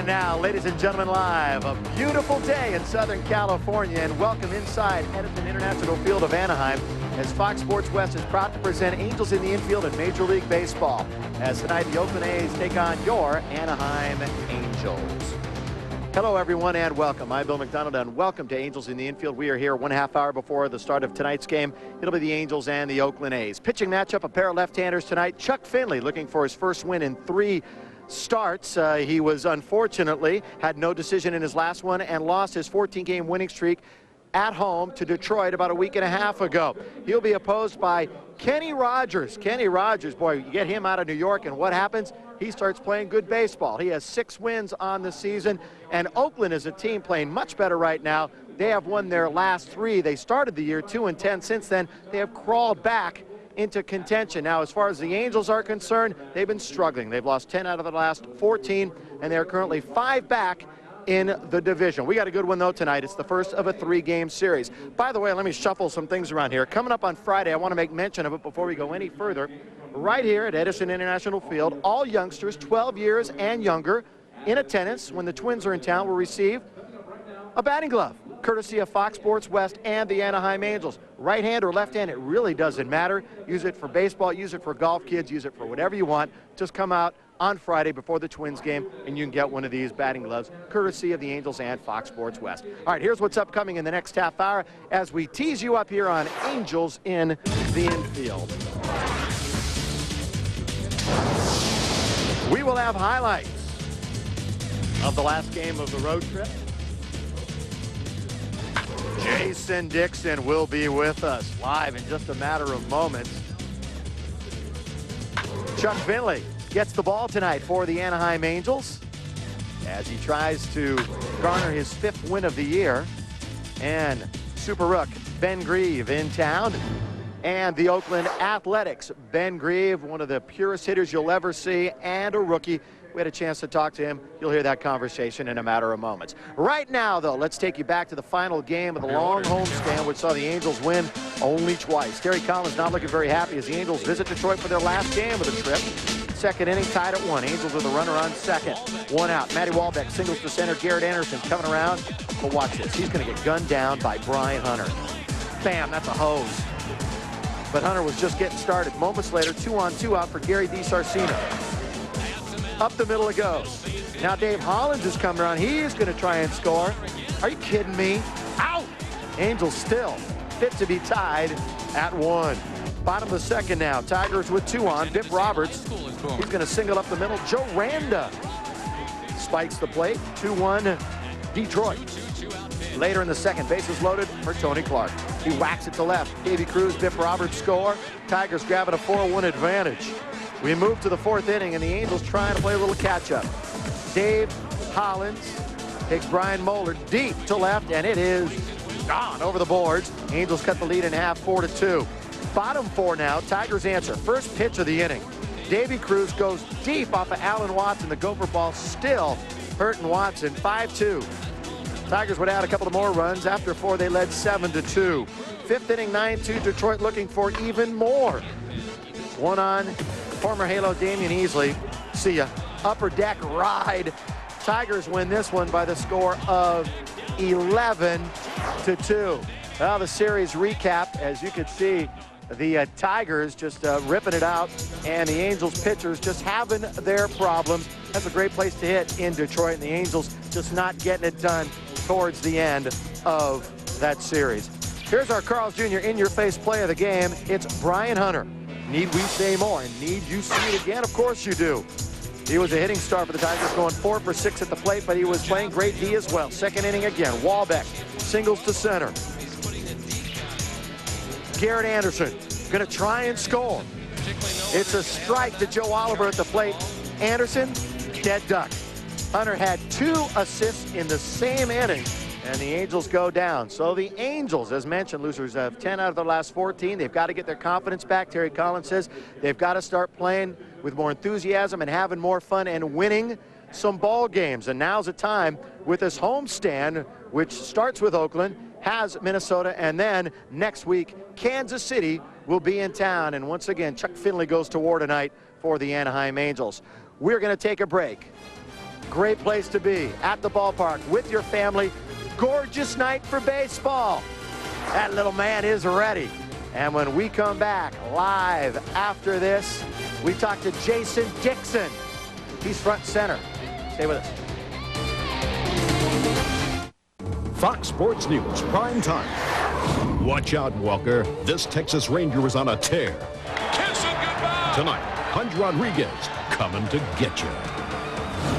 And now, ladies and gentlemen, live, a beautiful day in Southern California, and welcome inside Edison International Field of Anaheim as Fox Sports West is proud to present Angels in the Infield in Major League Baseball. As tonight, the Oakland A's take on your Anaheim Angels. Hello, everyone, and welcome. I'm Bill McDonald, and welcome to Angels in the Infield. We are here 1/2 hour before the start of tonight's game. It'll be the Angels and the Oakland A's. Pitching matchup, a pair of left-handers tonight. Chuck Finley looking for his first win in 3 starts. He was unfortunately had no decision in his last one and lost his 14-game winning streak at home to Detroit about a week and a half ago. He'll be opposed by Kenny Rogers. Kenny Rogers, boy, you get him out of New York, and what happens? He starts playing good baseball. He has 6 wins on the season, and Oakland is a team playing much better right now. They have won their last 3. They started the year 2-10. Since then, they have crawled back into contention. Now, as far as the Angels are concerned, they've been struggling. They've lost 10 out of the last 14, and they're currently 5 back in the division. We got a good one, though, tonight. It's the first of a 3-game series. By the way, let me shuffle some things around here. Coming up on Friday, I want to make mention of it before we go any further. Right here at Edison International Field, all youngsters 12 years and younger in attendance when the Twins are in town will receive a batting glove, courtesy of Fox Sports West and the Anaheim Angels. Right hand or left hand, it really doesn't matter. Use it for baseball, use it for golf, kids, use it for whatever you want. Just come out on Friday before the Twins game, and you can get one of these batting gloves, courtesy of the Angels and Fox Sports West. All right, here's what's upcoming in the next half hour as we tease you up here on Angels in the Infield. We will have highlights of the last game of the road trip. Jason Dixon will be with us live in just a matter of moments. Chuck Finley gets the ball tonight for the Anaheim Angels as he tries to garner his 5th win of the year. And Super Rook Ben Grieve in town. And the Oakland Athletics, Ben Grieve, one of the purest hitters you'll ever see, and a rookie. We had a chance to talk to him. You'll hear that conversation in a matter of moments. Right now, though, let's take you back to the final game of the long homestand, which saw the Angels win only twice. Terry Collins not looking very happy as the Angels visit Detroit for their last game of the trip. Second inning tied at 1. Angels with a runner on second. 1 out. Matty Walbeck singles to center. Garrett Anderson coming around. But watch this. He's going to get gunned down by Brian Hunter. Bam, that's a hose. But Hunter was just getting started. Moments later, 2-on-2 out for Gary DiSarcina. Up the middle it goes. Now Dave Hollins is coming around. He's going to try and score. Are you kidding me? Out! Angels still fit to be tied at 1. Bottom of the second now. Tigers with 2 on. Bip Roberts. He's going to single up the middle. Joe Randa spikes the plate. 2-1 Detroit. Later in the second, bases loaded for Tony Clark. He whacks it to left. Davey Cruz, Bip Roberts score. Tigers grabbing a 4-1 advantage. We move to the 4th inning, and the Angels trying to play a little catch-up. Dave Hollins takes Brian Moeller deep to left, and it is gone over the boards. Angels cut the lead in half, 4-2. Bottom 4 now. Tigers answer. First pitch of the inning. Davey Cruz goes deep off of Alan Watson. The gopher ball still hurting Watson. 5-2. Tigers would add a couple of more runs. After 4, they led 7-2. 5th inning, 9-2. Detroit looking for even more. 1 on. Former Halo Damian Easley. See ya. Upper deck ride. Tigers win this one by the score of 11-2. Well, the series recap, as you can see, the Tigers just ripping it out, and the Angels pitchers just having their problems. That's a great place to hit in Detroit, and the Angels just not getting it done towards the end of that series. Here's our Carl's Jr. in-your-face play of the game. It's Brian Hunter. Need we say more? And need you see it again? Of course you do. He was a hitting star for the Tigers, going 4 for 6 at the plate, but he was playing great D as well. Second inning again. Walbeck singles to center. Garrett Anderson going to try and score. It's a strike to Joe Oliver at the plate. Anderson, dead duck. Hunter had 2 assists in the same inning, and the Angels go down. So the Angels, as mentioned, losers of 10 out of their last 14. They've got to get their confidence back. Terry Collins says they've got to start playing with more enthusiasm and having more fun and winning some ball games. And now's the time with this homestand, which starts with Oakland, has Minnesota, and then next week, Kansas City will be in town. And once again, Chuck Finley goes to war tonight for the Anaheim Angels. We're going to take a break. Great place to be, at the ballpark with your family. Gorgeous night for baseball. That little man is ready. And when we come back live after this, we talk to Jason Dixon. He's front and center. Stay with us. Fox Sports News, prime time. Watch out, Walker. This Texas Ranger is on a tear. Kiss him goodbye. Tonight, Hunter Rodriguez coming to get you.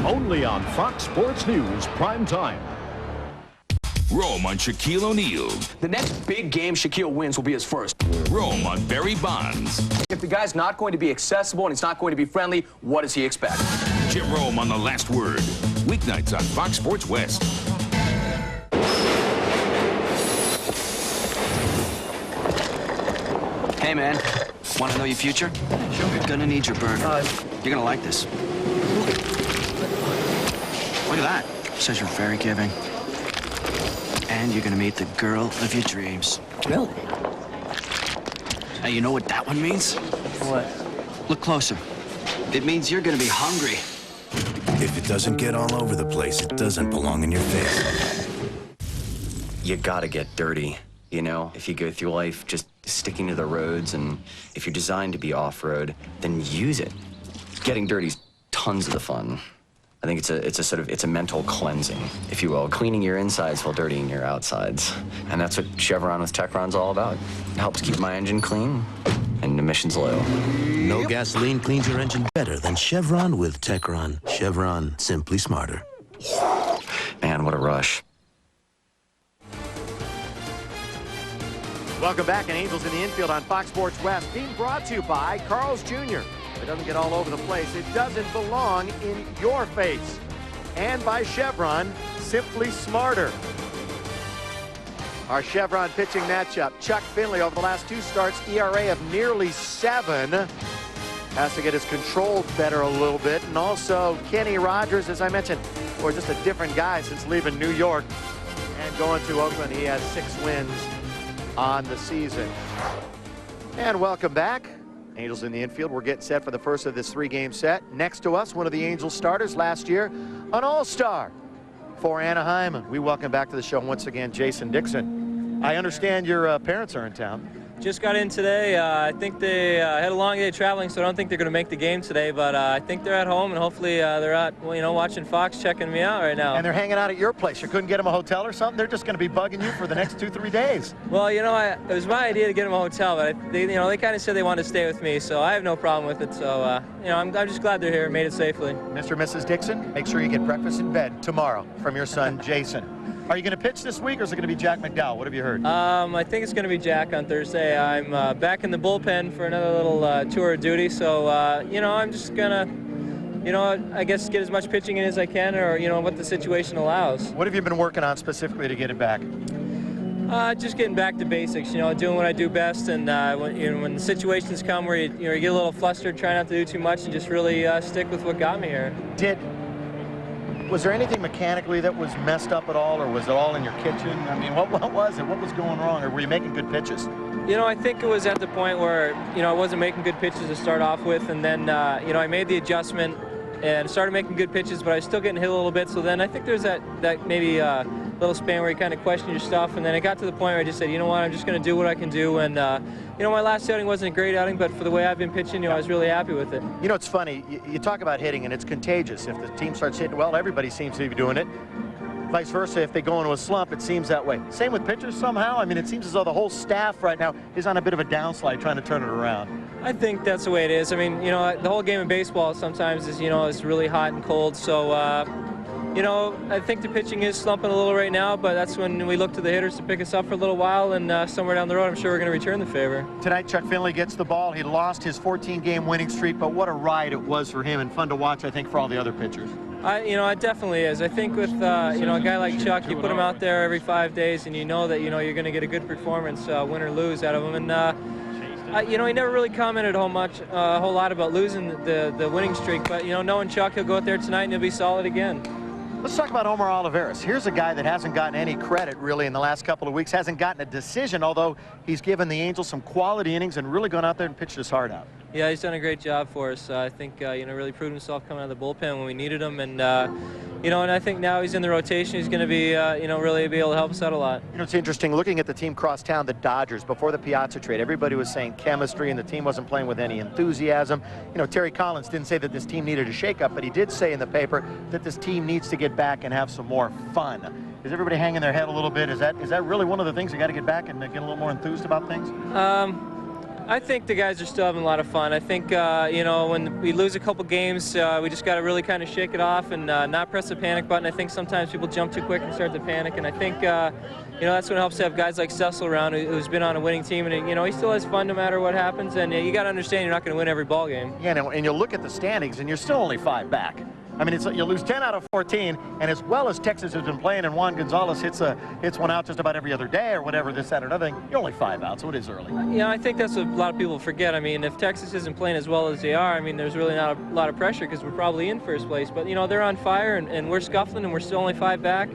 Only on Fox Sports News, prime time. Rome on Shaquille O'Neal. The next big game Shaquille wins will be his first. Rome on Barry Bonds. If the guy's not going to be accessible and he's not going to be friendly, what does he expect? Jim Rome on The Last Word. Weeknights on Fox Sports West. Hey, man. Want to know your future? Sure. You're gonna need your burger. You're gonna like this. Look at that. Says you're very giving. And you're gonna meet the girl of your dreams. Really? Now, you know what that one means? What? Look closer. It means you're gonna be hungry. If it doesn't get all over the place, it doesn't belong in your face. You gotta get dirty, you know? If you go through life just sticking to the roads, and if you're designed to be off-road, then use it. Getting dirty's tons of the fun. I think it's a mental cleansing, if you will. Cleaning your insides while dirtying your outsides. And that's what Chevron with Techron's all about. It helps keep my engine clean and emissions low. No gasoline cleans your engine better than Chevron with Techron. Chevron, simply smarter. Man, what a rush. Welcome back, and Angels in the infield on Fox Sports West, being brought to you by Carl's Jr. It doesn't get all over the place. It doesn't belong in your face. And by Chevron, simply smarter. Our Chevron pitching matchup, Chuck Finley over the last 2 starts, ERA of nearly 7. Has to get his control better a little bit. And also Kenny Rogers, as I mentioned, or just a different guy since leaving New York and going to Oakland. He has 6 wins on the season. And welcome back. Angels in the infield. We're getting set for the first of this 3-game set. Next to us, one of the Angels starters last year, an all-star for Anaheim. We welcome back to the show once again, Jason Dixon. I understand your parents are in town. Just got in today. I think they had a long day traveling, so I don't think they're going to make the game today. But I think they're at home, and hopefully they're out, well, you know, watching Fox, checking me out right now. And they're hanging out at your place. You couldn't get them a hotel or something? They're just going to be bugging you for the next 2-3 days. Well, you know, it was my idea to get them a hotel, but they kind of said they wanted to stay with me, so I have no problem with it. So, you know, I'm just glad they're here and made it safely. Mr. and Mrs. Dixon, make sure you get breakfast in bed tomorrow from your son, Jason. Are you going to pitch this week, or is it going to be Jack McDowell? What have you heard? I think it's going to be Jack on Thursday. I'm back in the bullpen for another little tour of duty, so, you know, I'm just going to, you know, I guess get as much pitching in as I can, or, you know, what the situation allows. What have you been working on specifically to get it back? Just getting back to basics, you know, doing what I do best, and when the situations come where you get a little flustered, try not to do too much, and just really stick with what got me here. Was there anything mechanically that was messed up at all, or was it all in your kitchen? I mean, what was it? What was going wrong, or were you making good pitches? You know, I think it was at the point where, you know, I wasn't making good pitches to start off with, and then, you know, I made the adjustment and started making good pitches, but I was still getting hit a little bit. So then I think there's that maybe little span where you kind of question your stuff, and then it got to the point where I just said, you know what, I'm just going to do what I can do. And you know, my last outing wasn't a great outing, but for the way I've been pitching, you know, I was really happy with it. You know, it's funny, you talk about hitting, and it's contagious. If the team starts hitting well, everybody seems to be doing it. Vice versa, if they go into a slump, it seems that way. Same with pitchers somehow. I mean, it seems as though the whole staff right now is on a bit of a downslide trying to turn it around. I think that's the way it is. I mean, you know, the whole game of baseball sometimes is, you know, is really hot and cold. So, you know, I think the pitching is slumping a little right now, but that's when we look to the hitters to pick us up for a little while, and somewhere down the road, I'm sure we're going to return the favor. Tonight, Chuck Finley gets the ball. He lost his 14-game winning streak, but what a ride it was for him, and fun to watch, I think, for all the other pitchers. You know, it definitely is. I think with, you know, a guy like Chuck, you put him out there every 5 days, and you know that, you know, you're going to get a good performance, win or lose, out of him. And, you know, he never really commented a whole lot about losing the winning streak, but, you know, knowing Chuck, he'll go out there tonight and he'll be solid again. Let's talk about Omar Oliveras. Here's a guy that hasn't gotten any credit, really, in the last couple of weeks. Hasn't gotten a decision, although he's given the Angels some quality innings and really gone out there and pitched his heart out. Yeah, he's done a great job for us. I think, really proved himself coming out of the bullpen when we needed him. And, and I think now he's in the rotation. He's going to be, really be able to help us out a lot. It's interesting looking at the team cross town, the Dodgers, before the Piazza trade. Everybody was saying chemistry, and the team wasn't playing with any enthusiasm. Terry Collins didn't say that this team needed a shakeup, but he did say in the paper that this team needs to get back and have some more fun. Is everybody hanging their head a little bit? Is that really one of the things you got to get back and get a little more enthused about things? I think the guys are still having a lot of fun. I think, when we lose a couple games, we just got to really kind of shake it off and not press the panic button. I think sometimes people jump too quick and start to panic, and I think, that's what helps to have guys like Cecil around who's been on a winning team, and, he still has fun no matter what happens, and you got to understand you're not going to win every ball game. Yeah, and you look at the standings, and you're still only 5 back. I mean, you lose 10 out of 14, and as well as Texas has been playing, and Juan Gonzalez hits one out just about every other day or whatever, this, that, or another thing, you're only 5 out, so it is early. I think that's what a lot of people forget. I mean, if Texas isn't playing as well as they are, I mean, there's really not a lot of pressure because we're probably in first place. But, they're on fire, and we're scuffling, and we're still only 5 back.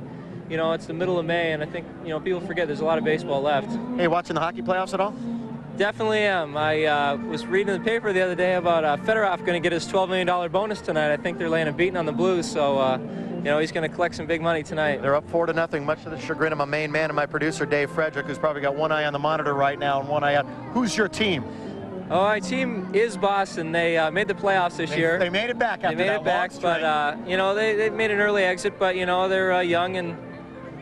It's the middle of May, and I think, people forget there's a lot of baseball left. Hey, watching the hockey playoffs at all? Definitely am. I was reading the paper the other day about Fedorov going to get his $12 million bonus tonight. I think they're laying a beating on the Blues, so he's going to collect some big money tonight. They're up 4-0, much to the chagrin of my main man and my producer, Dave Frederick, who's probably got one eye on the monitor right now and one eye out. Who's your team? Oh, my team is Boston. They made the playoffs this year. They made it back after that long streak. But, they made an early exit, but, they're young and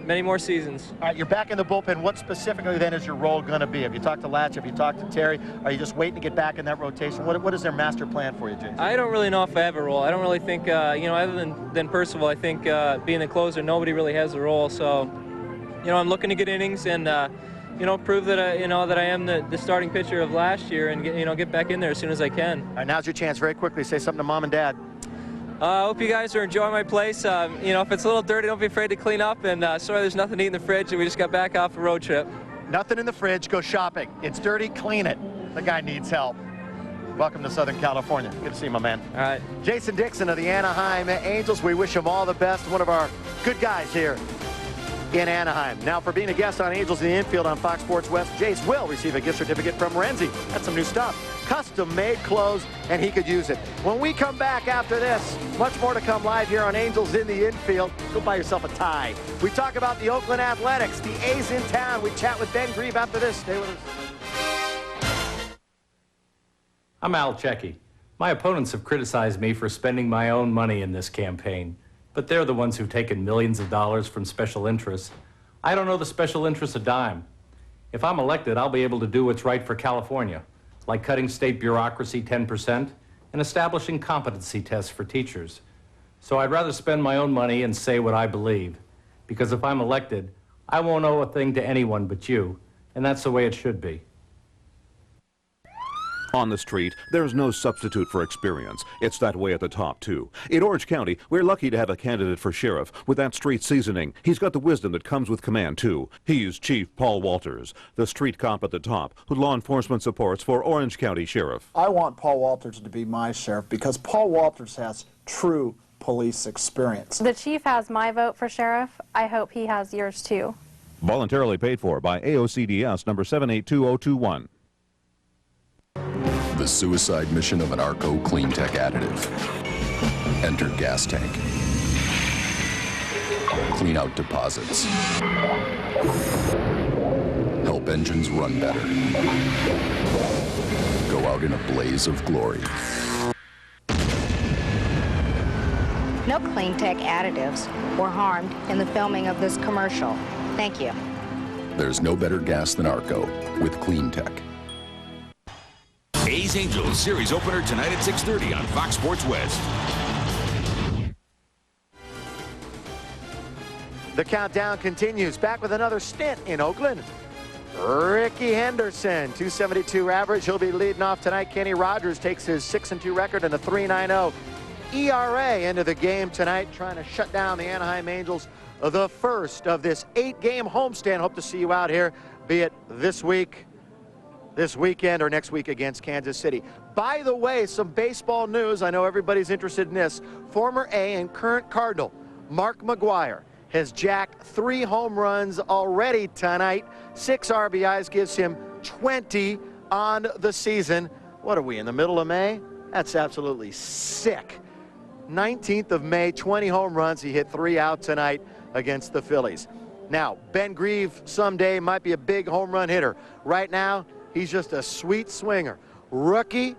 many more seasons. All right, you're back in the bullpen. What specifically then is your role going to be? Have you talked to Latch? Have you talked to Terry? Are you just waiting to get back in that rotation? What is their master plan for you, Jason? I don't really know if I have a role. I don't really think, other than Percival, I think being the closer, nobody really has a role. So, I'm looking to get innings and, prove that I am the starting pitcher of last year and get back in there as soon as I can. All right, now's your chance. Very quickly, say something to Mom and Dad. I hope you guys are enjoying my place. If it's a little dirty, don't be afraid to clean up. And sorry there's nothing to eat in the fridge, and we just got back off a road trip. Nothing in the fridge, go shopping. It's dirty, clean it. The guy needs help. Welcome to Southern California. Good to see you, my man. All right. Jason Dixon of the Anaheim Angels. We wish him all the best. One of our good guys here in Anaheim. Now, for being a guest on Angels in the Infield on Fox Sports West, Jace will receive a gift certificate from Renzi. That's some new stuff. Custom-made clothes, and he could use it. When we come back after this, much more to come live here on Angels in the Infield. Go buy yourself a tie. We talk about the Oakland Athletics, the A's in town. We chat with Ben Grieve after this. Stay with us. I'm Al Checky. My opponents have criticized me for spending my own money in this campaign, but they're the ones who've taken millions of dollars from special interests. I don't know the special interests a dime. If I'm elected, I'll be able to do what's right for California, like cutting state bureaucracy 10% and establishing competency tests for teachers. So I'd rather spend my own money and say what I believe, because if I'm elected, I won't owe a thing to anyone but you, and that's the way it should be. On the street, there's no substitute for experience. It's that way at the top, too. In Orange County, we're lucky to have a candidate for sheriff with that street seasoning. He's got the wisdom that comes with command, too. He's Chief Paul Walters, the street cop at the top, who law enforcement supports for Orange County Sheriff. I want Paul Walters to be my sheriff because Paul Walters has true police experience. The chief has my vote for sheriff. I hope he has yours, too. Voluntarily paid for by AOCDS number 782021. The suicide mission of an Arco Clean Tech additive. Enter gas tank. Clean out deposits. Help engines run better. Go out in a blaze of glory. No Clean Tech additives were harmed in the filming of this commercial. Thank you. There's no better gas than Arco with Clean Tech. A's Angels series opener tonight at 6:30 on Fox Sports West. The countdown continues. Back with another stint in Oakland. Ricky Henderson, 272 average. He'll be leading off tonight. Kenny Rogers takes his 6-2 record and a 3.90 ERA into the game tonight, trying to shut down the Anaheim Angels. The first of this 8-game homestand. Hope to see you out here, be it this week, this weekend, or next week against Kansas City. By the way, some baseball news. I know everybody's interested in this. Former A and current Cardinal Mark McGwire has jacked 3 home runs already tonight. 6 RBIs gives him 20 on the season. What are we, in the middle of May? That's absolutely sick. 19th of May, 20 home runs. He hit 3 out tonight against the Phillies. Now, Ben Grieve someday might be a big home run hitter. Right now, he's just a sweet swinger. Rookie,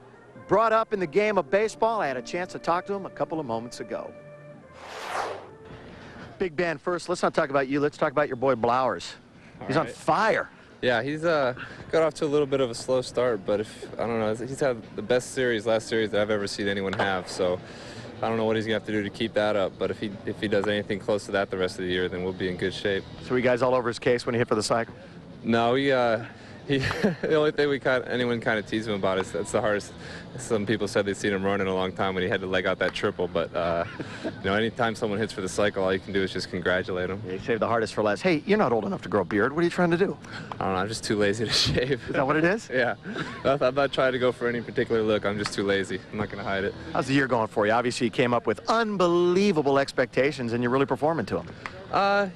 brought up in the game of baseball. I had a chance to talk to him a couple of moments ago. Big Ben, first, let's not talk about you. Let's talk about your boy Blowers. He's on fire. Yeah, he's got off to a little bit of a slow start, but I don't know, he's had the best last series that I've ever seen anyone have. So I don't know what he's gonna have to do to keep that up. But if he does anything close to that the rest of the year, then we'll be in good shape. So you guys all over his case when he hit for the cycle? No, the only thing anyone kind of tease him about is that's the hardest. Some people said they'd seen him running a long time when he had to leg out that triple, but you know, anytime someone hits for the cycle, all you can do is just congratulate him. Yeah, he saved the hardest for last. Hey, you're not old enough to grow a beard. What are you trying to do? I don't know, I'm just too lazy to shave. Is that what it is? Yeah. I'm not trying to go for any particular look. I'm just too lazy. I'm not going to hide it. How's the year going for you? Obviously, you came up with unbelievable expectations, and you're really performing to them.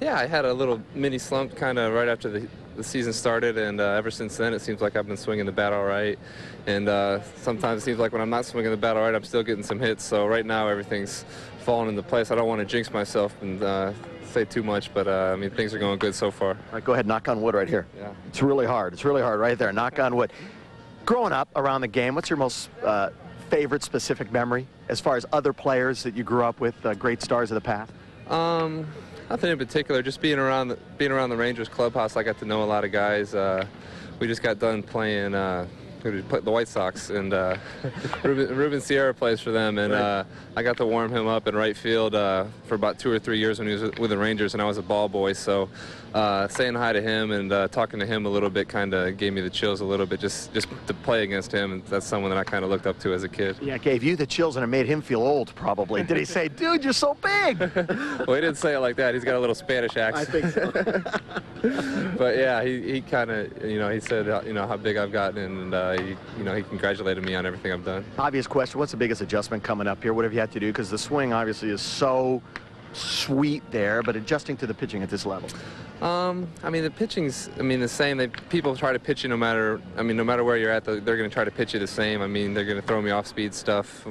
Yeah, I had a little mini slump kind of right after the season started, and ever since then it seems like I've been swinging the bat all right. And sometimes it seems like when I'm not swinging the bat all right, I'm still getting some hits. So right now everything's falling into place. I don't want to jinx myself and say too much, but I mean, things are going good so far. All right, go ahead, knock on wood right here. Yeah. It's really hard. It's really hard right there. Knock on wood. Growing up around the game, what's your most favorite specific memory as far as other players that you grew up with, great stars of the past? Nothing in particular. Just being around the Rangers clubhouse, I got to know a lot of guys. We just got done playing the White Sox, and Ruben Sierra plays for them, and I got to warm him up in right field for about 2 or 3 years when he was with the Rangers, and I was a ball boy. So saying hi to him and talking to him a little bit kind of gave me the chills a little bit, just to play against him, and that's someone that I kind of looked up to as a kid. Yeah, it gave you the chills, and it made him feel old, probably. Did he say, dude, you're so big? Well, he didn't say it like that. He's got a little Spanish accent. I think so. But yeah, he kind of, you know, he said, you know, how big I've gotten, and he congratulated me on everything I've done. Obvious question, what's the biggest adjustment coming up here? What have you had to do? Because the swing obviously is so sweet there, but adjusting to the pitching at this level. I mean, the pitching's, the same. People try to pitch you no matter where you're at, they're going to try to pitch you the same. I mean, they're going to throw me off-speed stuff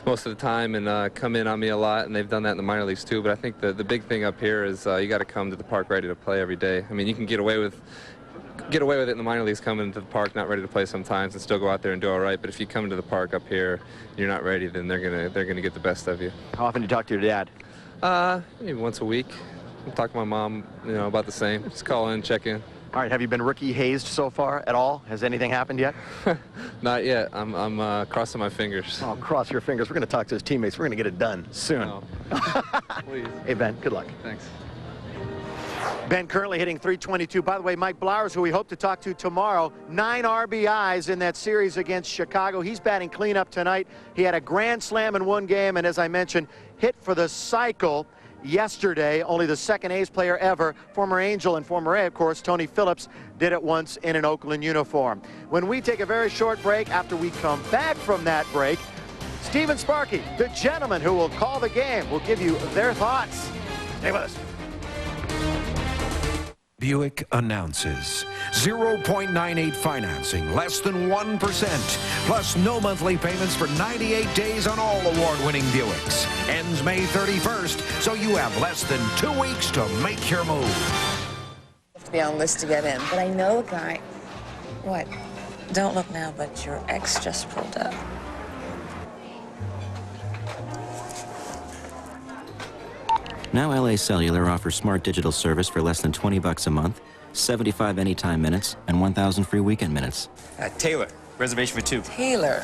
most of the time and come in on me a lot, and they've done that in the minor leagues too. But I think the big thing up here is you got to come to the park ready to play every day. I mean, you can get away with it in the minor leagues, coming to the park not ready to play sometimes and still go out there and do all right. But if you come to the park up here and you're not ready, then they're gonna get the best of you. How often do you talk to your dad? Maybe once a week. I talk to my mom, about the same. Just call in, check in. All right, have you been rookie hazed so far at all? Has anything happened yet? Not yet. I'm crossing my fingers. Oh, cross your fingers. We're going to talk to his teammates. We're going to get it done soon. No. Please. Hey, Ben, good luck. Thanks. Ben currently hitting .322. By the way, Mike Blowers, who we hope to talk to tomorrow, 9 RBIs in that series against Chicago. He's batting cleanup tonight. He had a grand slam in one game, and as I mentioned, hit for the cycle yesterday. Only the second ace player ever. Former Angel and former A, of course, Tony Phillips, did it once in an Oakland uniform. When we take a very short break, after we come back from that break, Stephen Sparky, the gentleman who will call the game, will give you their thoughts. Stay with us. Buick announces 0.98 financing, less than 1%, plus no monthly payments for 98 days on all award-winning Buicks. Ends May 31st, so you have less than 2 weeks to make your move. You have to be on the list to get in. But I know a guy. What? Don't look now, but your ex just pulled up. Now LA Cellular offers smart digital service for less than $20 a month, 75 anytime minutes, and 1,000 free weekend minutes. Taylor, reservation for 2. Taylor,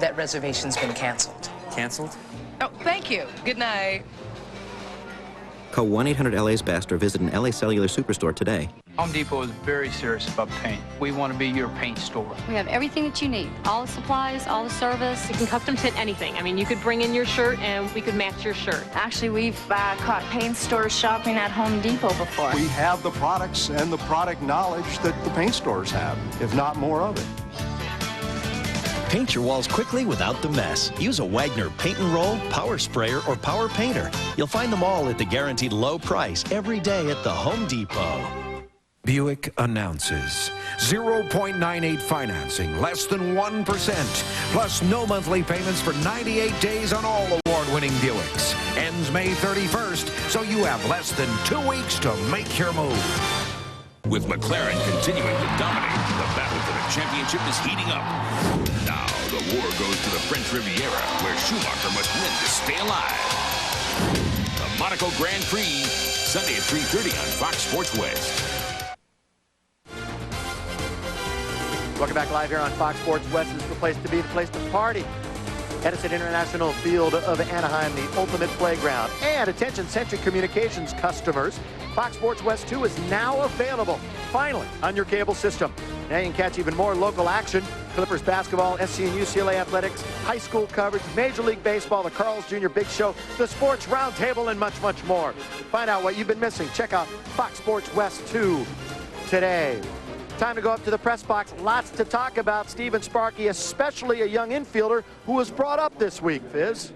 that reservation's been canceled. Canceled? Oh, thank you. Good night. Call 1-800-LA's-BEST or visit an LA Cellular Superstore today. Home Depot is very serious about paint. We want to be your paint store. We have everything that you need. All the supplies, all the service. You can custom tint anything. I mean, you could bring in your shirt and we could match your shirt. Actually, we've caught paint stores shopping at Home Depot before. We have the products and the product knowledge that the paint stores have, if not more of it. Paint your walls quickly without the mess. Use a Wagner Paint and Roll, Power Sprayer, or Power Painter. You'll find them all at the guaranteed low price every day at the Home Depot. Buick announces 0.98 financing, less than 1%, plus no monthly payments for 98 days on all award-winning Buicks. Ends May 31st, so you have less than 2 weeks to make your move. With McLaren continuing to dominate, the battle for the championship is heating up. Now the war goes to the French Riviera, where Schumacher must win to stay alive. The Monaco Grand Prix, Sunday at 3:30 on Fox Sports West. Welcome back live here on Fox Sports West. This is the place to be, the place to party. Edison International Field of Anaheim, the ultimate playground. And attention Century Communications customers, Fox Sports West 2 is now available, finally, on your cable system. Now you can catch even more local action. Clippers basketball, SC and UCLA athletics, high school coverage, Major League Baseball, the Carl's Jr. Big Show, the Sports Roundtable, and much, much more. Find out what you've been missing. Check out Fox Sports West 2 today. Time to go up to the press box. Lots to talk about. Steven Sparky, especially a young infielder who was brought up this week, Fizz.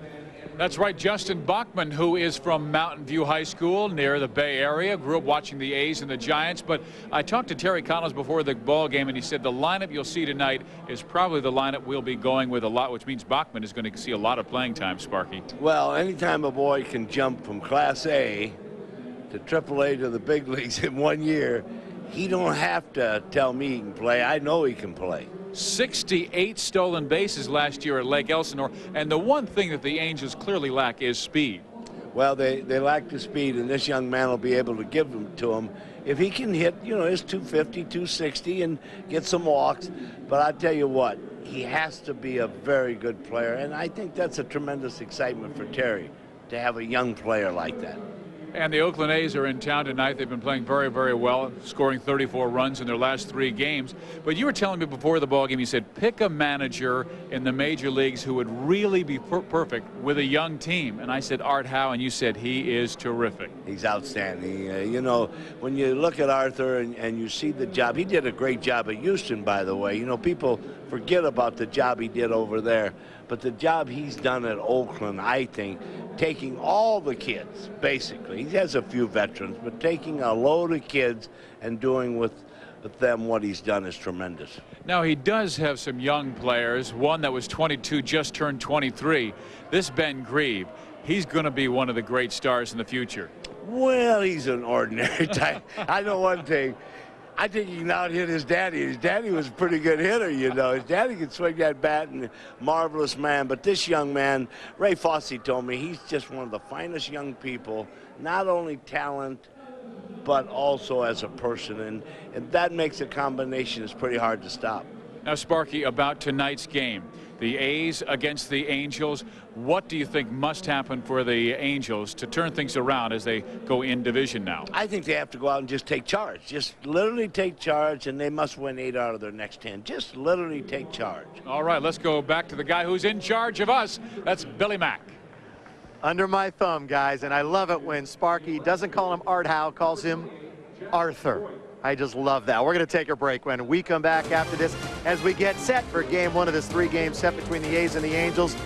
That's right, Justin Bachman, who is from Mountain View High School near the Bay Area, grew up watching the A's and the Giants. But I talked to Terry Collins before the ball game, and he said the lineup you'll see tonight is probably the lineup we'll be going with a lot, which means Bachman is going to see a lot of playing time, Sparky. Well, anytime a boy can jump from Class A to AAA to the big leagues in 1 year, he don't have to tell me he can play. I know he can play. 68 stolen bases last year at Lake Elsinore, and the one thing that the Angels clearly lack is speed. Well, they lack the speed, and this young man will be able to give them to him. If he can hit, you know, his 250, 260 and get some walks. But I tell you what, he has to be a very good player, and I think that's a tremendous excitement for Terry to have a young player like that. And the Oakland A's are in town tonight. They've been playing very, very well, scoring 34 runs in their last 3 games. But you were telling me before the ballgame, you said pick a manager in the major leagues who would really be perfect with a young team. And I said Art Howe, and you said he is terrific. He's outstanding. You know, when you look at Arthur and you see the job, he did a great job at Houston, by the way. You know, people forget about the job he did over there. But the job he's done at Oakland, I think, taking all the kids, basically. He has a few veterans, but taking a load of kids and doing with them what he's done is tremendous. Now, he does have some young players. One that was 22 just turned 23. This Ben Grieve, he's going to be one of the great stars in the future. Well, he's an ordinary type. I know one thing. I think he can out-hit his daddy. His daddy was a pretty good hitter, you know. His daddy could swing that bat, and marvelous man. But this young man, Ray Fosse told me, he's just one of the finest young people, not only talent, but also as a person. And that makes a combination that's pretty hard to stop. Now, Sparky, about tonight's game, the A's against the Angels. What do you think must happen for the Angels to turn things around as they go in division now? I think they have to go out and just take charge. Just literally take charge, and they must win 8 out of their next 10. Just literally take charge. All right, let's go back to the guy who's in charge of us. That's Billy Mack. Under my thumb, guys, and I love it when Sparky doesn't call him Art Howe, calls him Arthur. I just love that. We're going to take a break. When we come back after this, as we get set for game 1 of this 3-game set between the A's and the Angels,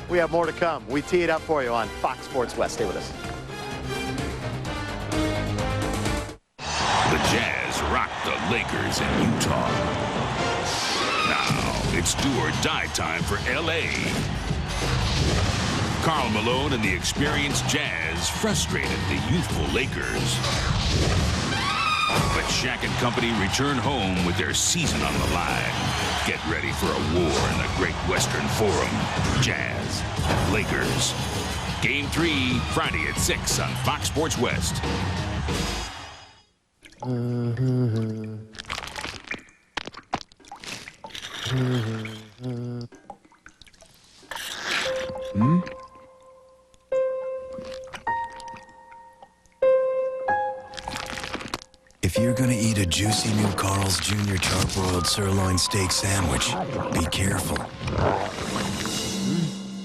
we have more to come. We tee it up for you on Fox Sports West. Stay with us. The Jazz rock the Lakers in Utah. Now it's do or die time for L.A. Karl Malone and the experienced Jazz frustrated the youthful Lakers. But Shaq and company return home with their season on the line. Get ready for a war in the Great Western Forum. Jazz, Lakers. Game 3, Friday at 6 on Fox Sports West. If you're gonna eat a juicy new Carl's Jr. charbroiled sirloin steak sandwich, be careful.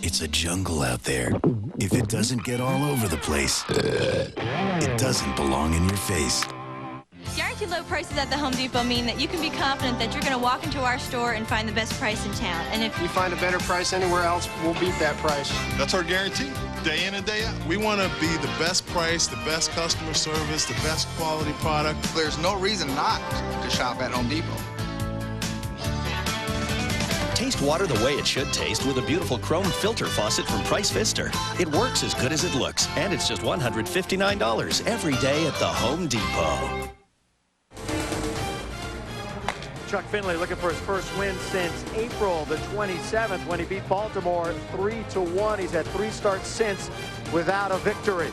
It's a jungle out there. If it doesn't get all over the place, it doesn't belong in your face. Your guaranteed low prices at the Home Depot mean that you can be confident that you're going to walk into our store and find the best price in town. And if you find a better price anywhere else, we'll beat that price. That's our guarantee, day in and day out. We want to be the best price, the best customer service, the best quality product. There's no reason not to shop at Home Depot. Taste water the way it should taste with a beautiful chrome filter faucet from Price Pfister. It works as good as it looks, and it's just $159 every day at the Home Depot. Chuck Finley looking for his first win since April the 27th when he beat Baltimore 3-1. He's had 3 starts since without a victory.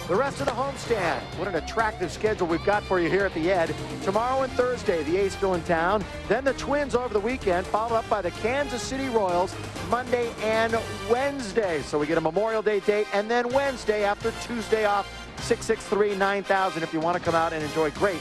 The rest of the homestand. What an attractive schedule we've got for you here at the Ed. Tomorrow and Thursday, the A's still in town. Then the Twins over the weekend, followed up by the Kansas City Royals Monday and Wednesday. So we get a Memorial Day date, and then Wednesday after Tuesday off, 663-9000 if you want to come out and enjoy great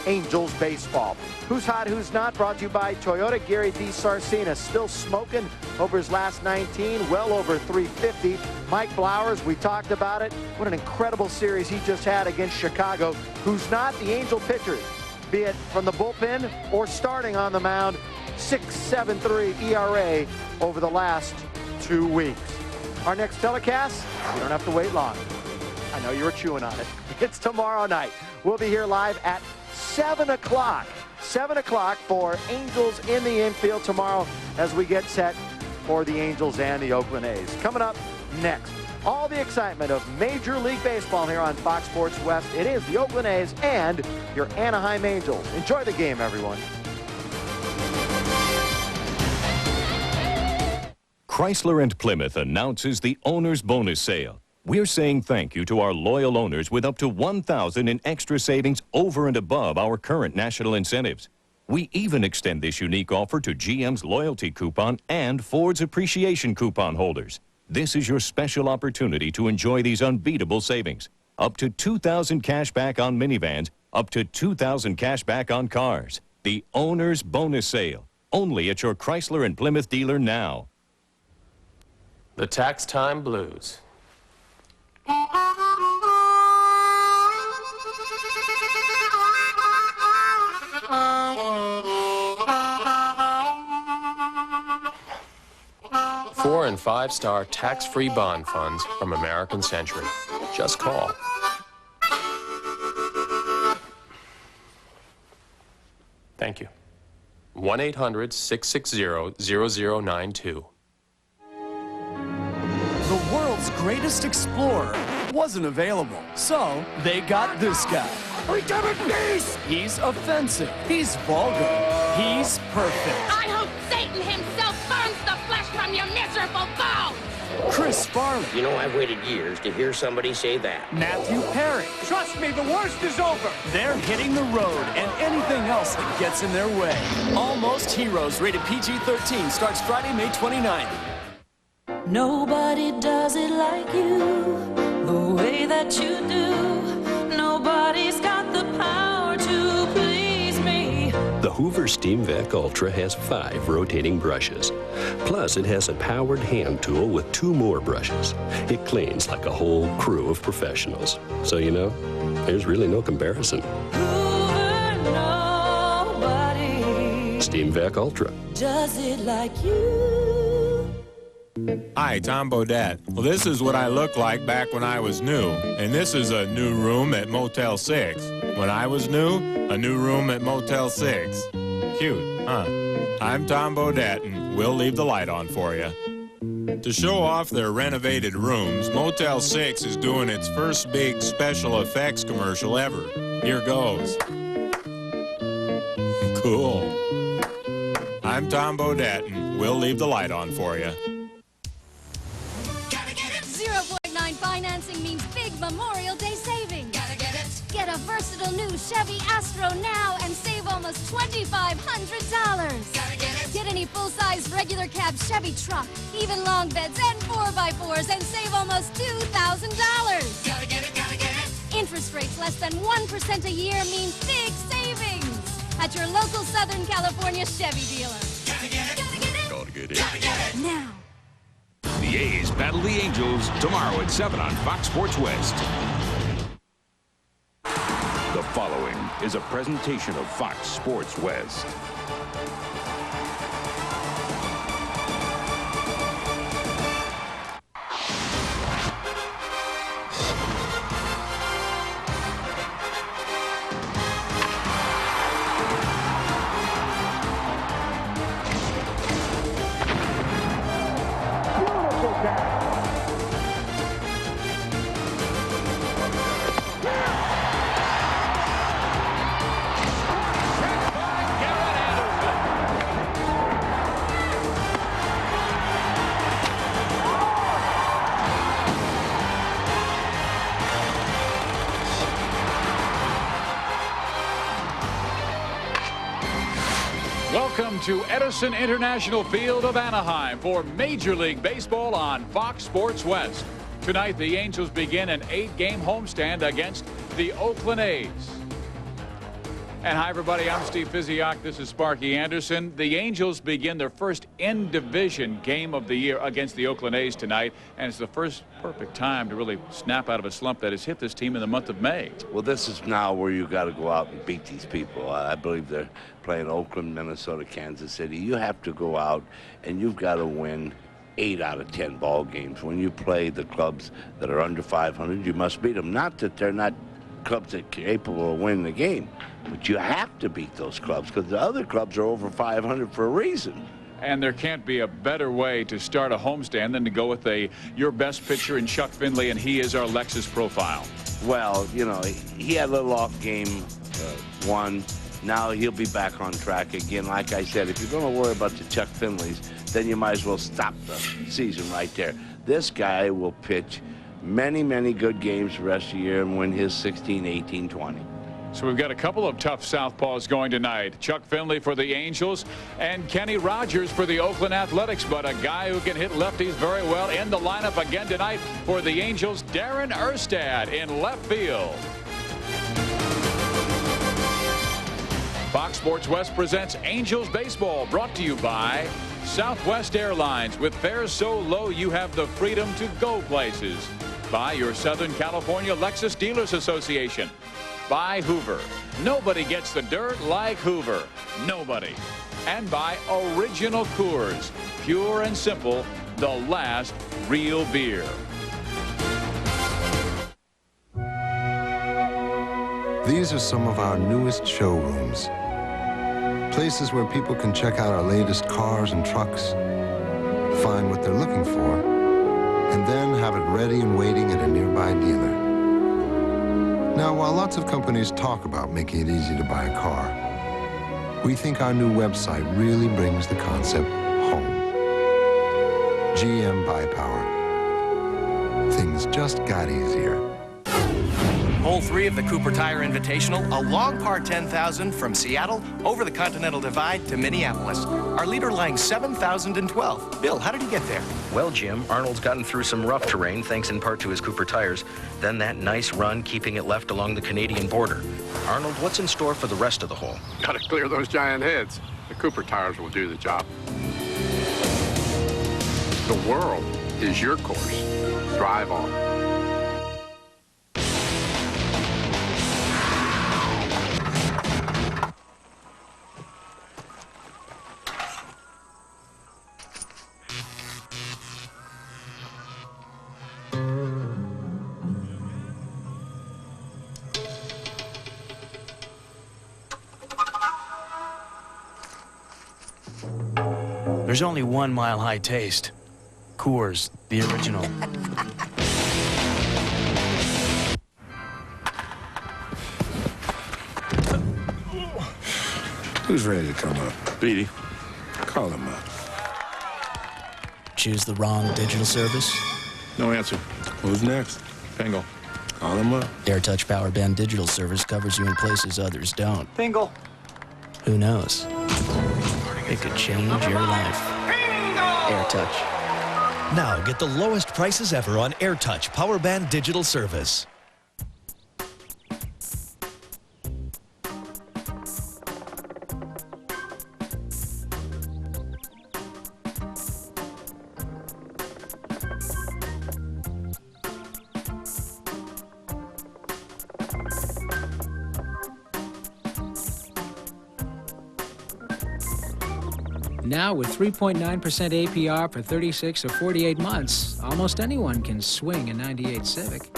Angels baseball. Who's hot, who's not, brought to you by Toyota. Gary D. Sarcina still smoking over his last 19, well over 350. Mike Flowers, we talked about it. What an incredible series he just had against Chicago. Who's not, the Angel pitchers, be it from the bullpen or starting on the mound. 6.73 ERA over the last 2 weeks. Our next telecast, you don't have to wait long. I know you were chewing on it. It's tomorrow night. We'll be here live at 7 o'clock. 7 o'clock for Angels in the infield tomorrow as we get set for the Angels and the Oakland A's. Coming up next, all the excitement of Major League Baseball here on Fox Sports West. It is the Oakland A's and your Anaheim Angels. Enjoy the game, everyone. Chrysler and Plymouth announces the owner's bonus sale. We're saying thank you to our loyal owners with up to $1,000 in extra savings over and above our current national incentives. We even extend this unique offer to GM's loyalty coupon and Ford's appreciation coupon holders. This is your special opportunity to enjoy these unbeatable savings. Up to $2,000 cash back on minivans, up to $2,000 cash back on cars. The owner's bonus sale, only at your Chrysler and Plymouth dealer now. The Tax Time Blues. 4- and 5-star tax-free bond funds from American Century. Just call. Thank you. 1-800-660-0092. The world's greatest explorer wasn't available, so they got this guy. He's offensive. He's vulgar. He's perfect. I hope Satan himself burns the flesh from your miserable bones! Chris Farley. You know, I've waited years to hear somebody say that. Matthew Perry. Trust me, the worst is over! They're hitting the road and anything else that gets in their way. Almost Heroes, rated PG-13, starts Friday, May 29th. Nobody does it like you, the way that you do. Nobody's got the power to please me. The Hoover Steam Vac Ultra has 5 rotating brushes. Plus, it has a powered hand tool with 2 more brushes. It cleans like a whole crew of professionals. So, you know, there's really no comparison. Hoover, nobody Steam Vac Ultra. does it like you. Hi, Tom Bodette. Well, this is what I looked like back when I was new. And this is a new room at Motel 6. When I was new, a new room at Motel 6. Cute, huh? I'm Tom Bodette, and we'll leave the light on for you. To show off their renovated rooms, Motel 6 is doing its first big special effects commercial ever. Here goes. Cool. I'm Tom Bodette, and we'll leave the light on for you. 0.9 financing means big Memorial Day savings. Gotta get it. Get a versatile new Chevy Astro now and save almost $2,500. Gotta get it. Get any full-size regular cab Chevy truck, even long beds and 4x4s, and save almost $2,000. Gotta get it, gotta get it. Interest rates less than 1% a year means big savings at your local Southern California Chevy dealer. Gotta get it. Gotta get it. Gotta get it. Gotta get it. Now. The A's battle the Angels tomorrow at 7 on Fox Sports West. The following is a presentation of Fox Sports West. Welcome to Edison International Field of Anaheim for Major League Baseball on Fox Sports West. Tonight, the Angels begin an 8-game homestand against the Oakland A's. And hi, everybody. I'm Steve Physiak. This is Sparky Anderson. The Angels begin their first in-division game of the year against the Oakland A's tonight, and it's the first perfect time to really snap out of a slump that has hit this team in the month of May. Well, this is now where you got to go out and beat these people. I believe they're playing Oakland, Minnesota, Kansas City. You have to go out and you've got to win 8 out of 10 ball games. When you play the clubs that are under 500, you must beat them. Not that they're not clubs that are capable of winning the game, but you have to beat those clubs because the other clubs are over 500 for a reason. And there can't be a better way to start a homestand than to go with your best pitcher in Chuck Finley, and he is our Lexus profile. Well, you know, he had a little off game one. Now he'll be back on track again. Like I said, if you're going to worry about the Chuck Finleys, then you might as well stop the season right there. This guy will pitch many, many good games the rest of the year and win his 16, 18, 20. So we've got a couple of tough southpaws going tonight. Chuck Finley for the Angels and Kenny Rogers for the Oakland Athletics. But a guy who can hit lefties very well in the lineup again tonight for the Angels, Darren Erstad in left field. Fox Sports West presents Angels Baseball, brought to you by Southwest Airlines. With fares so low you have the freedom to go places. By your Southern California Lexus Dealers Association. By Hoover. Nobody gets the dirt like Hoover. Nobody. And by Original Coors. Pure and simple, the last real beer. These are some of our newest showrooms. Places where people can check out our latest cars and trucks, find what they're looking for, and then have it ready and waiting at a nearby dealer. Now, while lots of companies talk about making it easy to buy a car, we think our new website really brings the concept home. GM Buy Power. Things just got easier. Hole 3 of the Cooper Tire Invitational, a long par 10,000 from Seattle over the Continental Divide to Minneapolis. Our leader lying 7,012. Bill, how did he get there? Well, Jim, Arnold's gotten through some rough terrain, thanks in part to his Cooper tires. Then that nice run, keeping it left along the Canadian border. Arnold, what's in store for the rest of the hole? Got to clear those giant heads. The Cooper tires will do the job. The world is your course. Drive on. There's only one Mile High taste. Coors, the original. Who's ready to come up? Beatty. Call him up. Choose the wrong digital service? No answer. Who's next? Pingle. Call him up. AirTouch Power Band digital service covers you in places others don't. Pingle. Who knows? It could change your life. AirTouch. Now get the lowest prices ever on AirTouch Power Band digital service. Now, with 3.9% APR for 36 or 48 months, almost anyone can swing a 98 Civic.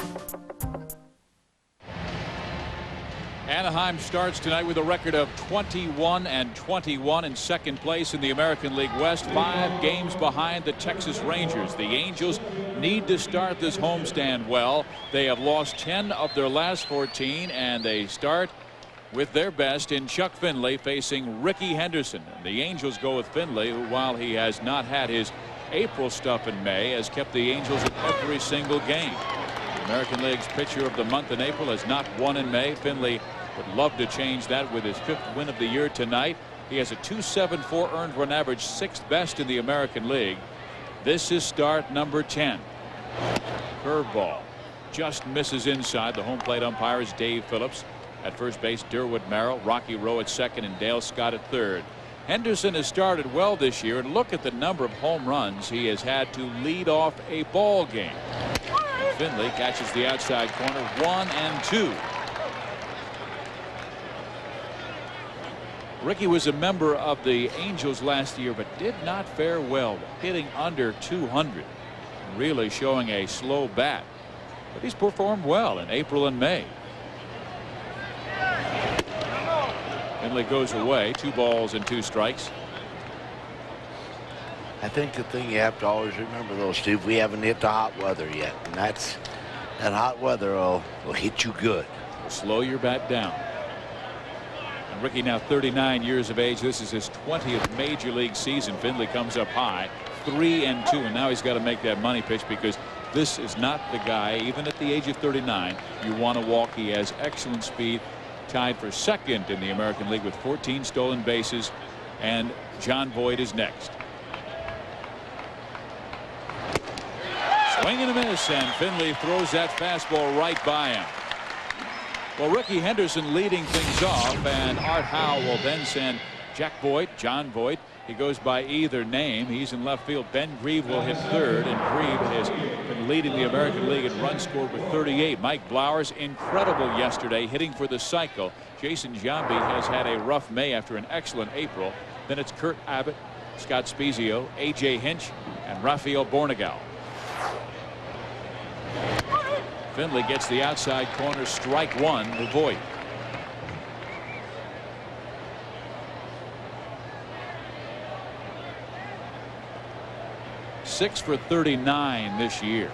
Anaheim starts tonight with a record of 21-21 in second place in the American League West, 5 games behind the Texas Rangers. The Angels need to start this homestand well. They have lost 10 of their last 14, and they start with their best in Chuck Finley facing Ricky Henderson. And the Angels go with Finley, who, while he has not had his April stuff in May, has kept the Angels in every single game. The American League's pitcher of the month in April has not won in May. Finley would love to change that with his 5th win of the year tonight. He has a .274 earned run average, 6th best in the American League. This is start number 10. Curveball just misses inside. The home plate umpire is Dave Phillips. At first base, Durwood Merrill, Rocky Rowe at second, and Dale Scott at third. Henderson has started well this year, and look at the number of home runs he has had to lead off a ball game. And Finley catches the outside corner, 1-2. Ricky was a member of the Angels last year, but did not fare well, hitting under 200, really showing a slow bat. But he's performed well in April and May. Finley goes away, 2 balls and 2 strikes. I think the thing you have to always remember, though, Steve, we haven't hit the hot weather yet, and that hot weather will hit you good. Will slow your bat down. And Ricky now 39 years of age. This is his 20th major league season. Finley comes up high, 3-2, and now he's got to make that money pitch, because this is not the guy, even at the age of 39, you want to walk. He has excellent speed, tied for second in the American League with 14 stolen bases, and John Boyd is next. Swing and a miss, and Finley throws that fastball right by him. Well, Ricky Henderson leading things off, and Art Howe will then send Jack Boyd, John Boyd. He goes by either name. He's in left field. Ben Grieve will hit third, and Grieve has been leading the American League in runs scored with 38. Mike Blowers, incredible yesterday, hitting for the cycle. Jason Giambi has had a rough May after an excellent April. Then it's Kurt Abbott, Scott Spezio, A.J. Hinch, and Rafael Bornegal. Finley gets the outside corner, strike 1 to Voigt. Six for 39 this year.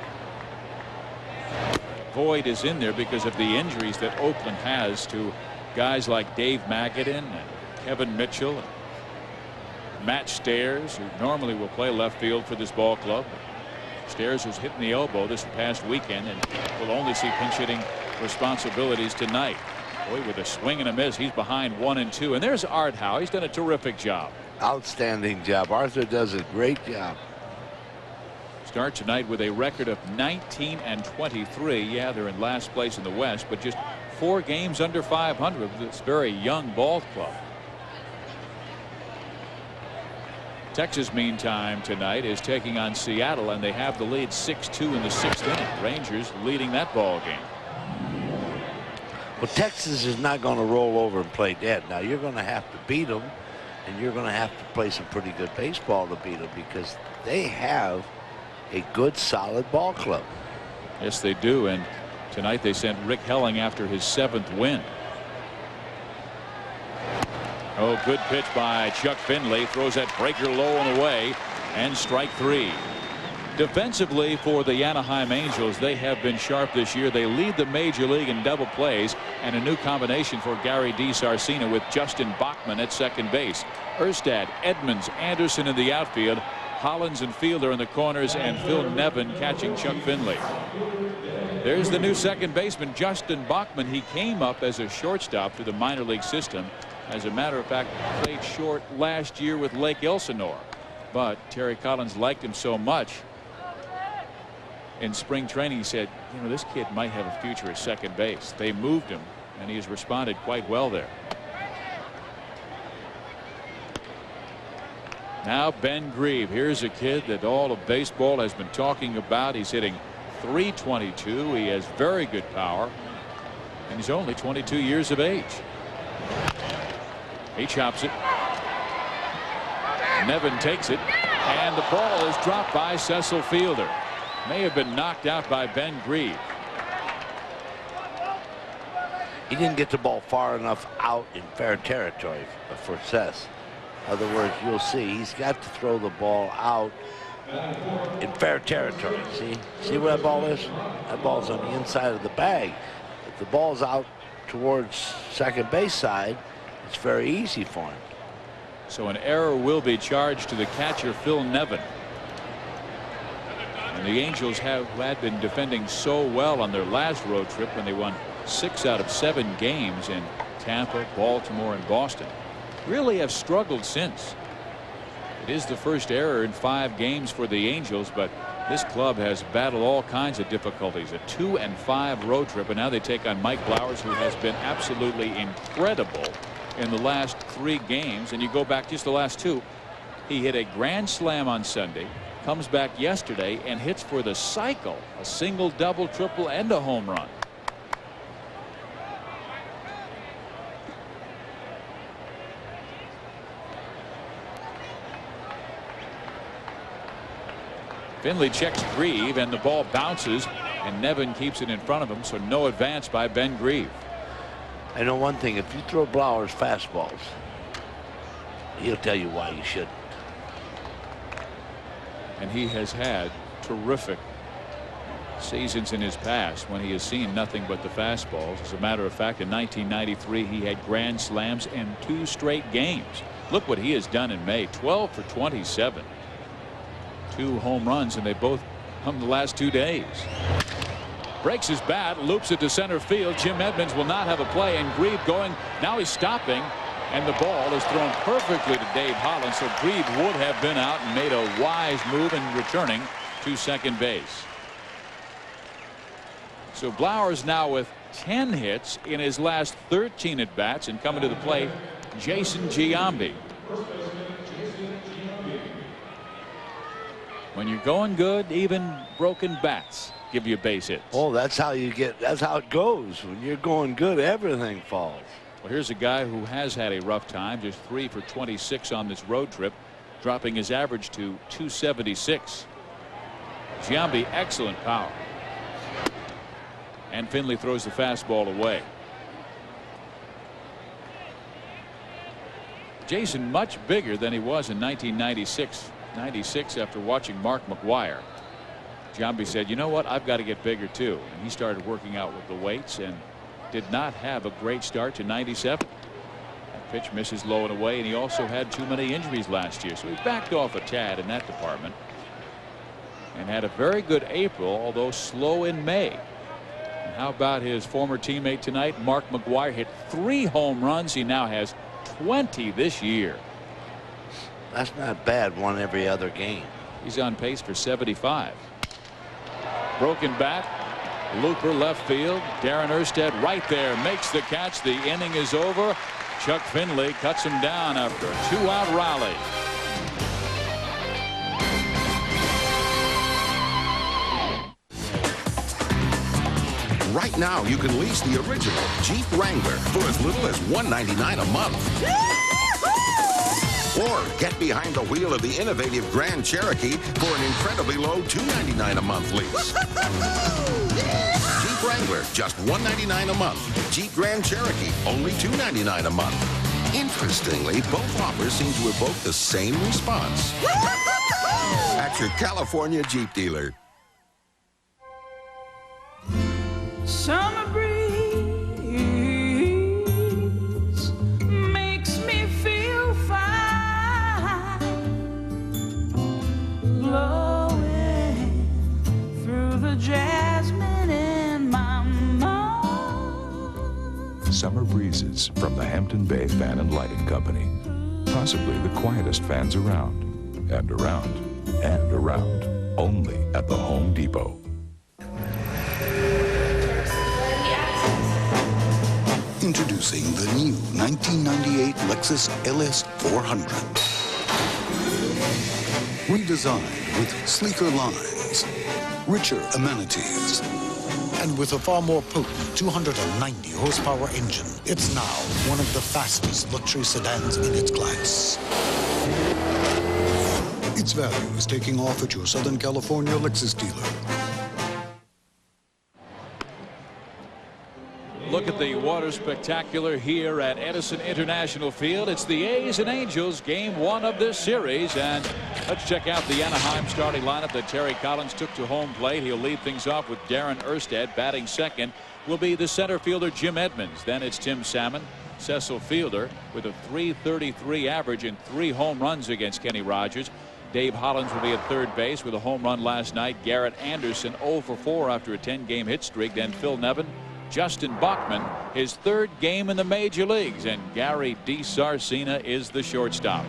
Voigt is in there because of the injuries that Oakland has to guys like Dave Magadan and Kevin Mitchell and Matt Stairs, who normally will play left field for this ball club. Stairs was hit in the elbow this past weekend and will only see pinch hitting responsibilities tonight. Boy, with a swing and a miss, he's behind 1-2. And there's Art Howe. He's done a terrific job. Outstanding job. Arthur does a great job. Start tonight with a record of 19-23. Yeah, they're in last place in the West, but just 4 games under 500 with this very young ball club. Texas, meantime, tonight is taking on Seattle, and they have the lead 6-2 in the 6th inning. Rangers leading that ball game. Well, Texas is not going to roll over and play dead. Now, you're going to have to beat them, and you're going to have to play some pretty good baseball to beat them, because they have a good, solid ball club. Yes, they do. And tonight they sent Rick Helling after his 7th win. Oh, good pitch by Chuck Finley. Throws that breaker low and away, and strike 3. Defensively for the Anaheim Angels, they have been sharp this year. They lead the major league in double plays, and a new combination for Gary DiSarcina with Justin Bachman at second base. Erstad, Edmonds, Anderson in the outfield. Hollins and Fielder in the corners, and Phil Nevin catching Chuck Finley. There's the new second baseman, Justin Bachman. He came up as a shortstop through the minor league system. As a matter of fact, played short last year with Lake Elsinore. But Terry Collins liked him so much in spring training, he said, you know, this kid might have a future at second base. They moved him, and he has responded quite well there. Now Ben Grieve. Here's a kid that all of baseball has been talking about. He's hitting .322. He has very good power, and he's only 22 years of age. He chops it. Nevin takes it, and the ball is dropped by Cecil Fielder. May have been knocked out by Ben Grieve. He didn't get the ball far enough out in fair territory for Cess. In other words, you'll see he's got to throw the ball out in fair territory. See where that ball is? That ball's on the inside of the bag. If the ball's out towards second base side, it's very easy for him. So an error will be charged to the catcher, Phil Nevin. And the Angels had been defending so well on their last road trip when they won 6 out of 7 games in Tampa, Baltimore, and Boston. Really have struggled since. It is the first error in 5 games for the Angels, but this club has battled all kinds of difficulties. A 2-5 road trip, and now they take on Mike Blowers, who has been absolutely incredible in the last 3 games. And you go back just the last 2. He hit a grand slam on Sunday, comes back yesterday and hits for the cycle a single, double, triple, and a home run. Finley checks Grieve, and the ball bounces, and Nevin keeps it in front of him, so no advance by Ben Grieve. I know one thing, if you throw Blowers fastballs, he'll tell you why you shouldn't. And he has had terrific seasons in his past when he has seen nothing but the fastballs. As a matter of fact, in 1993 he had grand slams in 2 straight games. Look what he has done in May. 12 for 27. 2 home runs, and they both come the last 2 days. Breaks his bat, loops it to center field. Jim Edmonds will not have a play, and Grieve going. Now he's stopping, and the ball is thrown perfectly to Dave Holland, so Grieve would have been out and made a wise move in returning to second base. So Blowers now with 10 hits in his last 13 at bats, and coming to the plate, Jason Giambi. When you're going good, even broken bats give you base hits. Oh, that's how it goes. When you're going good, everything falls. Well, here's a guy who has had a rough time, just 3 for 26 on this road trip, dropping his average to 276. Giambi, excellent power. And Finley throws the fastball away. Jason much bigger than he was in 1996 after watching Mark McGwire. Giambi said, you know what, I've got to get bigger too, and he started working out with the weights and did not have a great start to 97. That pitch misses low and away, and he also had too many injuries last year, so he backed off a tad in that department and had a very good April, although slow in May. And how about his former teammate tonight? Mark McGwire hit 3 home runs. He now has 20 this year. That's not bad, 1 every other game. He's on pace for 75. Broken bat, looper left field. Darren Erstad right there makes the catch. The inning is over. Chuck Finley cuts him down after a 2-out rally. Right now, you can lease the original Jeep Wrangler for as little as $199 a month. Or get behind the wheel of the innovative Grand Cherokee for an incredibly low $299 a month lease. Jeep Wrangler, just $199 a month. Jeep Grand Cherokee, only $299 a month. Interestingly, both offers seem to evoke the same response at your California Jeep dealer. Summer breeze makes me feel fine, blowing through the jasmine in my mind. Summer breezes from the Hampton Bay Fan and Lighting Company. Possibly the quietest fans around, and around, and around. Only at the Home Depot. Introducing the new 1998 Lexus LS 400. Redesigned with sleeker lines, richer amenities, and with a far more potent 290 horsepower engine, it's now one of the fastest luxury sedans in its class. its value is taking off at your Southern California Lexus dealer. Look at the water spectacular here at Edison International Field. It's the A's and Angels, game 1 of this series. And let's check out the Anaheim starting lineup that Terry Collins took to home plate. He'll lead things off with Darren Erstad. Batting second will be the center fielder Jim Edmonds. Then it's Tim Salmon, Cecil Fielder with a .333 average and 3 home runs against Kenny Rogers. Dave Hollins will be at third base with a home run last night. Garrett Anderson 0 for 4 after a 10-game hit streak. Then Phil Nevin, Justin Bachman, his 3rd game in the major leagues, and Gary DiSarcina is the shortstop.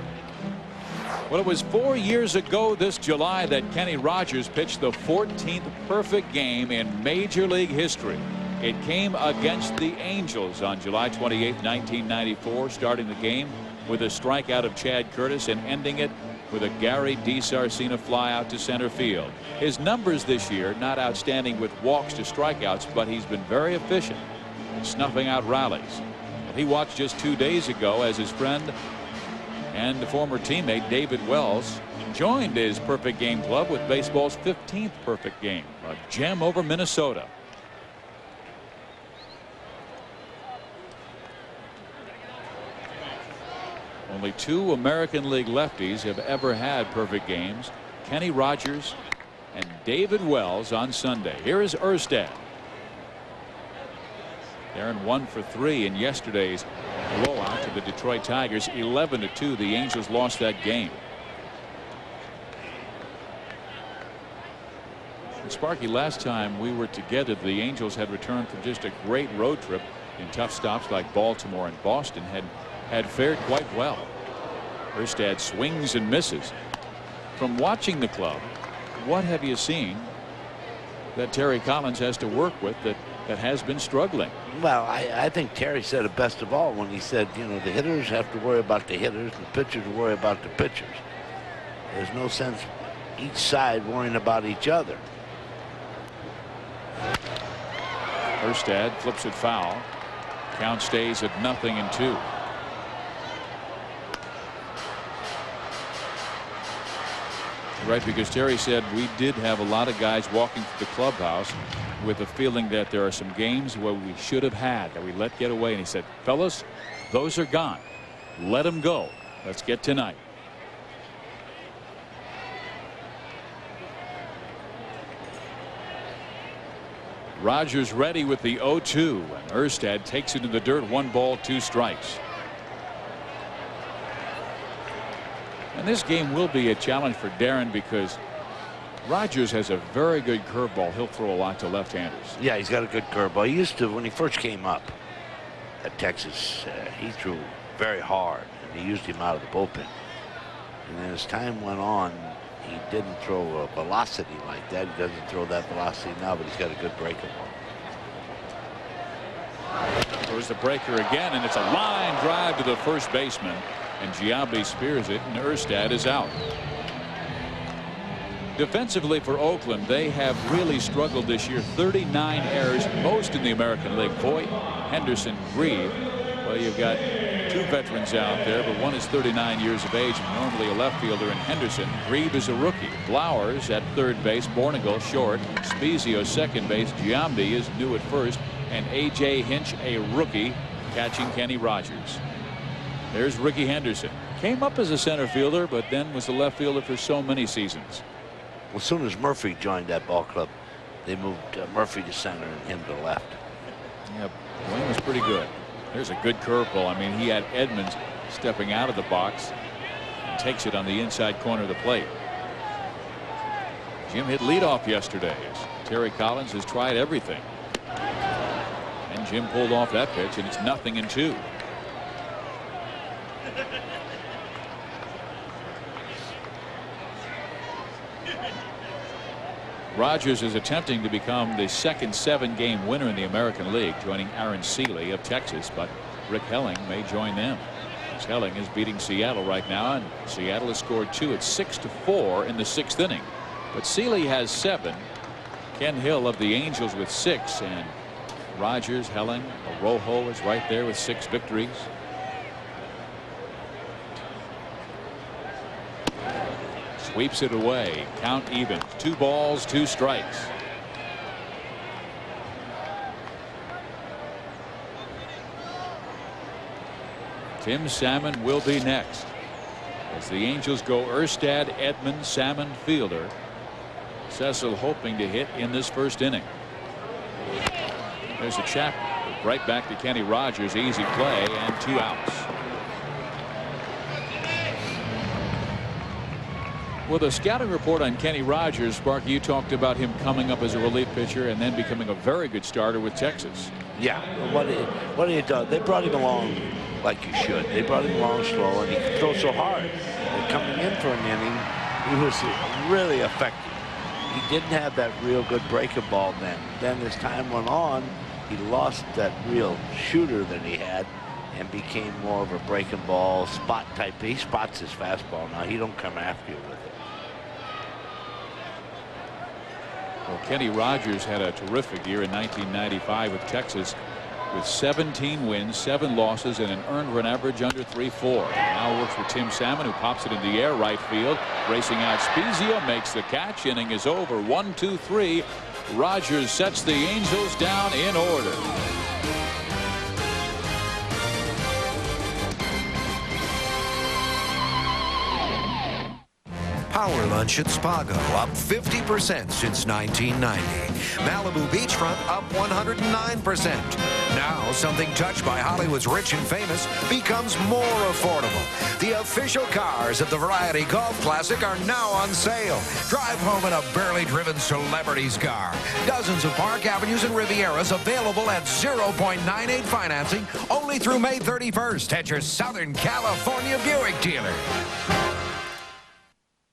Well, it was 4 years ago this July that Kenny Rogers pitched the 14th perfect game in major league history. It came against the Angels on July 28, 1994, starting the game with a strikeout of Chad Curtis and ending it with a Gary DiSarcina fly out to center field. His numbers this year not outstanding with walks to strikeouts, but he's been very efficient in snuffing out rallies. He watched just 2 days ago as his friend and former teammate David Wells joined his perfect game club with baseball's 15th perfect game, a gem over Minnesota. Only 2 American League lefties have ever had perfect games, Kenny Rogers and David Wells on Sunday. Here is Erstad. Darren 1 for 3 in yesterday's blowout to the Detroit Tigers, 11-2. The Angels lost that game. And Sparky, last time we were together, the Angels had returned from just a great road trip in tough stops like Baltimore and Boston, had fared quite well. Erstad swings and misses. From watching the club, what have you seen that Terry Collins has to work with that has been struggling? Well, I think Terry said it best of all when he said, you know, the hitters have to worry about the hitters, the pitchers worry about the pitchers. There's no sense each side worrying about each other. Erstad flips it foul. Count stays at 0-2. Right, because Terry said we did have a lot of guys walking through the clubhouse with a feeling that there are some games where we should have had that we let get away, and he said, fellas, those are gone. Let them go. Let's get tonight. Rogers ready with the 0-2, and Erstad takes it in the dirt. 1 ball, 2 strikes. And this game will be a challenge for Darren because Rogers has a very good curveball. He'll throw a lot to left-handers. Yeah, he's got a good curveball. He used to, when he first came up at Texas, he threw very hard, and he used him out of the bullpen. And then as time went on, he didn't throw a velocity like that. He doesn't throw that velocity now, but he's got a good breaker ball. Throws the breaker again, and it's a line drive to the first baseman. And Giambi spears it, and Erstad is out. Defensively for Oakland, they have really struggled this year. 39 errors, most in the American League. Voit, Henderson, Grieve. Well, you've got 2 veterans out there, but one is 39 years of age and normally a left fielder in Henderson. Grieve is a rookie. Blowers at third base, Bornagel short, Spezio second base, Giambi is new at first, and A.J. Hinch, a rookie, catching Kenny Rogers. There's Ricky Henderson. Came up as a center fielder, but then was the left fielder for so many seasons. Well, as soon as Murphy joined that ball club, they moved Murphy to center and him to left. Yeah, Wayne was pretty good. There's a good curveball. I mean, he had Edmonds stepping out of the box and takes it on the inside corner of the plate. Jim hit leadoff yesterday. Terry Collins has tried everything. And Jim pulled off that pitch, and it's 0-2. Rogers is attempting to become the second 7-game winner in the American League, joining Aaron Seeley of Texas, but Rick Helling may join them. As Helling is beating Seattle right now, and Seattle has scored 2. It's 6-4 in the 6th inning. But Seeley has 7. Ken Hill of the Angels with 6, and Rogers, Helling, Rojo is right there with 6 victories. Sweeps it away. Count even. 2 balls, 2 strikes. Tim Salmon will be next as the Angels go Erstad, Edman, Salmon, Fielder. Cecil hoping to hit in this first inning. There's a chap right back to Kenny Rogers. Easy play and 2 outs. Well, the scouting report on Kenny Rogers, Sparky, you talked about him coming up as a relief pitcher and then becoming a very good starter with Texas. Yeah, what he done? They brought him along like you should. They brought him along slow, and he could throw so hard. And coming in for an inning, he was really effective. He didn't have that real good breaking ball then. Then as time went on, he lost that real shooter that he had and became more of a breaking ball spot type. He spots his fastball now. He don't come after you with it. Well, Kenny Rogers had a terrific year in 1995 with Texas, with 17 wins, 7 losses, and an earned run average under 3.4. Now works with Tim Salmon, who pops it in the air right field. Racing out Spezia, makes the catch. Inning is over. 1-2-3. Rogers sets the Angels down in order. Power Lunch at Spago up 50% since 1990. Malibu Beachfront up 109%. Now something touched by Hollywood's rich and famous becomes more affordable. The official cars of the Variety Golf Classic are now on sale. Drive home in a barely driven celebrity's car. Dozens of Park Avenues and Rivieras available at 0.98 financing only through May 31st at your Southern California Buick dealer.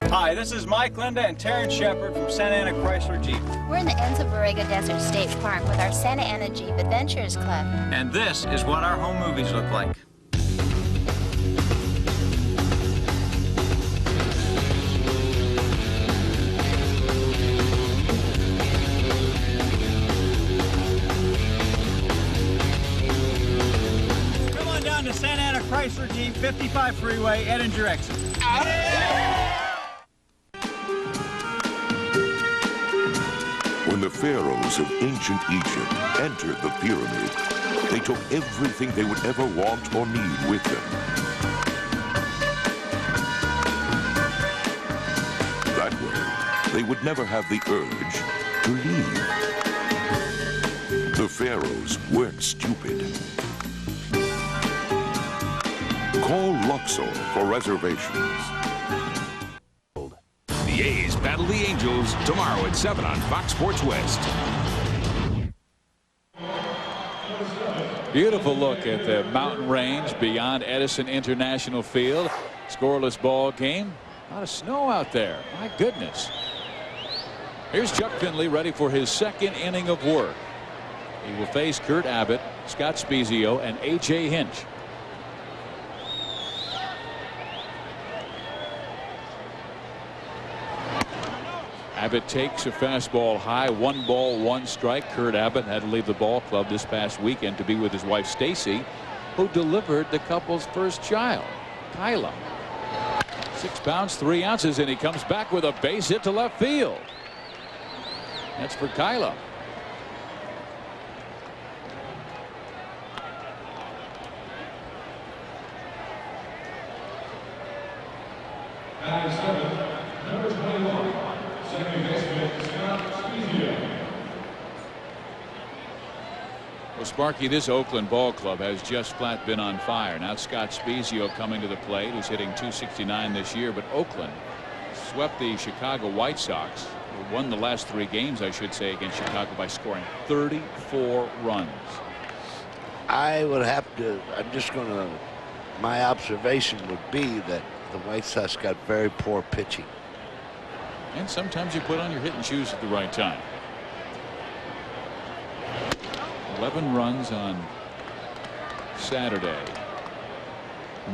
Hi, this is Mike Linda and Terrence Shepard from Santa Ana Chrysler Jeep. We're in the Enzo Borrego Desert State Park with our Santa Ana Jeep Adventurers Club. And this is what our home movies look like. Come on down to Santa Ana Chrysler Jeep 55 Freeway, Edinger exit. When the pharaohs of ancient Egypt entered the pyramid, they took everything they would ever want or need with them. That way, they would never have the urge to leave. The pharaohs weren't stupid. Call Luxor for reservations. The A's battle the Angels tomorrow at 7 on Fox Sports West. Beautiful look at the mountain range beyond Edison International Field. Scoreless ball game. A lot of snow out there. My goodness. Here's Chuck Finley ready for his second inning of work. He will face Kurt Abbott, Scott Spezio, and A.J. Hinch. Abbott takes a fastball high. 1 ball, 1 strike. Kurt Abbott had to leave the ball club this past weekend to be with his wife Stacy, who delivered the couple's first child, Kyla. 6 pounds 3 ounces, and he comes back with a base hit to left field. That's for Kyla. Number 21. Well, Sparky, this Oakland ball club has just flat been on fire. Now Scott Spezio coming to the plate, who's hitting .269 this year. But Oakland swept the Chicago White Sox, who won the last 3 games, I should say, against Chicago by scoring 34 runs. I would have to, I'm just going to, my observation would be that the White Sox got very poor pitching. And sometimes you put on your hitting shoes at the right time. 11 runs on Saturday,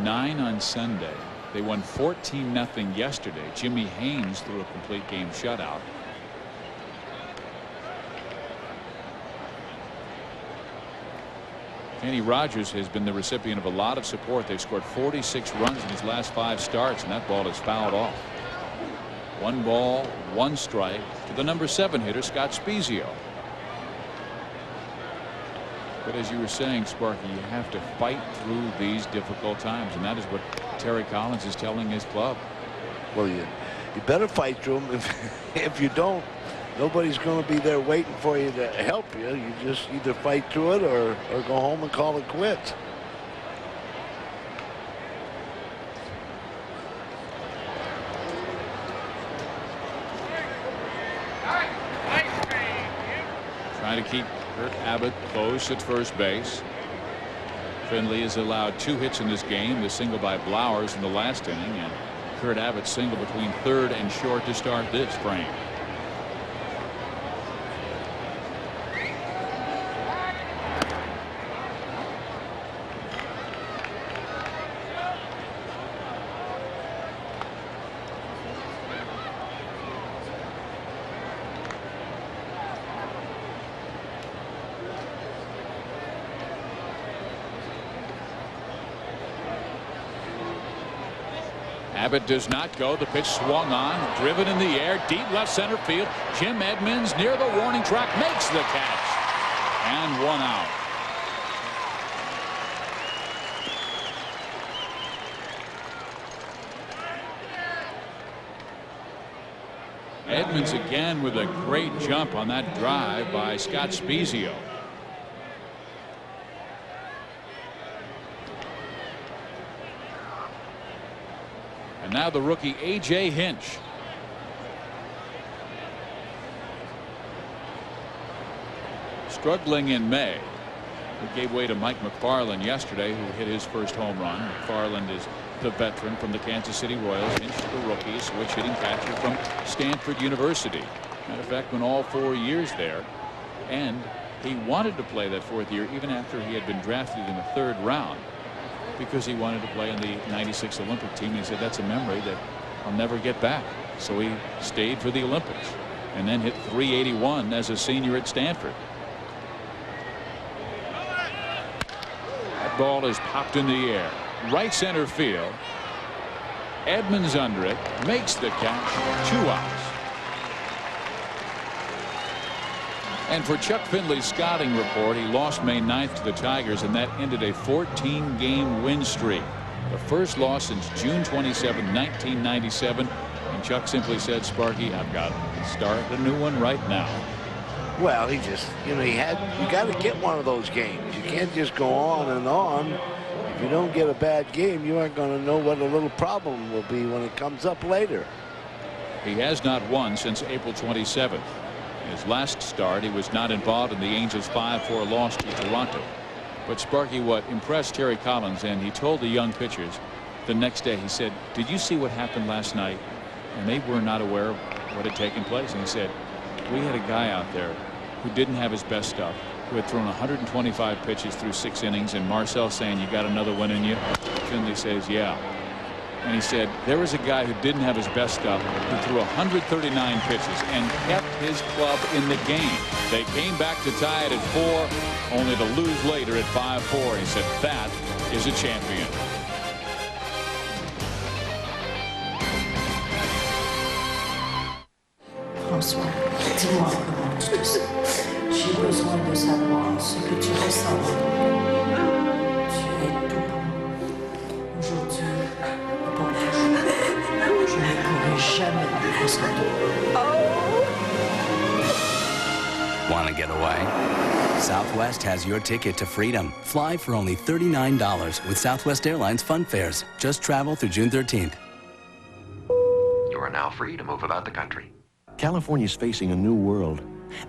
9 on Sunday. They won 14-0 yesterday. Jimmy Haynes threw a complete game shutout. Kenny Rogers has been the recipient of a lot of support. They've scored 46 runs in his last 5 starts, and that ball is fouled off. 1 ball, 1 strike to the number 7 hitter, Scott Spezio. But as you were saying, Sparky, you have to fight through these difficult times, and that is what Terry Collins is telling his club. Well, you better fight through them. If you don't, nobody's going to be there waiting for you to help you. You just either fight through it or go home and call it quits. Trying to keep Kurt Abbott close at first base. Finley has allowed 2 hits in this game, the single by Blowers in the last inning, and Kurt Abbott single between third and short to start this frame. Abbott does not go. The pitch swung on, driven in the air, deep left center field. Jim Edmonds near the warning track makes the catch, and 1 out. Edmonds again with a great jump on that drive by Scott Spezio. And now the rookie A.J. Hinch. Struggling in May. He gave way to Mike McFarland yesterday, who hit his first home run. McFarland is the veteran from the Kansas City Royals. Hinch, the rookie, switch hitting catcher from Stanford University. Matter of fact, went all 4 years there. And he wanted to play that 4th year even after he had been drafted in the 3rd round, because he wanted to play in the '96 Olympic team. He said that's a memory that I'll never get back. So he stayed for the Olympics and then hit .381 as a senior at Stanford. That ball is popped in the air. Right center field. Edmonds under it. Makes the catch. 2 outs. And for Chuck Finley's scouting report, he lost May 9th to the Tigers, and that ended a 14-game win streak. The first loss since June 27, 1997. And Chuck simply said, Sparky, I've got to start a new one right now. Well, he just, you got to get one of those games. You can't just go on and on. If you don't get a bad game, you aren't going to know what a little problem will be when it comes up later. He has not won since April 27th. His last start, he was not involved in the Angels' 5-4 loss to Toronto. But Sparky, what impressed Terry Collins, and he told the young pitchers the next day, he said, did you see what happened last night? And they were not aware of what had taken place. And he said, we had a guy out there who didn't have his best stuff, who had thrown 125 pitches through 6 innings, and Marcel saying, you got another one in you? Finley says, yeah. And he said there was a guy who didn't have his best stuff, who threw 139 pitches and kept his club in the game. They came back to tie it at 4, only to lose later at 5-4. He said that is a champion. François, dis-moi comment tu te sens. J'ai besoin de savoir ce que tu ressens. Tu es tout pour moi. Aujourd'hui, pour toujours, je ne pourrai jamais vivre sans toi. Want to get away? Southwest has your ticket to freedom. Fly for only $39 with Southwest Airlines Fun Fares. Just travel through June 13th. You are now free to move about the country. California's facing a new world.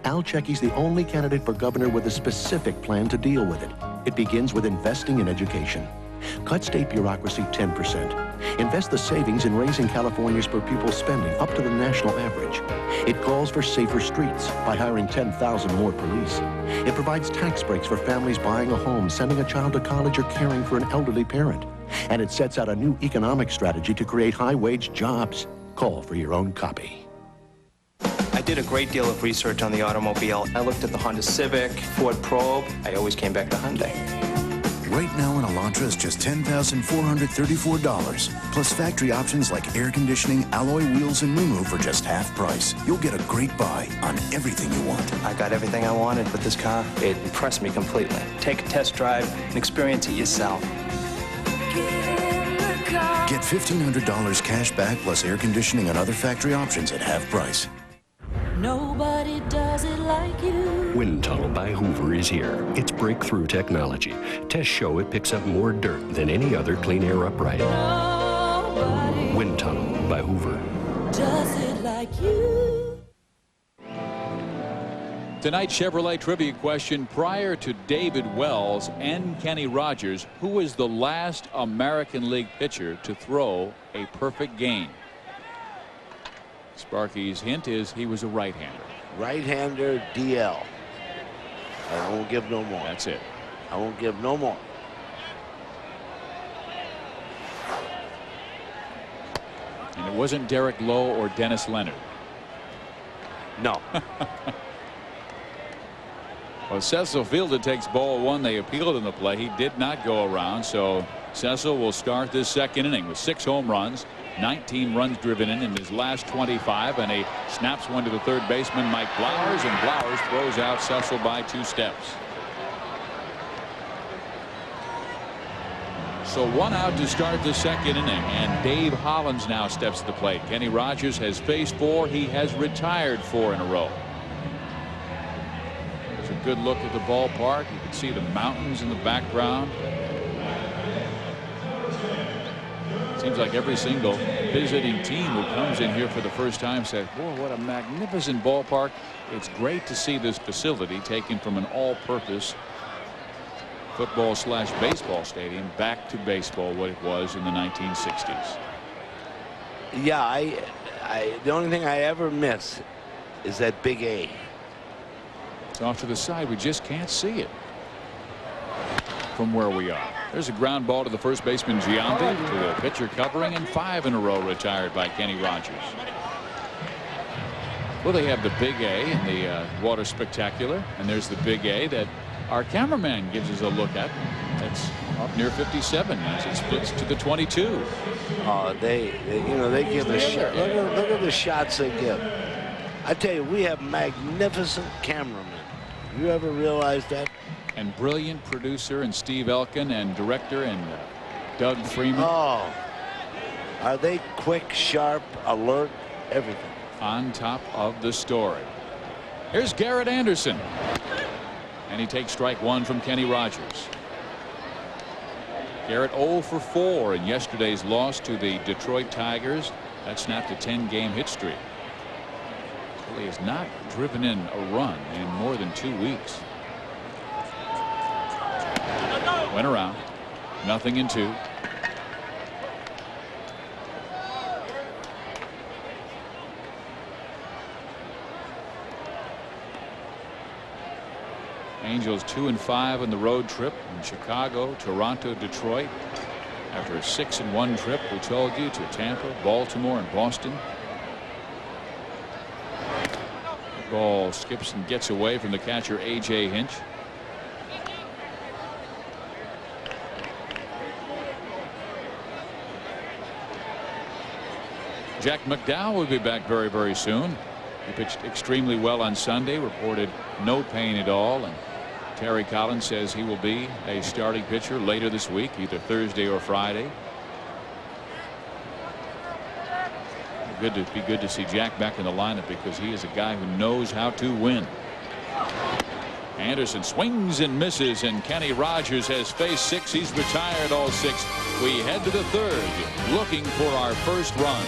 Al Checkey's the only candidate for governor with a specific plan to deal with it. It begins with investing in education. Cut state bureaucracy 10%. Invest the savings in raising California's per pupil spending up to the national average. It calls for safer streets by hiring 10,000 more police. It provides tax breaks for families buying a home, sending a child to college, or caring for an elderly parent. And it sets out a new economic strategy to create high-wage jobs. Call for your own copy. I did a great deal of research on the automobile. I looked at the Honda Civic, Ford Probe. I always came back to Hyundai. Right now in Elantra is just $10,434. Plus factory options like air conditioning, alloy wheels, and Mumu for just half price. You'll get a great buy on everything you want. I got everything I wanted with this car. It impressed me completely. Take a test drive and experience it yourself. Get $1,500 cash back plus air conditioning and other factory options at half price. Nobody does it like you. Wind tunnel by Hoover is here. It's breakthrough technology. Tests show it picks up more dirt than any other clean air upright. Nobody Wind tunnel by Hoover. does it like you. Tonight's Chevrolet trivia question: prior to David Wells and Kenny Rogers, who was the last American League pitcher to throw a perfect game? Sparky's hint is he was a right-hander. Right-hander, DL. I won't give no more. That's it. I won't give no more. And it wasn't Derek Lowe or Dennis Leonard. No. Well, Cecil Fielder takes ball one. They appealed in the play. He did not go around, so Cecil will start this second inning with 6 home runs, 19 runs driven in his last 25, and he snaps one to the third baseman, Mike Blowers, and Blowers throws out Cecil by 2 steps. So 1 out to start the second inning, and Dave Hollins now steps to the plate. Kenny Rogers has faced 4. He has retired 4 in a row. There's a good look at the ballpark. You can see the mountains in the background. Seems like every single visiting team who comes in here for the first time says, boy, what a magnificent ballpark. It's great to see this facility taken from an all-purpose football/baseball stadium back to baseball, what it was in the 1960s. Yeah, the only thing I ever miss is that big A. It's off to the side. We just can't see it from where we are. There's a ground ball to the first baseman, Giambi, to the pitcher covering, and 5 in a row retired by Kenny Rogers. Well, they have the big A in the Water Spectacular, and there's the big A that our cameraman gives us a look at. That's up near 57 as it splits to the 22. They give a shot. Look at the shots they give. I tell you, we have magnificent cameramen. You ever realize that? And brilliant producer and Steve Elkin and director and Doug Freeman. Oh, are they quick, sharp, alert, everything? On top of the story. Here's Garrett Anderson. And he takes strike 1 from Kenny Rogers. Garrett 0 for 4 in yesterday's loss to the Detroit Tigers. That snapped a 10-game hit streak. Well, he has not driven in a run in more than 2 weeks. Went around. 0-2. Angels 2-5 on the road trip in Chicago, Toronto, Detroit. After a 6-1 trip, we told you, to Tampa, Baltimore, and Boston. The ball skips and gets away from the catcher, A.J. Hinch. Jack McDowell will be back very, very soon. He pitched extremely well on Sunday, reported no pain at all, and Terry Collins says he will be a starting pitcher later this week, either Thursday or Friday. It'd be good to see Jack back in the lineup because he is a guy who knows how to win. Anderson swings and misses, and Kenny Rogers has faced 6. He's retired all 6. We head to the 3rd, looking for our first run.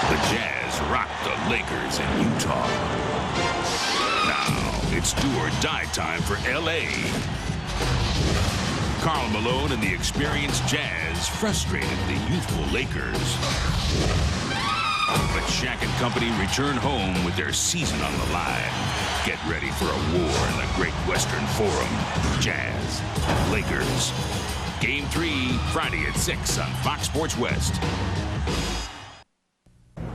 The Jazz rock the Lakers in Utah. Now it's do or die time for L.A. Karl Malone and the experienced Jazz frustrated the youthful Lakers. But Shaq and company return home with their season on the line. Get ready for a war in the Great Western Forum. Jazz, Lakers. Game 3, Friday at 6 on Fox Sports West.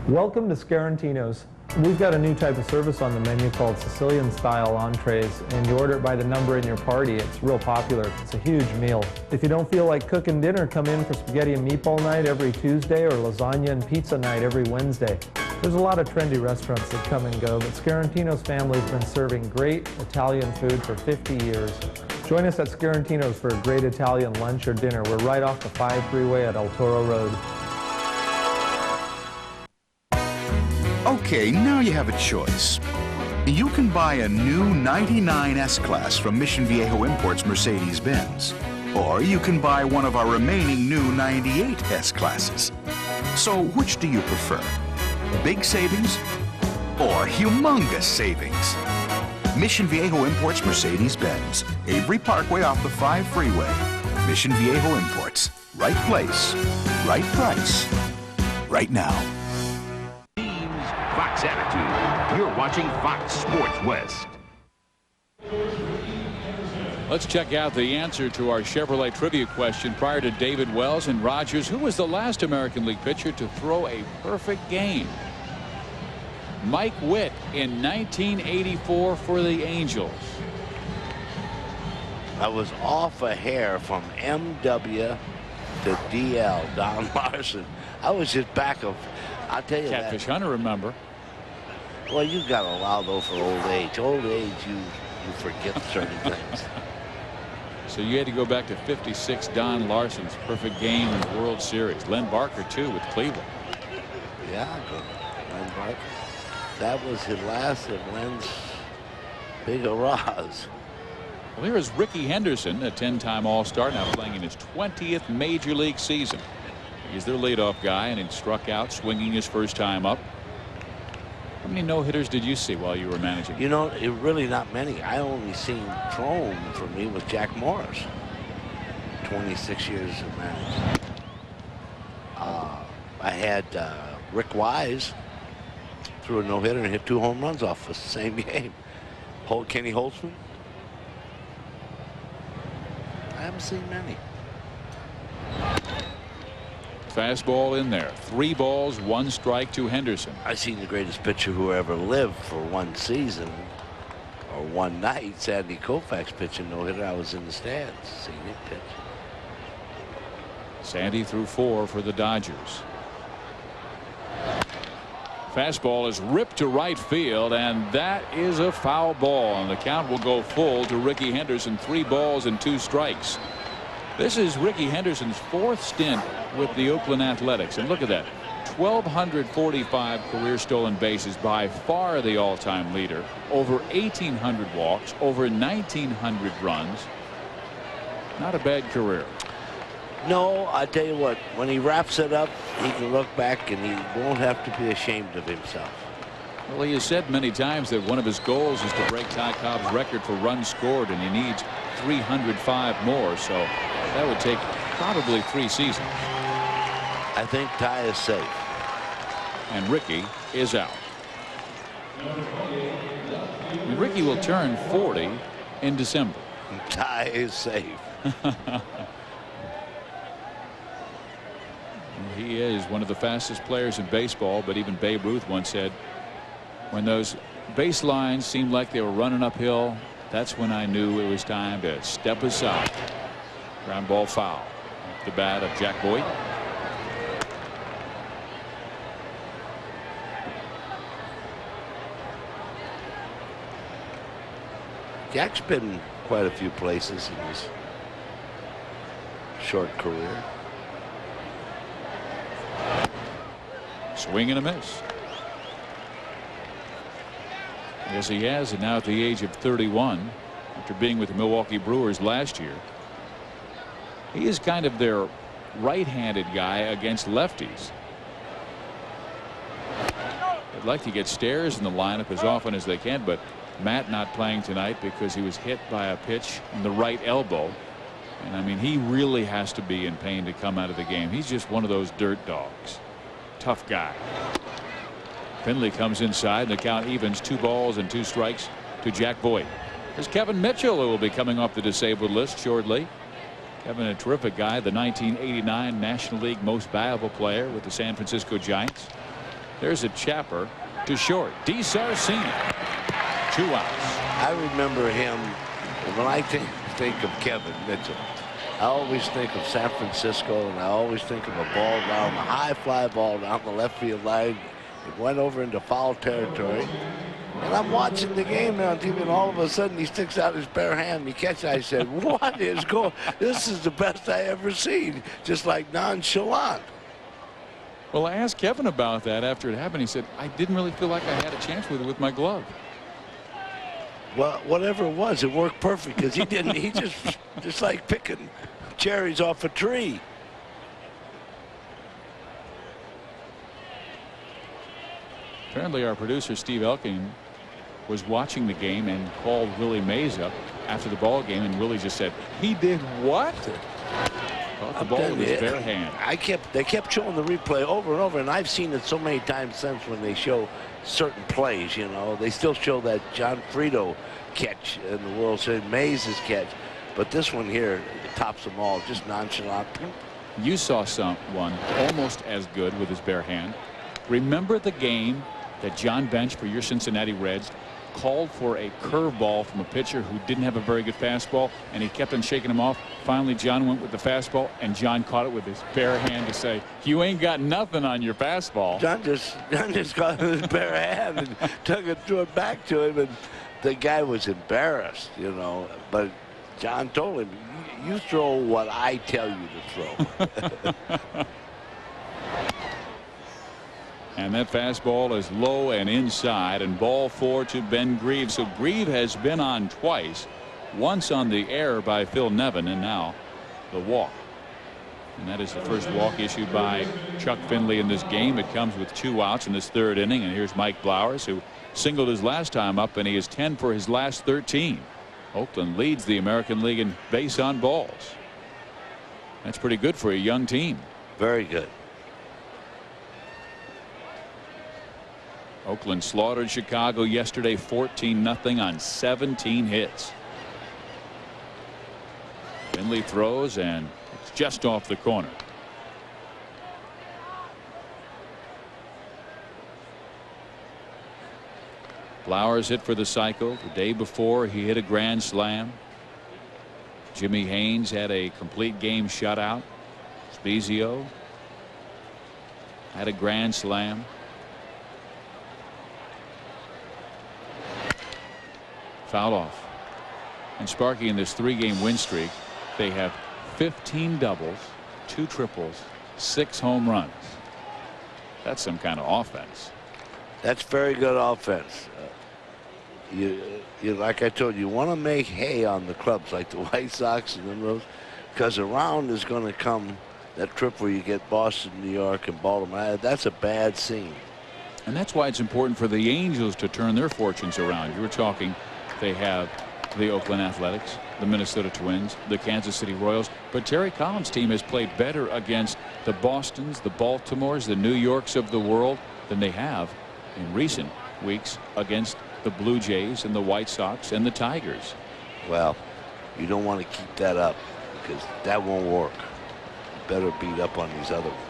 Welcome to Scarantino's. We've got a new type of service on the menu called Sicilian-style entrees, and you order it by the number in your party. It's real popular. It's a huge meal. If you don't feel like cooking dinner, come in for spaghetti and meatball night every Tuesday or lasagna and pizza night every Wednesday. There's a lot of trendy restaurants that come and go, but Scarantino's family has been serving great Italian food for 50 years. Join us at Scarantino's for a great Italian lunch or dinner. We're right off the 5 freeway at El Toro Road. Okay, now you have a choice. You can buy a new 99 S-Class from Mission Viejo Imports Mercedes-Benz. Or you can buy one of our remaining new 98 S-Classes. So which do you prefer? Big savings or humongous savings? Mission Viejo Imports Mercedes-Benz. Avery Parkway off the 5 freeway. Mission Viejo Imports. Right place, right price, right now. Fox Attitude. You're watching Fox Sports West. Let's check out the answer to our Chevrolet trivia question. Prior to David Wells and Rogers, who was the last American League pitcher to throw a perfect game? Mike Witt in 1984 for the Angels. I was off a hair from MW to DL, Don Larson. I was just back of, I'll tell you Catfish that. Hunter, remember. Well, you got to allow, though, for old age. Old age, you forget certain things. So you had to go back to 56, Don Larson's perfect game in the World Series. Len Barker, too, with Cleveland. Yeah, good. Len Barker. That was his last of Len's big hurrahs. Well, here is Ricky Henderson, a 10-time All-Star, now playing in his 20th Major League season. He's their leadoff guy, and he struck out swinging his first time up. How many no-hitters did you see while you were managing? You know, really not many. I only seen thrown for me with Jack Morris. 26 years of managing. I had Rick Wise threw a no-hitter and hit 2 home runs off the same game. Kenny Holtzman. I haven't seen many. Fastball in there. 3 balls, 1 strike to Henderson. I've seen the greatest pitcher who ever lived for one season or one night. Sandy Koufax pitching no-hitter. I was in the stands seeing him pitch. Sandy threw 4 for the Dodgers. Fastball is ripped to right field, and that is a foul ball, and the count will go full to Ricky Henderson. 3 balls and 2 strikes. This is Ricky Henderson's 4th stint with the Oakland Athletics, and look at that. 1,245 career stolen bases, by far the all-time leader. Over 1,800 walks, over 1,900 runs. Not a bad career. No, I tell you what, when he wraps it up, he can look back and he won't have to be ashamed of himself. Well, he has said many times that one of his goals is to break Ty Cobb's record for runs scored, and he needs 305 more, so that would take probably 3 seasons. I think Ty is safe. And Ricky is out. And Ricky will turn 40 in December. Ty is safe. He is one of the fastest players in baseball, but even Babe Ruth once said, when those baselines seemed like they were running uphill, that's when I knew it was time to step aside. Ground ball foul. Off the bat of Jack Boyd. Jack's been quite a few places in his short career. Swing and a miss. Yes, he has, and now at the age of 31, after being with the Milwaukee Brewers last year, he is kind of their right-handed guy against lefties. They'd like to get Stairs in the lineup as often as they can, but Matt not playing tonight because he was hit by a pitch in the right elbow. And I mean, he really has to be in pain to come out of the game. He's just one of those dirt dogs. Tough guy. Finley comes inside, and the count evens. 2 balls and 2 strikes to Jack Boyd. There's Kevin Mitchell, who will be coming off the disabled list shortly. Kevin, a terrific guy, the 1989 National League Most Valuable Player with the San Francisco Giants. There's a chapper. to short. DiSarcina. 2 outs. I remember him when I think of Kevin Mitchell. I always think of San Francisco, and I always think of a ball down, a high fly ball down the left field line. It went over into foul territory. And I'm watching the game now on TV, and all of a sudden he sticks out his bare hand. He catches it. I said, what is going? This is the best I ever seen. Just like nonchalant. Well, I asked Kevin about that after it happened. He said, I didn't really feel like I had a chance with my glove. Well, whatever it was, it worked perfect because he didn't. He just like picking cherries off a tree. Apparently, our producer Steve Elking was watching the game and called Willie Mays up after the ball game, and Willie just said, "He did what?" Caught the ball with his bare hand. They kept showing the replay over and over, and I've seen it so many times since when they show certain plays. You know, they still show that John Frito catch in the World Series, Mays' catch, but this one here tops them all, just nonchalant. You saw someone almost as good with his bare hand. Remember the game that John Bench for your Cincinnati Reds called for a curveball from a pitcher who didn't have a very good fastball, and he kept on shaking him off. Finally, John went with the fastball, and John caught it with his bare hand to say, "You ain't got nothing on your fastball." John just got his bare hand and threw it back to him, and the guy was embarrassed, you know. But John told him, "You throw what I tell you to throw." And that fastball is low and inside, and ball 4 to Ben Grieve. So Grieve has been on twice, once on the error by Phil Nevin, and now the walk. And that is the first walk issued by Chuck Finley in this game. It comes with 2 outs in this 3rd inning, and here's Mike Blowers, who singled his last time up, and he is 10 for his last 13. Oakland leads the American League in base on balls. That's pretty good for a young team. Very good. Oakland slaughtered Chicago yesterday 14-0 on 17 hits. Finley throws, and it's just off the corner. Flowers hit for the cycle. The day before, he hit a grand slam. Jimmy Haynes had a complete game shutout. Spezio had a grand slam. Foul off. And Sparky, in this 3-game win streak, they have 15 doubles, 2 triples, 6 home runs. That's some kind of offense. That's very good offense. You like I told you, you want to make hay on the clubs like the White Sox and them those, because around is going to come that trip where you get Boston, New York, and Baltimore. That's a bad scene. And that's why it's important for the Angels to turn their fortunes around. You were talking. They have the Oakland Athletics, the Minnesota Twins, the Kansas City Royals, but Terry Collins' team has played better against the Bostons, the Baltimores, the New Yorks of the world than they have in recent weeks against the Blue Jays and the White Sox and the Tigers. Well, you don't want to keep that up because that won't work. You better beat up on these other ones.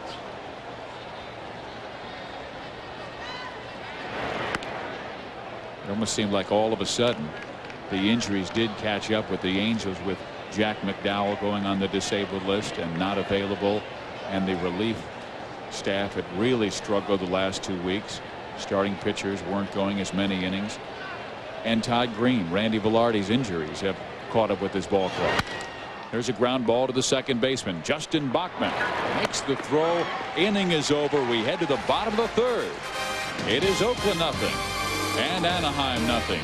It almost seemed like all of a sudden the injuries did catch up with the Angels, with Jack McDowell going on the disabled list and not available, and the relief staff had really struggled the last 2 weeks. Starting pitchers weren't going as many innings, and Todd Green, Randy Velarde's injuries have caught up with this ball club. There's a ground ball to the second baseman. Justin Bachman makes the throw. Inning is over. We head to the bottom of the 3rd. It is Oakland 0 and Anaheim 0.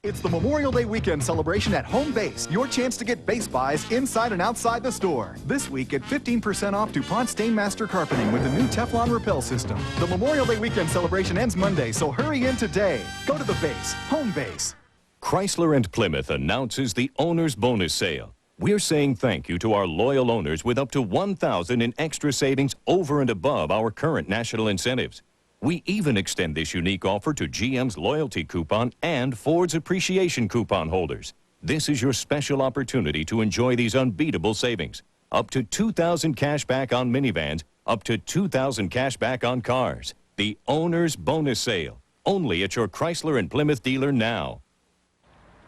It's the Memorial Day weekend celebration at Home Base. Your chance to get base buys inside and outside the store. This week, get 15% off DuPont Stainmaster Carpeting with the new Teflon Repel system. The Memorial Day weekend celebration ends Monday, so hurry in today. Go to the base. Home Base. Chrysler and Plymouth announces the Owner's Bonus Sale. We're saying thank you to our loyal owners with up to $1,000 in extra savings over and above our current national incentives. We even extend this unique offer to GM's loyalty coupon and Ford's appreciation coupon holders. This is your special opportunity to enjoy these unbeatable savings. Up to $2,000 cash back on minivans, up to $2,000 cash back on cars. The owner's bonus sale. Only at your Chrysler and Plymouth dealer now.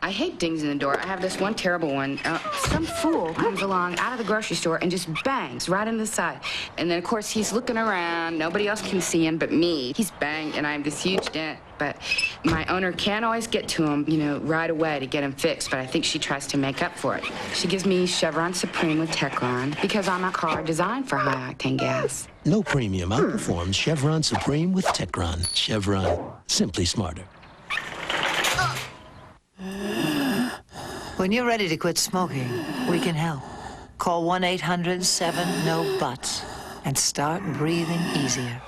I hate dings in the door. I have this one terrible one. Some fool comes along out of the grocery store and just bangs right in the side. And then, of course, he's looking around. Nobody else can see him but me. He's banged, and I have this huge dent. But my owner can't always get to him, you know, right away to get him fixed. But I think she tries to make up for it. She gives me Chevron Supreme with Tecron because I'm a car designed for high-octane gas. No premium outperforms Chevron Supreme with Tecron. Chevron, simply smarter. When you're ready to quit smoking, we can help. Call 1-800-7-NO-BUTTS and start breathing easier.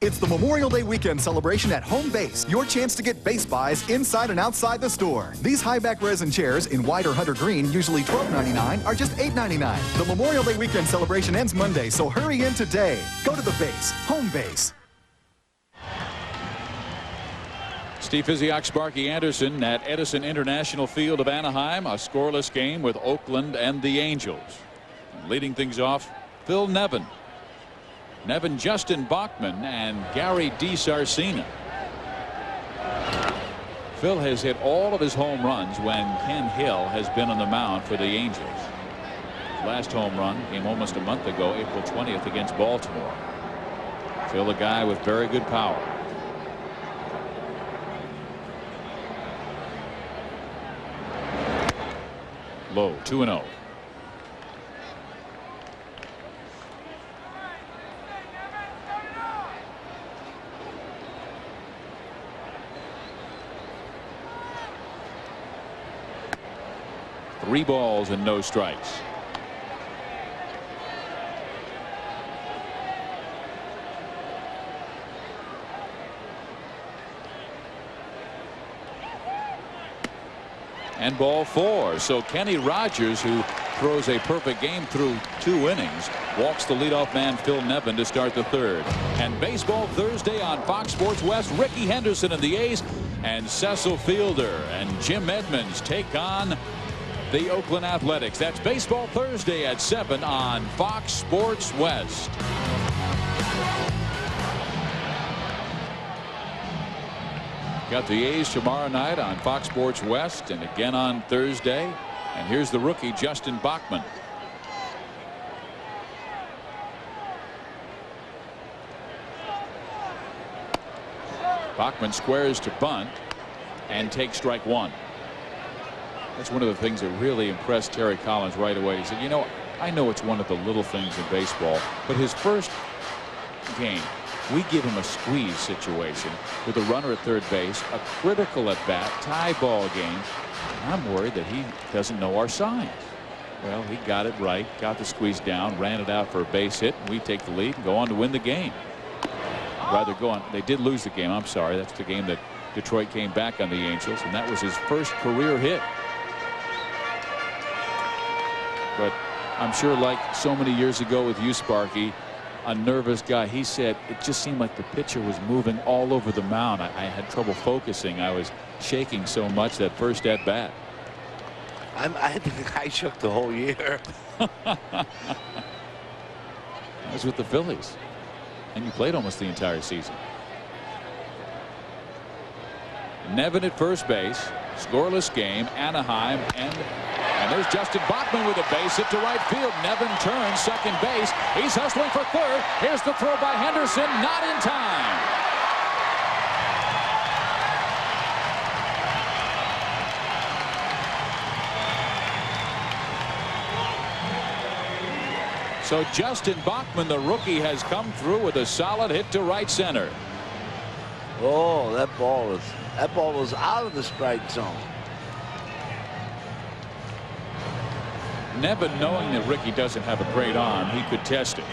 It's the Memorial Day weekend celebration at Home Base. Your chance to get base buys inside and outside the store. These high-back resin chairs in white or hunter green, usually $12.99, are just $8.99. The Memorial Day weekend celebration ends Monday, so hurry in today. Go to the base. Home Base. Steve Physiak, Sparky Anderson at Edison International Field of Anaheim. A scoreless game with Oakland and the Angels. Leading things off, Phil Nevin. Nevin, Justin Bachman, and Gary DiSarcina. Phil has hit all of his home runs when Ken Hill has been on the mound for the Angels. His last home run came almost a month ago, April 20th, against Baltimore. Phil, a guy with very good power. Low, 2-0. Three balls and no strikes. And ball four. So Kenny Rogers, who throws a perfect game through 2 innings, walks the leadoff man Phil Nevin to start the third. And baseball Thursday on Fox Sports West. Ricky Henderson of the A's and Cecil Fielder and Jim Edmonds take on the Oakland Athletics. That's baseball Thursday at 7 on Fox Sports West. Got the A's tomorrow night on Fox Sports West and again on Thursday. And here's the rookie Justin Bachman. Bachman squares to bunt and takes strike one. That's one of the things that really impressed Terry Collins right away. He said, you know, I know it's one of the little things in baseball, but his first game, we give him a squeeze situation with a runner at third base, a critical at bat, tie ball game. I'm worried that he doesn't know our signs. Well, he got it right, got the squeeze down, ran it out for a base hit, and we take the lead and go on to win the game. Rather go on. They did lose the game. I'm sorry. That's the game that Detroit came back on the Angels, and that was his first career hit. But I'm sure, like so many years ago with you, Sparky, a nervous guy. He said it just seemed like the pitcher was moving all over the mound. I had trouble focusing. I was shaking so much that first at bat. I think I shook the whole year. I was with the Phillies, and you played almost the entire season. Nevin at first base, scoreless game, Anaheim, and there's Justin Bachman with a base hit to right field. Nevin turns second base. He's hustling for third. Here's the throw by Henderson, not in time. So Justin Bachman, the rookie, has come through with a solid hit to right center. Oh, that ball was out of the strike zone. Nevin, knowing that Ricky doesn't have a great arm, he could test it.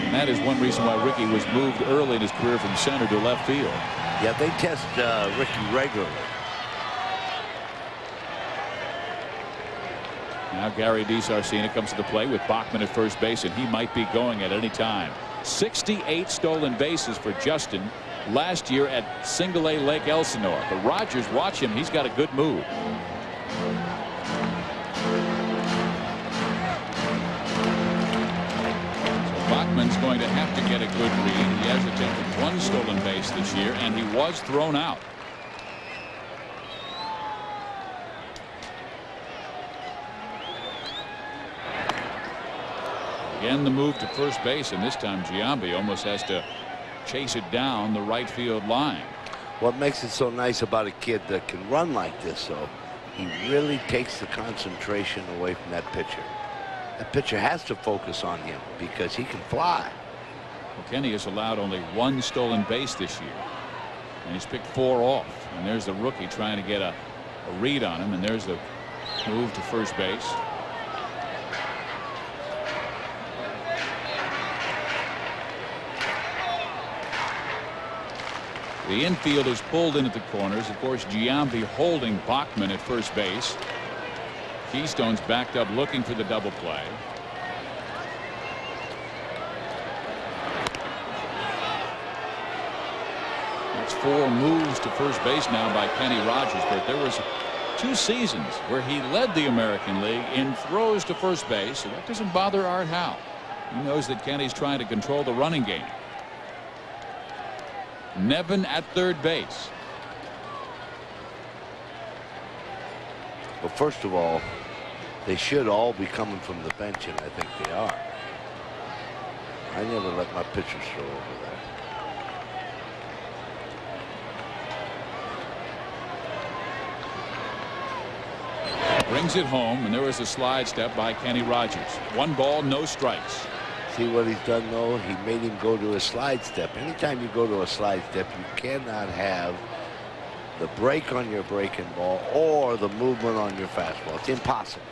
And that is one reason why Ricky was moved early in his career from center to left field. Yeah, they test Ricky regularly. Now Gary DiSarcina comes to the plate with Bachman at first base, and he might be going at any time. 68 stolen bases for Justin last year at Single A Lake Elsinore. But Rogers, watch him. He's got a good move. is going to have to get a good read. He has attempted 1 stolen base this year, and he was thrown out. Again, the move to first base, and this time Giambi almost has to chase it down the right field line. What makes it so nice about a kid that can run like this, though, he really takes the concentration away from that pitcher. That pitcher has to focus on him because he can fly. Well, Kenny has allowed only 1 stolen base this year, and he's picked 4 off. And there's the rookie trying to get a read on him, and there's the move to first base. The infield is pulled into the corners. Of course, Giambi holding Bachman at first base. Keystone's backed up looking for the double play. That's 4 moves to first base now by Kenny Rogers, but there was 2 seasons where he led the American League in throws to first base, so that doesn't bother Art Howe. He knows that Kenny's trying to control the running game. Nevin at third base. Well, first of all, they should all be coming from the bench, and I think they are. I never let my pitchers throw over there. Brings it home, and there was a slide step by Kenny Rogers. 1 ball, no strikes. See what he's done, though? He made him go to a slide step. Anytime you go to a slide step, you cannot have the break on your breaking ball or the movement on your fastball. It's impossible.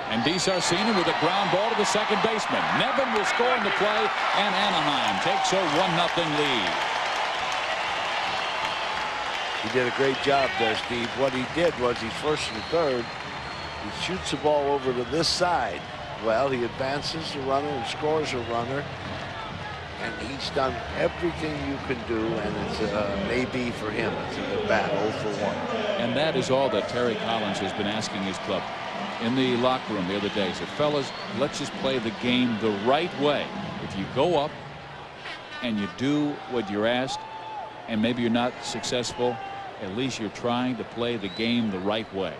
And DeSarcina with a ground ball to the second baseman. Nevin will score in the play, and Anaheim takes a 1-0 lead. He did a great job there, Steve. What he did was he's first and third. He shoots the ball over to this side. Well, he advances the runner and scores a runner. And he's done everything you can do, and it's maybe for him. It's a bat 0 for 1. And that is all that Terry Collins has been asking his club. In the locker room the other day, he said, fellas, let's just play the game the right way. If you go up and you do what you're asked, and maybe you're not successful, at least you're trying to play the game the right way.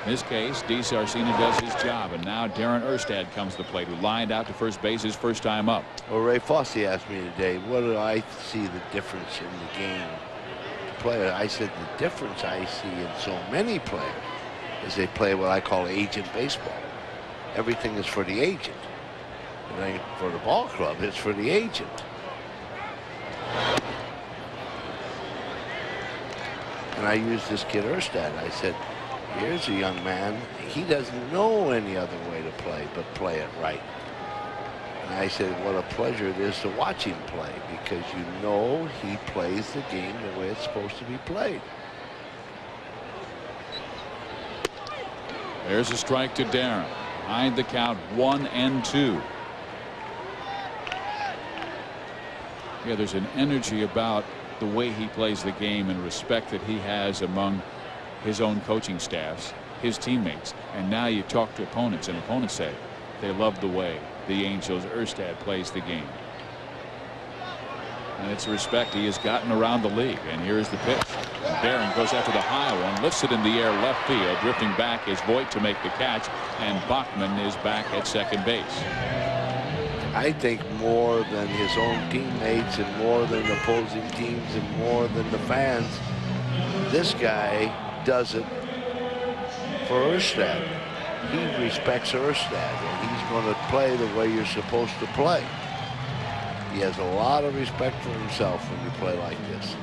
In this case, DeSarcina does his job, and now Darren Erstad comes to the plate, who lined out to first base his first time up. Well, Ray Fosse asked me today, what do I see the difference in the game player? I said the difference I see in so many players is they play what I call agent baseball. Everything is for the agent. It ain't for the ball club, it's for the agent. And I used this kid Erstad. I said, here's a young man. He doesn't know any other way to play but play it right. And I said, what a pleasure it is to watch him play, because you know he plays the game the way it's supposed to be played. There's a strike to Darren. Behind the count, 1-2. Yeah, there's an energy about the way he plays the game and respect that he has among his own coaching staffs, his teammates. And now you talk to opponents, and opponents say they love the way the Angels' Erstad plays the game. And it's a respect he has gotten around the league. And here's the pitch. And Darren goes after the high one, lifts it in the air left field. Drifting back is Voit to make the catch, and Bachman is back at second base. I think more than his own teammates and more than opposing teams and more than the fans, this guy does it for Erstad. He respects Erstad, and he's going to play the way you're supposed to play. He has a lot of respect for himself when you play like this.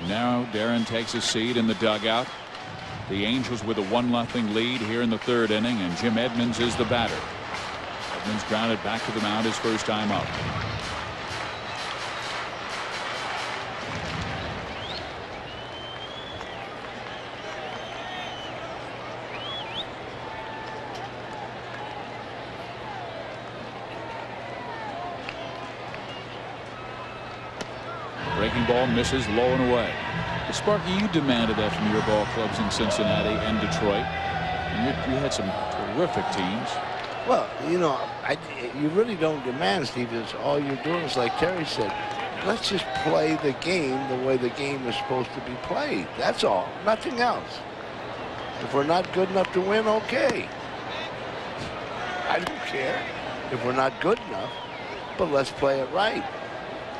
Now Darren takes a seat in the dugout. The Angels with a 1-0 lead here in the third inning, and Jim Edmonds is the batter. Edmonds grounded back to the mound his first time up. Breaking ball misses low and away. But Sparky, you demanded that from your ball clubs in Cincinnati and Detroit. And you had some terrific teams. Well, you know, you really don't demand, Steve. It's all you're doing is, like Terry said, let's just play the game the way the game is supposed to be played. That's all. Nothing else. If we're not good enough to win, okay. I don't care if we're not good enough, but let's play it right.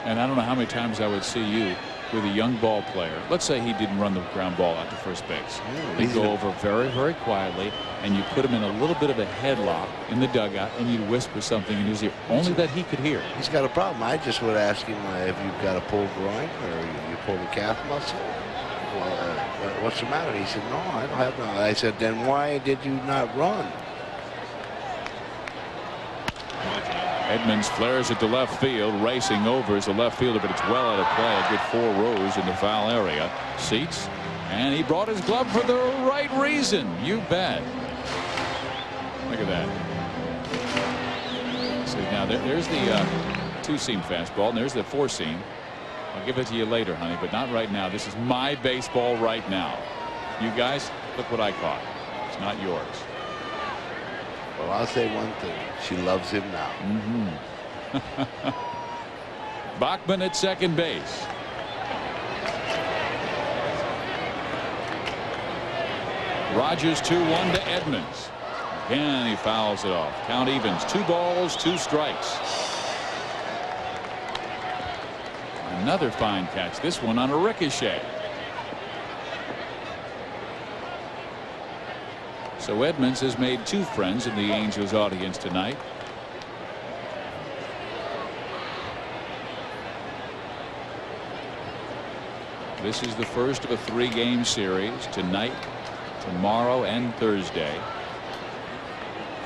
And I don't know how many times I would see you with a young ball player. Let's say he didn't run the ground ball out to first base. He'd go over very, very quietly, and you put him in a little bit of a headlock in the dugout, and you'd whisper something in his ear, only that he could hear. He's got a problem. I just would ask him if you've got a pulled groin or you pulled a calf muscle. What's the matter? He said, no, I don't have none. I said, then why did you not run? Edmonds flares it to left field, racing over as the left fielder, but it's well out of play. A good 4 rows in the foul area. Seats, and he brought his glove for the right reason. You bet. Look at that. See, now there's the 2-seam fastball, and there's the 4-seam. I'll give it to you later, honey, but not right now. This is my baseball right now. You guys, look what I caught. It's not yours. Well, I'll say one thing. She loves him now. Bachman at second base. Rogers 2-1 to Edmonds. Again, he fouls it off. Count evens. 2 balls, 2 strikes. Another fine catch. This one on a ricochet. So Edmonds has made 2 friends in the Angels audience tonight. This is the first of a 3-game series tonight, tomorrow, and Thursday.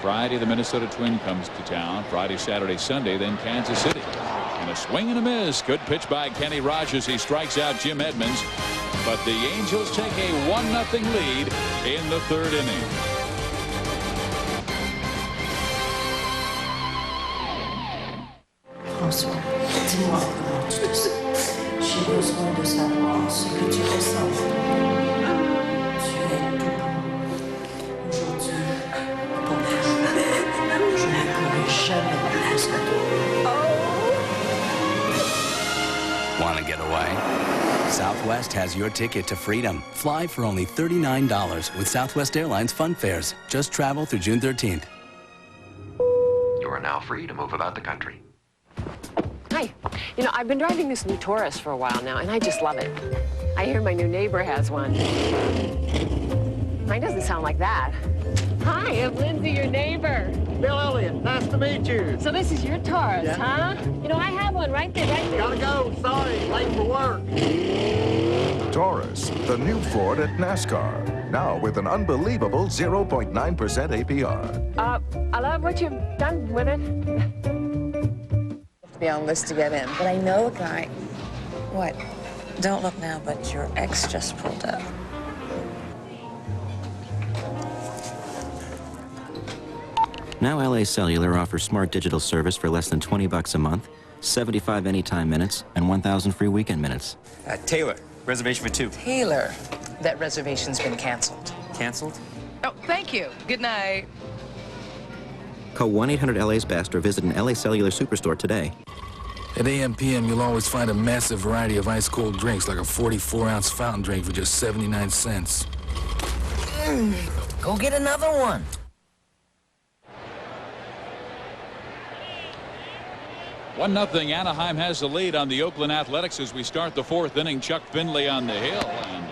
Friday, the Minnesota Twin comes to town. Friday, Saturday, Sunday, then Kansas City. And a swing and a miss. Good pitch by Kenny Rogers. He strikes out Jim Edmonds. But the Angels take a 1-0 lead in the 3rd inning. François, dis-moi comment tu te sens. J'ai besoin de savoir ce que tu ressens. Tu es tout bon. Aujourd'hui, ton âge, je ne pourrai jamais plus ça. Want to get away? Southwest has your ticket to freedom. Fly for only $39 with Southwest Airlines Fun Fares. Just travel through June 13th. You are now free to move about the country. Hi. You know, I've been driving this new Taurus for a while now, and I just love it. I hear my new neighbor has one. Mine doesn't sound like that. Hi, I'm Lindsay, your neighbor. Bill Elliott, nice to meet you. So this is your Taurus, huh? You know, I have one right there, Gotta go, sorry, late for work. Taurus, the new Ford at NASCAR. Now with an unbelievable 0.9% APR. I love what you've done with it. Be on the list to get in. But I know a guy. What? Don't look now, but your ex just pulled up. Now LA Cellular offers smart digital service for less than $20 a month, 75 anytime minutes, and 1,000 free weekend minutes. Taylor, reservation for 2. Taylor, that reservation's been canceled. Canceled? Oh, thank you. Good night. Call 1-800-LA's-BEST or visit an LA Cellular Superstore today. At AM/PM, you'll always find a massive variety of ice-cold drinks, like a 44-ounce fountain drink for just 79 cents. Go get another one. One nothing. Anaheim has the lead on the Oakland Athletics as we start the 4th inning. Chuck Finley on the hill, and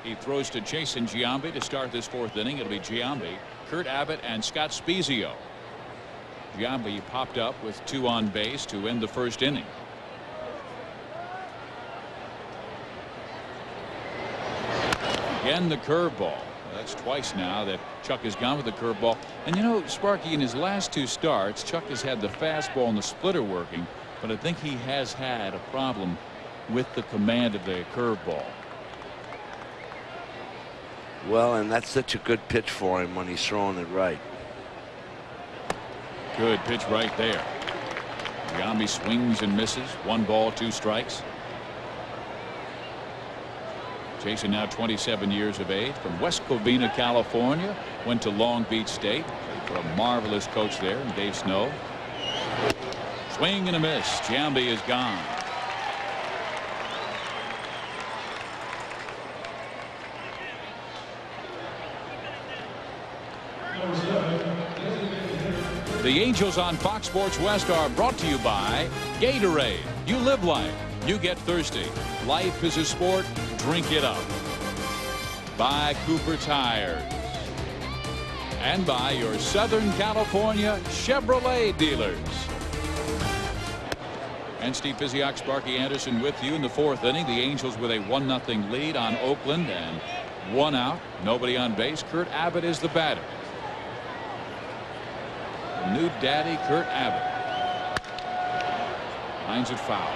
he throws to Jason Giambi to start this 4th inning. It'll be Giambi, Kurt Abbott, and Scott Spezio. Giambi popped up with 2 on base to end the 1st inning. Again, the curveball. That's twice now that Chuck has gone with the curveball. And you know, Sparky, in his last 2 starts, Chuck has had the fastball and the splitter working, but I think he has had a problem with the command of the curveball. Well, and that's such a good pitch for him when he's throwing it right. Good pitch right there. Giambi swings and misses. 1 ball, 2 strikes. Jason, now 27 years of age, from West Covina, California, went to Long Beach State for a marvelous coach there, Dave Snow. Swing and a miss. Giambi is gone. The Angels on Fox Sports West are brought to you by Gatorade. You live life. You get thirsty. Life is a sport. Drink it up. By Cooper Tires. And by your Southern California Chevrolet dealers. And Steve Physiak, Sparky Anderson with you in the 4th inning. The Angels with a 1-0 lead on Oakland and 1 out. Nobody on base. Kurt Abbott is the batter. New daddy Kurt Abbott. Lines it foul.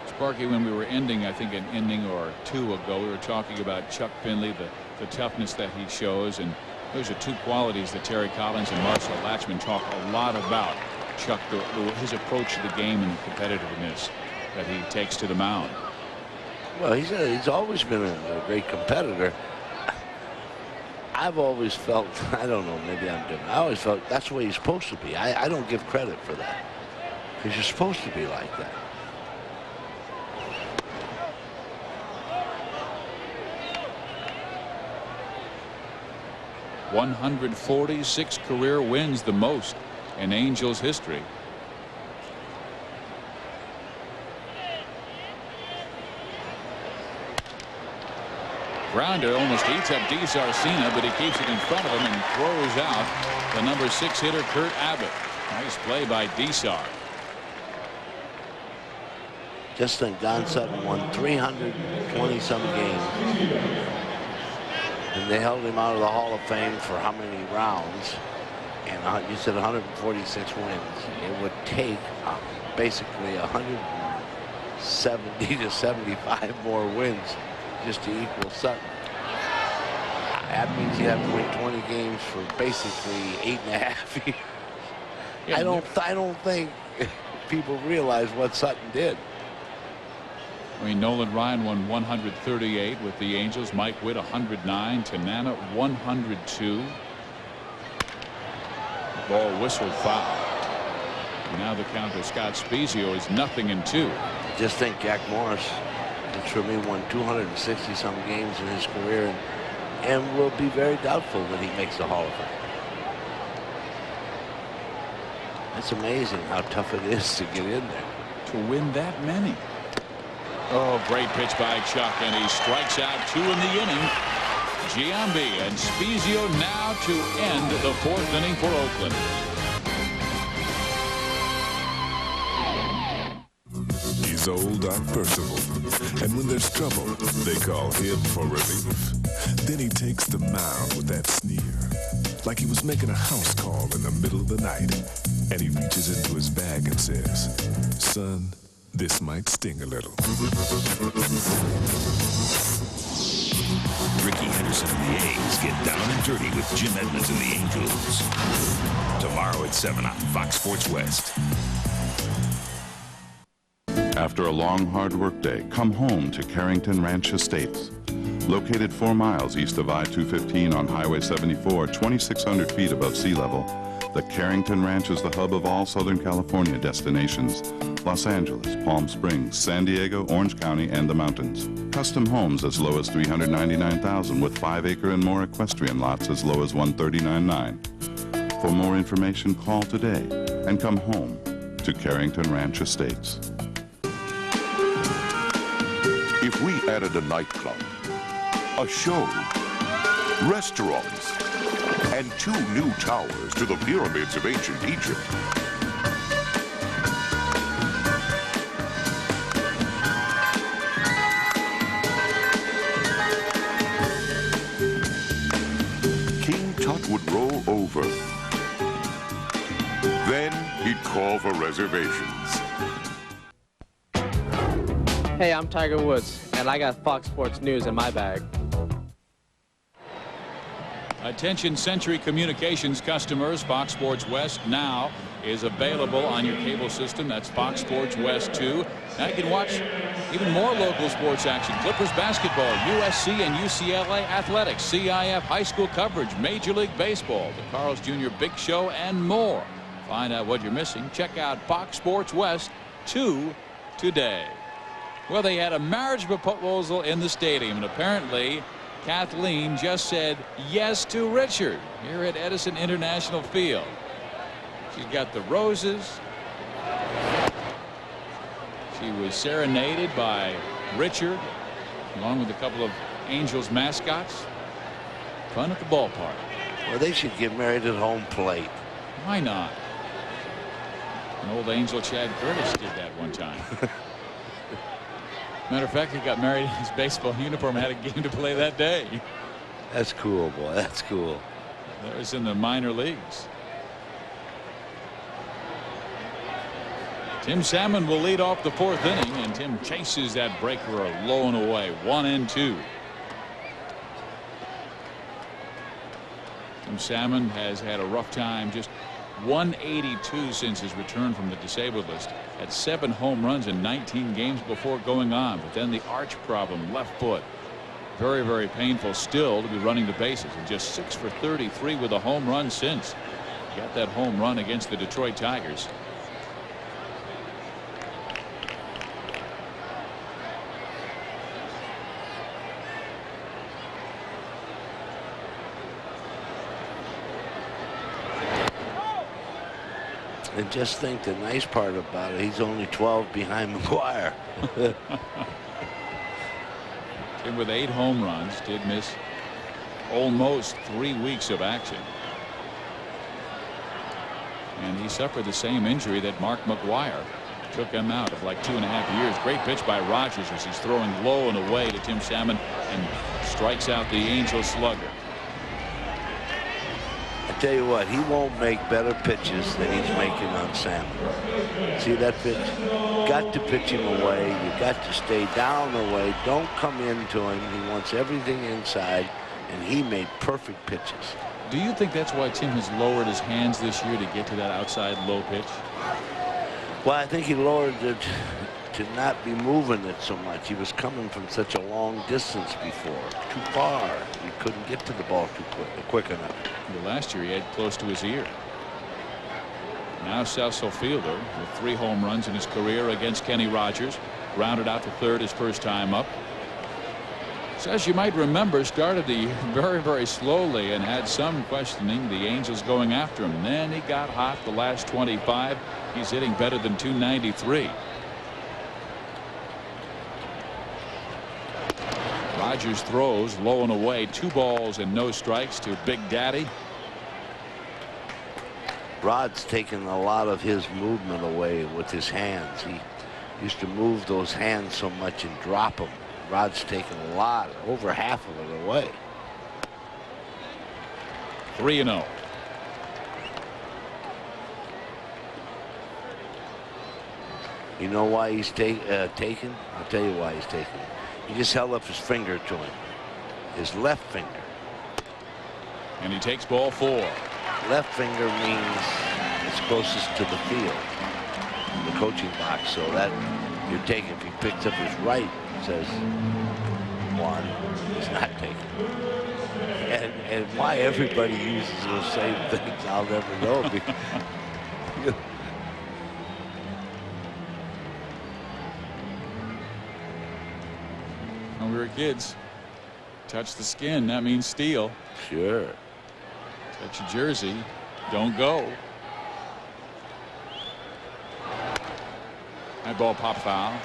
Sparky, when we were ending, I think an inning or 2 ago, we were talking about Chuck Finley, the toughness that he shows, and those are 2 qualities that Terry Collins and Marcel Latchman talk a lot about. Chuck, his approach to the game and the competitiveness that he takes to the mound. Well, he's always been a great competitor. I've always felt, I don't know, maybe I'm different. I always felt that's the way he's supposed to be. I don't give credit for that, because you're supposed to be like that. .146 career wins, the most in Angels history. Grounder almost eats up DeSarcina, but he keeps it in front of him and throws out the number 6 hitter Kurt Abbott. Nice play by DeSar. Just think Don Sutton won 320-some games. And they held him out of the Hall of Fame for how many rounds? And you said 146 wins. It would take basically 170 to 75 more wins just to equal Sutton. That means you have to win 20 games for basically 8.5 years. Yeah, I don't think people realize what Sutton did. I mean, Nolan Ryan won 138 with the Angels. Mike Witt 109. Tanana 102. Ball whistled foul. And now the count to Scott Spezio is 0-2. Just think Jack Morris, for me, won 260-some games in his career and will be very doubtful when he makes the Hall of Fame. It's amazing how tough it is to get in there. To win that many. Oh, great pitch by Chuck, and he strikes out 2 in the inning. Giambi and Spezio now to end the 4th inning for Oakland. He's old Doc Percival, and when there's trouble, they call him for relief. Then he takes the mound with that sneer, like he was making a house call in the middle of the night. And he reaches into his bag and says, "Son, this might sting a little." Ricky Henderson and the A's get down and dirty with Jim Edmonds and the Angels. Tomorrow at 7 on Fox Sports West. After a long, hard workday, come home to Carrington Ranch Estates. Located 4 miles east of I-215 on Highway 74, 2,600 feet above sea level, the Carrington Ranch is the hub of all Southern California destinations. Los Angeles, Palm Springs, San Diego, Orange County, and the mountains. Custom homes as low as $399,000 with 5-acre and more equestrian lots as low as $139,900. For more information, call today and come home to Carrington Ranch Estates. If we added a nightclub, a show, restaurants, and 2 new towers to the pyramids of ancient Egypt, King Tut would roll over. Then he'd call for reservations. Hey, I'm Tiger Woods, and I got Fox Sports News in my bag. Attention Century Communications customers, Fox Sports West now is available on your cable system. That's Fox Sports West 2. Now you can watch even more local sports action. Clippers basketball, USC and UCLA athletics, CIF high school coverage, Major League Baseball, the Carl's Jr. Big Show, and more. Find out what you're missing. Check out Fox Sports West 2 today. Well, they had a marriage proposal in the stadium, and apparently Kathleen just said yes to Richard here at Edison International Field. She's got the roses. She was serenaded by Richard along with a couple of Angels mascots. Fun at the ballpark. Well, they should get married at home plate. Why not? An old Angel, Chad Curtis, did that one time. Matter of fact, he got married in his baseball uniform and had a game to play that day. That's cool, boy. That's cool. That was in the minor leagues. Tim Salmon will lead off the 4th inning, and Tim chases that breaker low and away. 1-2. Tim Salmon has had a rough time. Just 182 since his return from the disabled list. Had 7 home runs in 19 games before going on, but then the arch problem, left foot. Very, very painful still to be running the bases, and just 6 for 33 with a home run since. Got that home run against the Detroit Tigers. And just think the nice part about it, he's only 12 behind McGuire. Tim with 8 home runs, did miss almost 3 weeks of action. And he suffered the same injury that Mark McGuire took him out of like 2.5 years. Great pitch by Rogers as he's throwing low and away to Tim Salmon and strikes out the Angel slugger. I tell you what, he won't make better pitches than he's making on Salmon. See that pitch? Got to pitch him away. You got to stay down away. Don't come into him. He wants everything inside, and he made perfect pitches. Do you think that's why Tim has lowered his hands this year to get to that outside low pitch? Well, I think he lowered it to not be moving it so much. He was coming from such a long distance before, too far. He couldn't get to the ball too quick enough. Well, last year he had close to his ear. Now Cecil Fielder with 3 home runs in his career against Kenny Rogers. Rounded out to third his first time up. So as you might remember, started the year very, very slowly and had some questioning the Angels going after him. Then he got hot the last 25. He's hitting better than .293. Rogers throws low and away, 2 balls and no strikes to Big Daddy. Rod's taken a lot of his movement away with his hands. He used to move those hands so much and drop them. Rod's taken a lot, over half of it away. 3-0. You know why he's taken? I'll tell you why he's taken. He just held up his finger to him. His left finger. And he takes ball 4. Left finger means it's closest to the field, the coaching box. So that you're taking. If he picks up his right, it says 1. He's not taking. And why everybody uses those same things, I'll never know. When we were kids, touch the skin, that means steal. Sure. Touch your jersey, don't go. That ball pop foul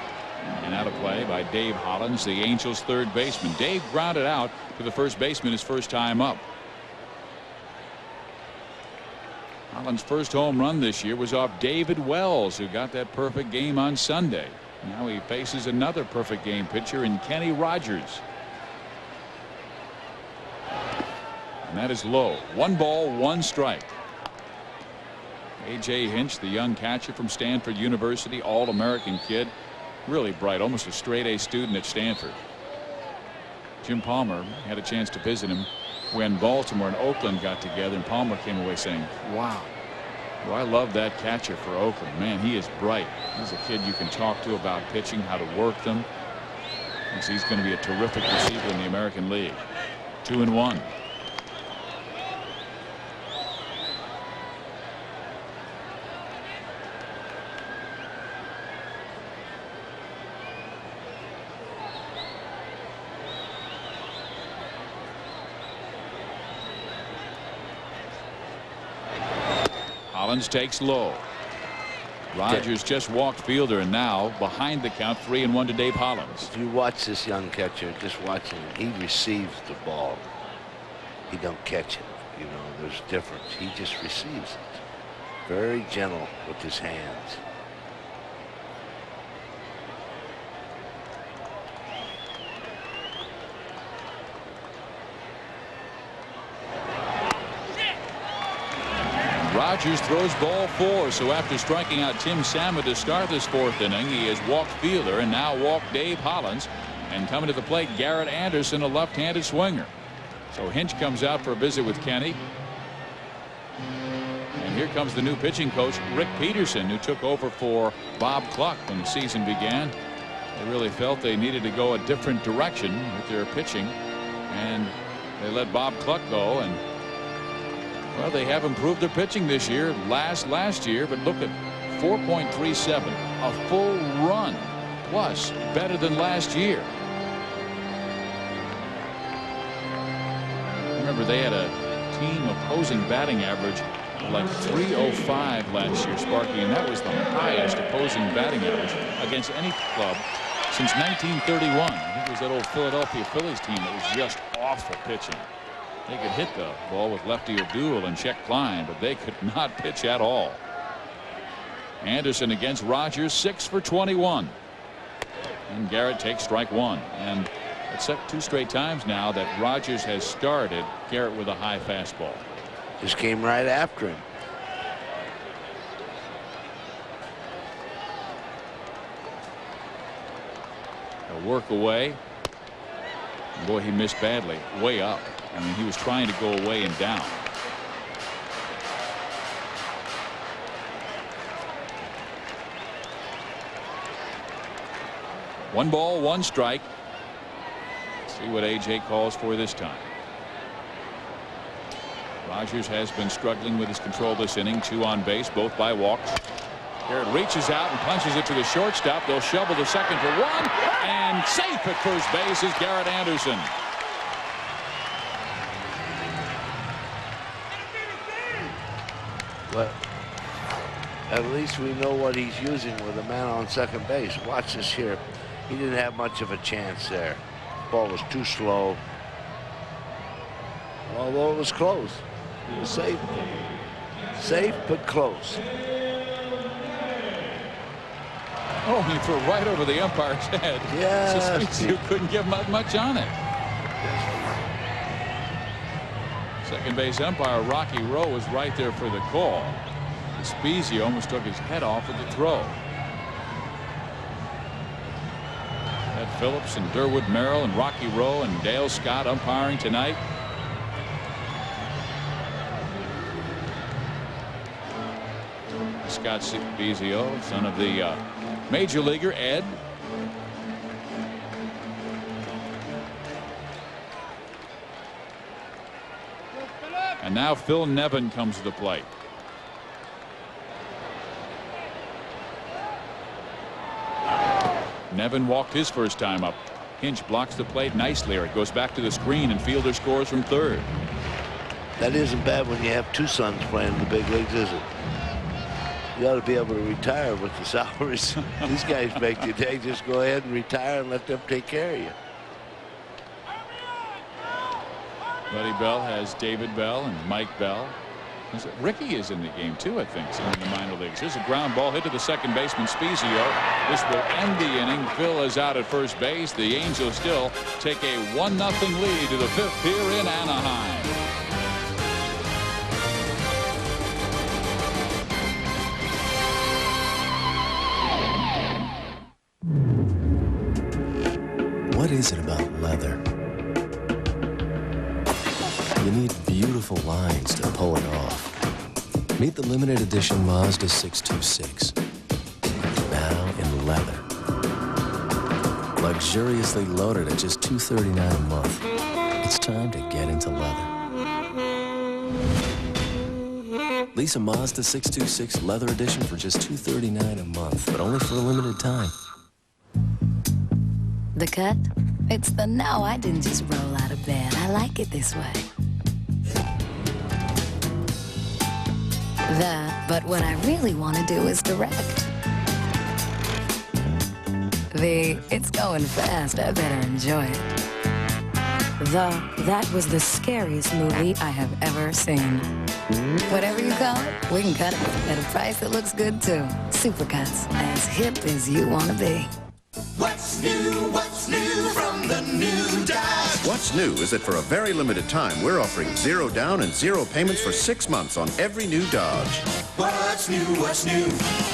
and out of play by Dave Hollins, the Angels' third baseman. Dave grounded out to the first baseman his first time up. Hollins' first home run this year was off David Wells, who got that perfect game on Sunday. Now he faces another perfect game pitcher in Kenny Rogers. And that is low. 1 ball, 1 strike. A.J. Hinch, the young catcher from Stanford University, All-American kid. Really bright, almost a straight A student at Stanford. Jim Palmer had a chance to visit him when Baltimore and Oakland got together, and Palmer came away saying, wow, do I love that catcher for Oakland. Man, he is bright. He's a kid you can talk to about pitching, how to work them. He's going to be a terrific receiver in the American League. 2-1. Hollins takes low. Rogers just walked fielder, and now behind the count, 3-1 to Dave Hollins. If you watch this young catcher, just watching him, he receives the ball. He don't catch it. You know, there's a difference. He just receives it. Very gentle with his hands. Rogers throws ball 4, so after striking out Tim Salmon to start this 4th inning, he has walked fielder and now walked Dave Hollins, and coming to the plate, Garrett Anderson, a left-handed swinger. So Hinch comes out for a visit with Kenny, and here comes the new pitching coach, Rick Peterson, who took over for Bob Cluck when the season began. They really felt they needed to go a different direction with their pitching, and they let Bob Cluck go, and well, they have improved their pitching this year, last year, but look at 4.37, a full run plus, better than last year. Remember, they had a team opposing batting average like 305 last year, Sparky, and that was the highest opposing batting average against any club since 1931. I think it was that old Philadelphia Phillies team that was just awful pitching. They could hit the ball with lefty O'Doul and Check Klein, but they could not pitch at all. Anderson against Rogers, 6 for 21. And Garrett takes strike 1. And it's 2 straight times now that Rogers has started Garrett with a high fastball. Just came right after him. A work away. Boy, he missed badly. Way up. I mean, he was trying to go away and down. One ball, 1 strike. Let's see what AJ calls for this time. Rogers has been struggling with his control this inning. 2 on base, both by walks. Garrett reaches out and punches it to the shortstop. They'll shovel the second for 1, and safe at first base is Garrett Anderson. But at least we know what he's using with a man on second base. Watch this here. He didn't have much of a chance there. Ball was too slow. Although it was close. It was safe. Safe but close. Oh, he threw right over the umpire's head. Yes. You couldn't give much on it. Second base umpire Rocky Rowe was right there for the call. Spezia almost took his head off with the throw. Ed Phillips and Durwood Merrill and Rocky Rowe and Dale Scott umpiring tonight. Scott Spezia, son of the major leaguer Ed. And now Phil Nevin comes to the plate. Nevin walked his first time up. Hinch blocks the plate nicely, or it goes back to the screen, and Fielder scores from third. That isn't bad when you have 2 sons playing in the big leagues, is it? You ought to be able to retire with the salaries these guys make today. Just go ahead and retire and let them take care of you. Buddy Bell has David Bell and Mike Bell. Ricky is in the game too, I think, in the minor leagues. Here's a ground ball hit to the second baseman Spezia. This will end the inning. Phil is out at first base. The Angels still take a 1-0 lead to the 5th here in Anaheim. What is it about leather? you need beautiful lines to pull it off. Meet the limited edition Mazda 626. Now in leather. Luxuriously loaded at just $239 a month. It's time to get into leather. Lease a Mazda 626 leather edition for just $239 a month, but only for a limited time. The cut? It's the no, I didn't just roll out of bed. I like it this way. But what I really want to do is direct. It's going fast. I better enjoy it. That was the scariest movie I have ever seen. Whatever you call it, we can cut it at a price that looks good, too. Supercuts, as hip as you want to be. What's new from the new Dodge? What's new is that for a very limited time, we're offering 0 down and 0 payments for 6 months on every new Dodge. What's new?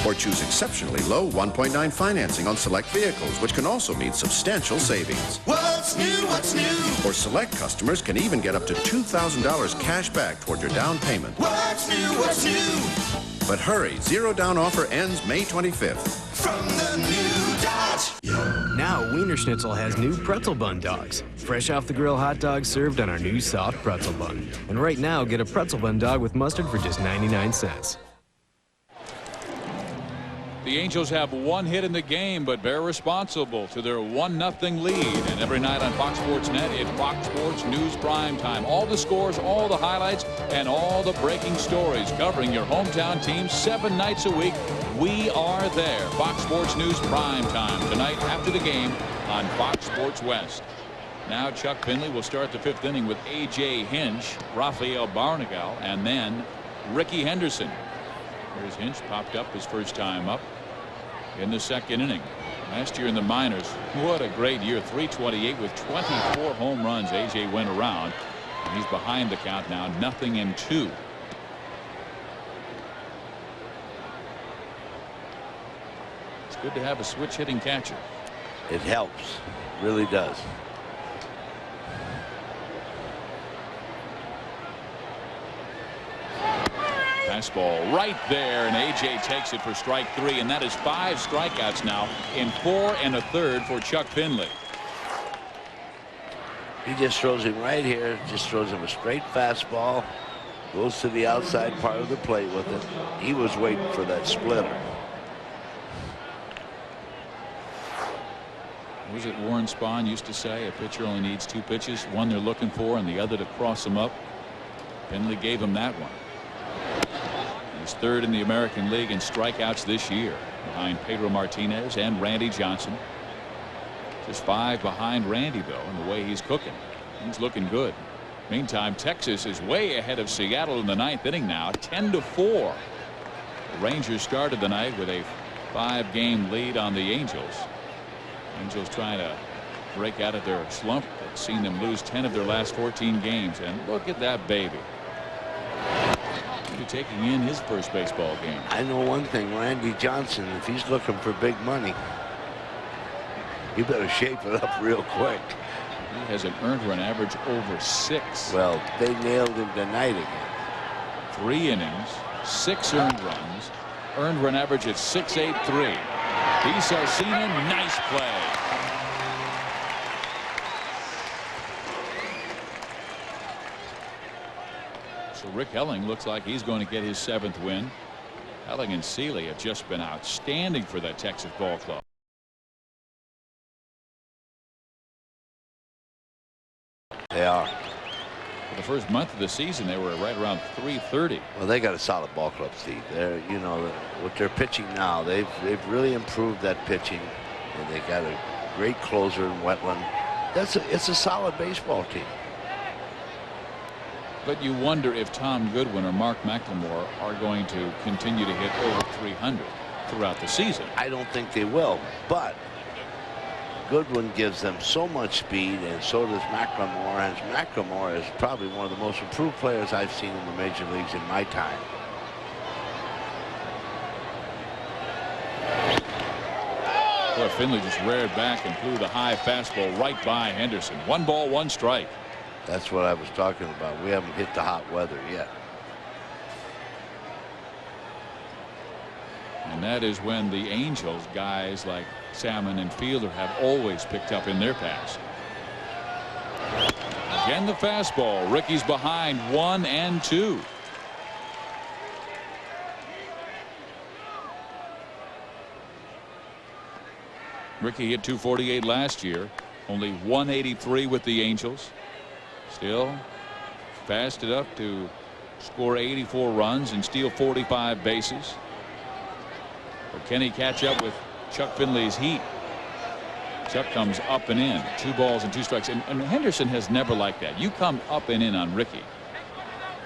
Or choose exceptionally low 1.9 financing on select vehicles, which can also mean substantial savings. What's new? Or select customers can even get up to $2,000 cash back toward your down payment. What's new? But hurry, 0 down offer ends May 25th. From the new Dodge. Now Wiener Schnitzel has new pretzel bun dogs. Fresh off the grill hot dogs served on our new soft pretzel bun. And right now, get a pretzel bun dog with mustard for just 99 cents. The Angels have 1 hit in the game, but they're responsible to their 1-0 lead. And every night on Fox Sports Net, it's Fox Sports News Prime Time. All the scores, all the highlights, and all the breaking stories covering your hometown team 7 nights a week. We are there. Fox Sports News Prime Time tonight after the game on Fox Sports West. Now Chuck Finley will start the 5th inning with A.J. Hinch, Rafael Barnegal, and then Ricky Henderson. There's Hinch, popped up his first time up in the 2nd inning. Last year in the minors, what a great year. 328 with 24 home runs. A.J. went around, and he's behind the count now, 0-2. It's good to have a switch hitting catcher. It helps. Really does. Fastball right there, and A.J. takes it for strike 3, and that is 5 strikeouts now in 4 1/3 for Chuck Finley. He just throws him right here, just throws him a straight fastball, goes to the outside part of the plate with it. He was waiting for that splitter. What was it Warren Spahn used to say? A pitcher only needs 2 pitches, one they're looking for and the other to cross them up. Finley gave him that one. He's 3rd in the American League in strikeouts this year, behind Pedro Martinez and Randy Johnson. Just 5 behind Randy, though, in the way he's cooking. He's looking good. Meantime, Texas is way ahead of Seattle in the 9th inning now, 10-4. The Rangers started the night with a 5-game lead on the Angels. Angels trying to break out of their slump. They've seen them lose 10 of their last 14 games, and look at that baby. Taking in his first baseball game. I know one thing, Randy Johnson, if he's looking for big money, you better shape it up real quick. He has an earned run average over 6. Well, they nailed him tonight again. 3 innings, 6 earned runs, earned run average at 6.83. Sarcina, nice play. So Rick Helling looks like he's going to get his 7th win. Helling and Seeley have just been outstanding for that Texas ball club. They are. For the first month of the season, they were right around 330. Well, they got a solid ball club, Steve. They're, you know, with their pitching now, they've really improved that pitching, and they got a great closer in Wetland. It's a solid baseball team. But you wonder if Tom Goodwin or Mark McLemore are going to continue to hit over 300 throughout the season. I don't think they will, but Goodwin gives them so much speed, and so does McLemore. And McLemore is probably one of the most improved players I've seen in the major leagues in my time. Boy, Finley just reared back and threw the high fastball right by Henderson. 1 ball, 1 strike. That's what I was talking about. We haven't hit the hot weather yet. And that is when the Angels, guys like Salmon and Fielder, have always picked up in their pass. Again, the fastball. Ricky's behind 1-2. Ricky hit .248 last year. Only 183 with the Angels. Still fast enough to score 84 runs and steal 45 bases. But can he catch up with Chuck Finley's heat? Chuck comes up and in. 2 balls and 2 strikes. And Henderson has never liked that. You come up and in on Ricky,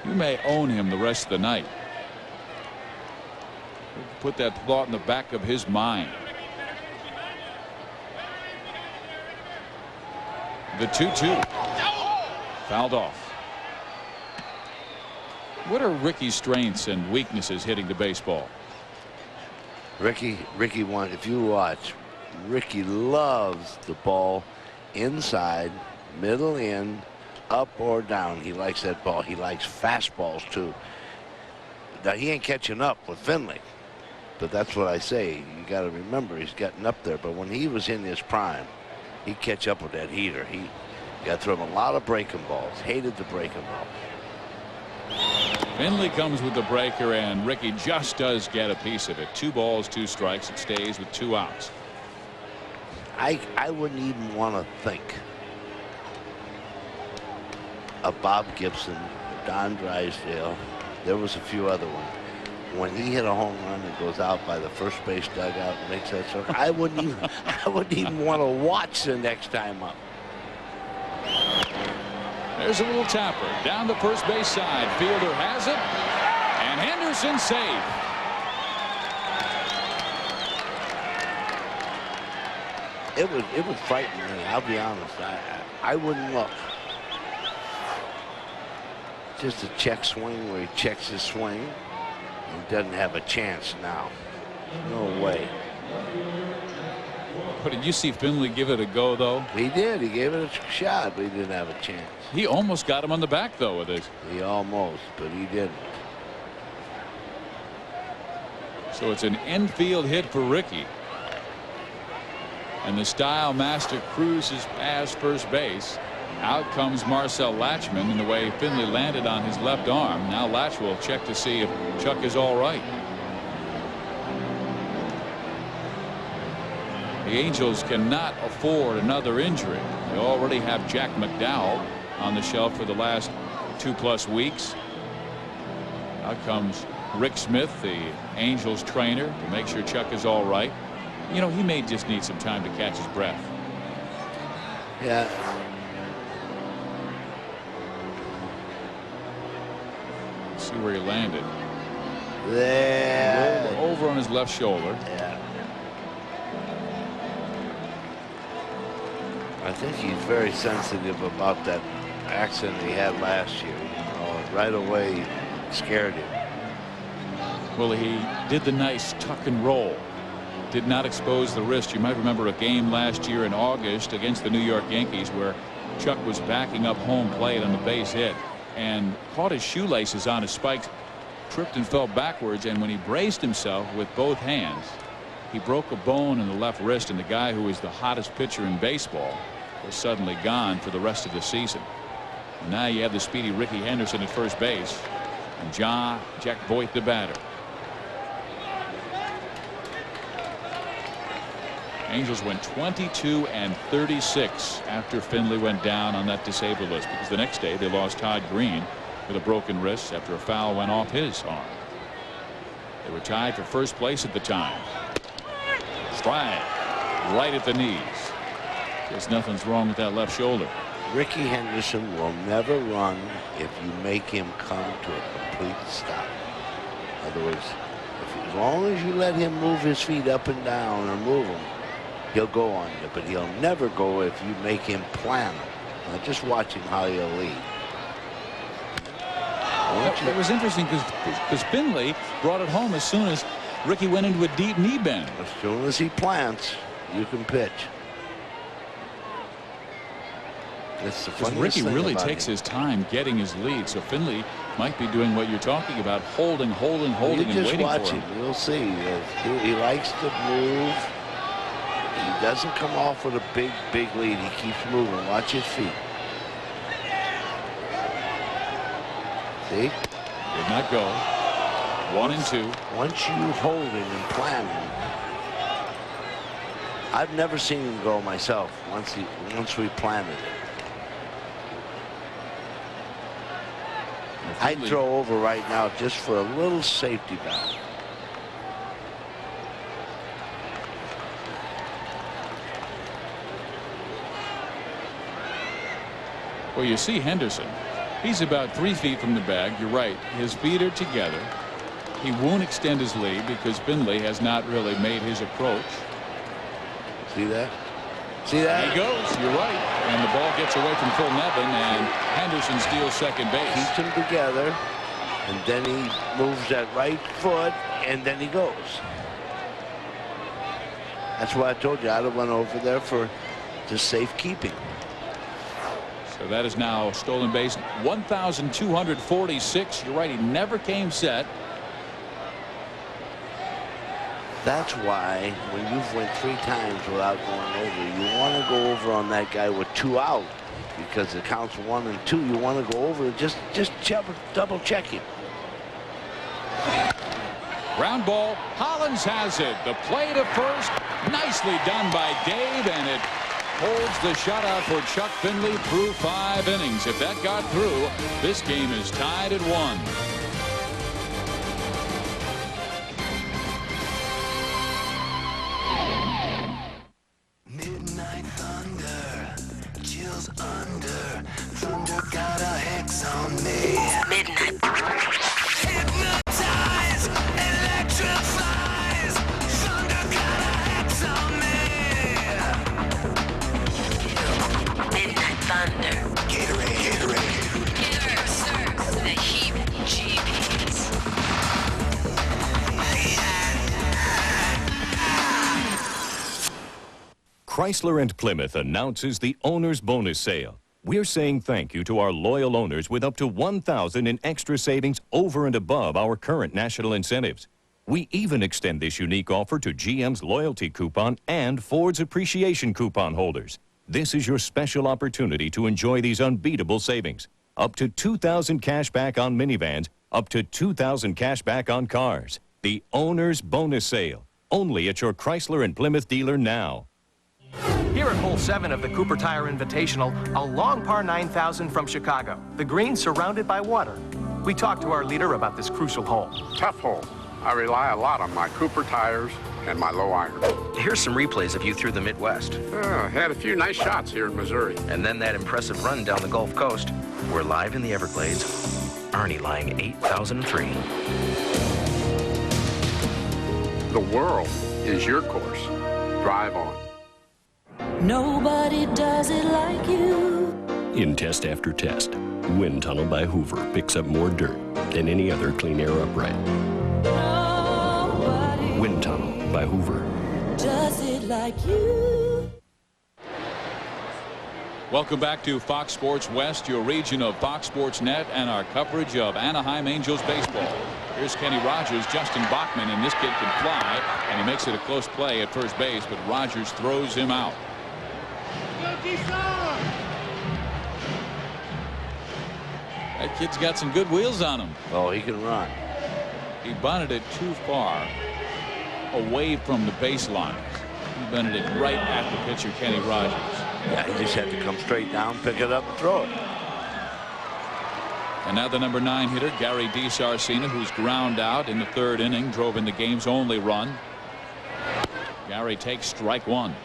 you may own him the rest of the night. Put that thought in the back of his mind. The 2-2. Fouled off. What are Ricky's strengths and weaknesses hitting the baseball? Ricky won. If you watch, Ricky loves the ball inside, middle in, up or down. He likes that ball. He likes fastballs too. Now he ain't catching up with Finley, but that's what I say. You got to remember he's getting up there. But when he was in his prime, he'd catch up with that heater. He got to throw him a lot of breaking balls. Hated the breaking ball. Finley comes with the breaker, and Ricky just does get a piece of it. 2 balls, 2 strikes. It stays with 2 outs. I wouldn't even want to think of Bob Gibson, Don Drysdale. There was a few other ones. When he hit a home run and goes out by the first base dugout and makes that circle, I wouldn't even want to watch the next time up. There's a little tapper down the first base side. Fielder has it, and Henderson safe. It was frightening me. I'll be honest. I wouldn't look. Just a check swing where he checks his swing. He doesn't have a chance now. No way. But did you see Finley give it a go, though? He did. He gave it a shot, but he didn't have a chance. He almost got him on the back, though, with it. He almost, but he didn't. So it's an infield hit for Ricky. And the style master cruises past first base. Out comes Marcel Latchman, in the way Finley landed on his left arm. Now Latch will check to see if Chuck is all right. The Angels cannot afford another injury. They already have Jack McDowell on the shelf for the last 2+ weeks. Out comes Rick Smith, the Angels trainer, to make sure Chuck is all right. You know, he may just need some time to catch his breath. Yeah. Let's see where he landed. There. Over on his left shoulder. Yeah. I think he's very sensitive about that accident he had last year. You know, right away scared him. Well, he did the nice tuck and roll. Did not expose the wrist. You might remember a game last year in August against the New York Yankees where Chuck was backing up home plate on the base hit and caught his shoelaces on his spikes, tripped and fell backwards, and when he braced himself with both hands, he broke a bone in the left wrist, and the guy who was the hottest pitcher in baseball was suddenly gone for the rest of the season. And now you have the speedy Ricky Henderson at first base and Jack Voigt the batter. Angels went 22-36 after Finley went down on that disabled list, because the next day they lost Todd Green with a broken wrist after a foul went off his arm. They were tied for first place at the time. Strike right at the knees. Guess nothing's wrong with that left shoulder. Ricky Henderson will never run if you make him come to a complete stop. In other words, as long as you let him move his feet up and down or move them, he'll go on you, but he'll never go if you make him plan them. Now just watch him how he'll lead. It was interesting because Finley brought it home as soon as Ricky went into a deep knee bend. As soon as he plants, you can pitch. That's the Because funniest Ricky thing really about takes him. his time getting his lead. So Finley might be doing what you're talking about, holding, You and just waiting watch for him. him. You'll see. He likes to move. He doesn't come off with a big lead. He keeps moving. Watch his feet. See? Did not go. 1 and 2. Once you hold him and plan him. I've never seen him go myself once we planted it. I'd throw over right now just for a little safety valve. Well, you see Henderson. He's about 3 feet from the bag. You're right. His feet are together. He won't extend his lead because Finley has not really made his approach. See that? See that? He goes. You're right. And the ball gets away from Phil Nevin, and Henderson steals second base. Keeps them together, and then he moves that right foot, and then he goes. That's why I told you I'd have went over there for just safekeeping. So that is now stolen base 1,246. You're right. He never came set. That's why when you've went 3 times without going over, you want to go over on that guy with 2 out because it counts 1 and 2. You want to go over and just double check him. Ground ball. Hollins has it. The play to first. Nicely done by Dave, and it holds the shutout for Chuck Finley through 5 innings. If that got through, this game is tied at 1. Midnight thunder, chills under, thunder got a hex on me. Midnight. Hypnotize, electrifies, thunder got a hex on me. Midnight thunder. Gatorade. Gatorade serves the heebie-jeebies. Chrysler and Plymouth announces the owner's bonus sale. We're saying thank you to our loyal owners with up to $1,000 in extra savings over and above our current national incentives. We even extend this unique offer to GM's loyalty coupon and Ford's appreciation coupon holders. This is your special opportunity to enjoy these unbeatable savings. Up to $2,000 cash back on minivans, up to $2,000 cash back on cars. The owner's bonus sale, only at your Chrysler and Plymouth dealer now. Here at hole 7 of the Cooper Tire Invitational, a long par 9,000 from Chicago. The green surrounded by water. We talked to our leader about this crucial hole. Tough hole. I rely a lot on my Cooper tires and my low iron. Here's some replays of you through the Midwest. Had a few nice shots here in Missouri. And then that impressive run down the Gulf Coast. We're live in the Everglades. Arnie lying 8,003. The world is your course. Drive on. Nobody does it like you. In test after test, Wind Tunnel by Hoover picks up more dirt than any other clean air upright. Nobody Wind Tunnel by Hoover. does it like you. Welcome back to Fox Sports West, your region of Fox Sports Net and our coverage of Anaheim Angels baseball. Here's Kenny Rogers, Justin Bachman, and this kid can fly, and he makes it a close play at first base, but Rogers throws him out. That kid's got some good wheels on him. Oh, he can run. He bunted it too far away from the baseline. He bunted it right at the pitcher, Kenny Rogers. Yeah, he just had to come straight down, pick it up, and throw it. And now the number 9 hitter, Gary DiSarcina, who's ground out in the 3rd inning, drove in the game's only run. Gary takes strike 1.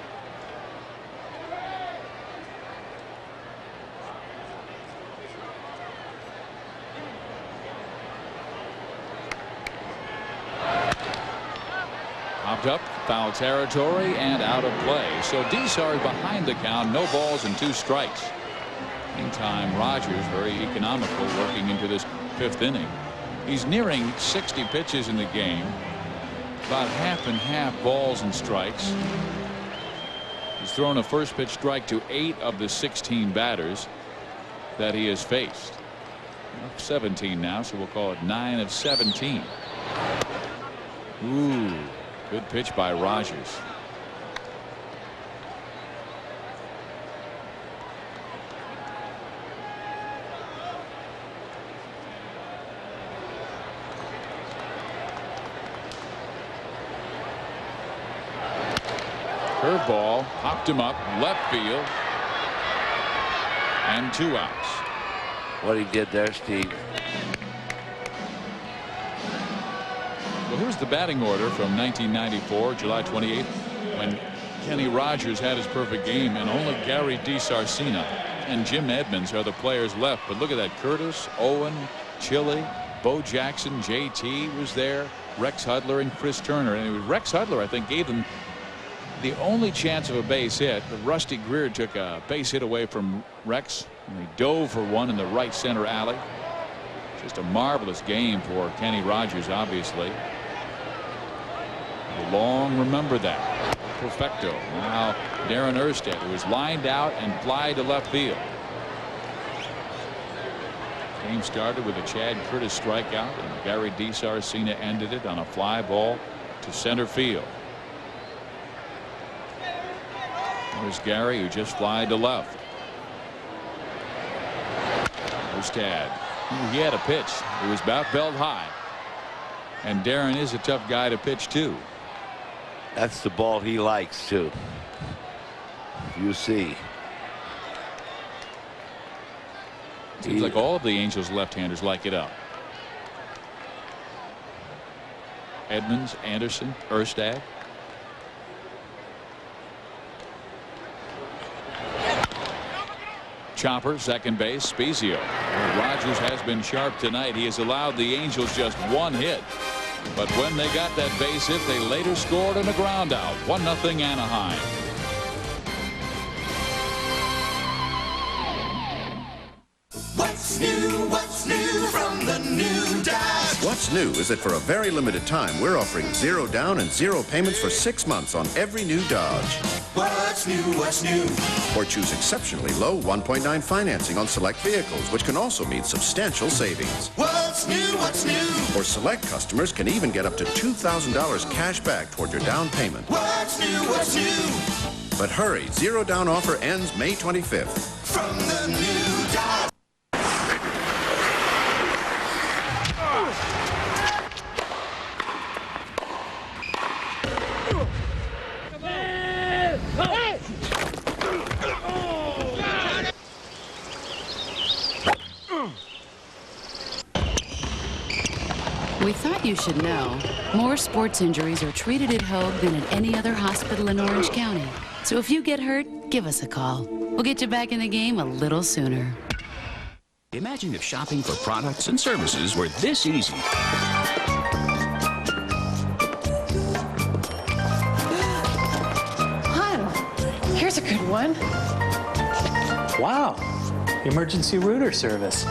Popped up, foul territory, and out of play. So DiSar is behind the count, no balls and 2 strikes. Meantime, Rogers very economical working into this 5th inning. He's nearing 60 pitches in the game, about half and half balls and strikes. He's thrown a first pitch strike to 8 of the 16 batters that he has faced. 17 now, so we'll call it 9 of 17. Ooh, good pitch by Rogers. Curveball popped him up left field, and 2 outs. What he did there, Steve. Well, here's the batting order from 1994, July 28th, when Kenny Rogers had his perfect game, and only Gary DiSarcina and Jim Edmonds are the players left. But look at that: Curtis, Owen, Chile, Bo Jackson, JT was there, Rex Hudler, and Chris Turner. And it was Rex Hudler, I think, gave them the only chance of a base hit. Rusty Greer took a base hit away from Rex, and he dove for one in the right center alley. Just a marvelous game for Kenny Rogers, obviously. We'll long remember that. Perfecto. Now Darren Erstad, who was lined out and fly to left field. Game started with a Chad Curtis strikeout, and Gary DiSarcina ended it on a fly ball to center field. There's Gary, who just flied to left. Erstad. He had a pitch. It was about belt high. And Darren is a tough guy to pitch to. That's the ball he likes too. You see. Seems like all of the Angels left-handers like it up. Edmonds, Anderson, Erstad. Chopper, second base, Spezio. Rogers has been sharp tonight. He has allowed the Angels just 1 hit. But when they got that base hit, they later scored on a ground out. 1-0 Anaheim. What's new? What's new from the new Dodge? What's new is that for a very limited time, we're offering 0 down and 0 payments for 6 months on every new Dodge. What's new? What's new? Or choose exceptionally low 1.9 financing on select vehicles, which can also mean substantial savings. What's new? What's new? Or select customers can even get up to $2,000 cash back toward your down payment. What's new? What's new? But hurry, 0 down offer ends May 25th. From the new Dodge. We thought you should know. More sports injuries are treated at Hoag than at any other hospital in Orange County. So if you get hurt, give us a call. We'll get you back in the game a little sooner. Imagine if shopping for products and services were this easy. Hon, here's a good one. Wow, emergency router service.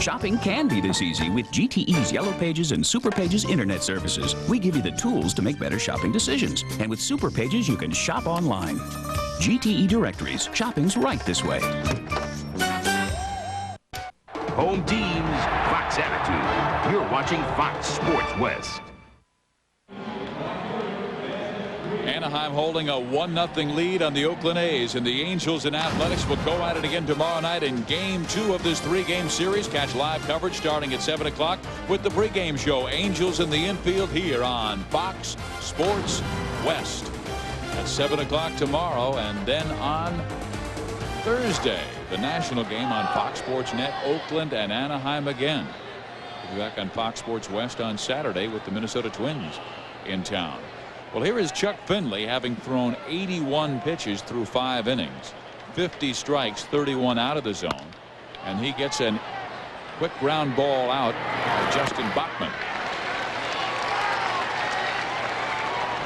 Shopping can be this easy with GTE's Yellow Pages and Super Pages internet services. We give you the tools to make better shopping decisions. And with Super Pages, you can shop online. GTE directories. Shopping's right this way. Home teams, Fox Attitude. You're watching Fox Sports West. Anaheim holding a 1-0 lead on the Oakland A's, and the Angels and Athletics will go at it again tomorrow night in Game 2 of this 3-game series. Catch live coverage starting at 7 o'clock with the pregame show. Angels in the infield here on Fox Sports West at 7 o'clock tomorrow, and then on Thursday, the national game on Fox Sports Net, Oakland and Anaheim again. We'll be back on Fox Sports West on Saturday with the Minnesota Twins in town. Well, here is Chuck Finley, having thrown 81 pitches through 5 innings, 50 strikes, 31 out of the zone, and he gets a quick ground ball out by Justin Bachman.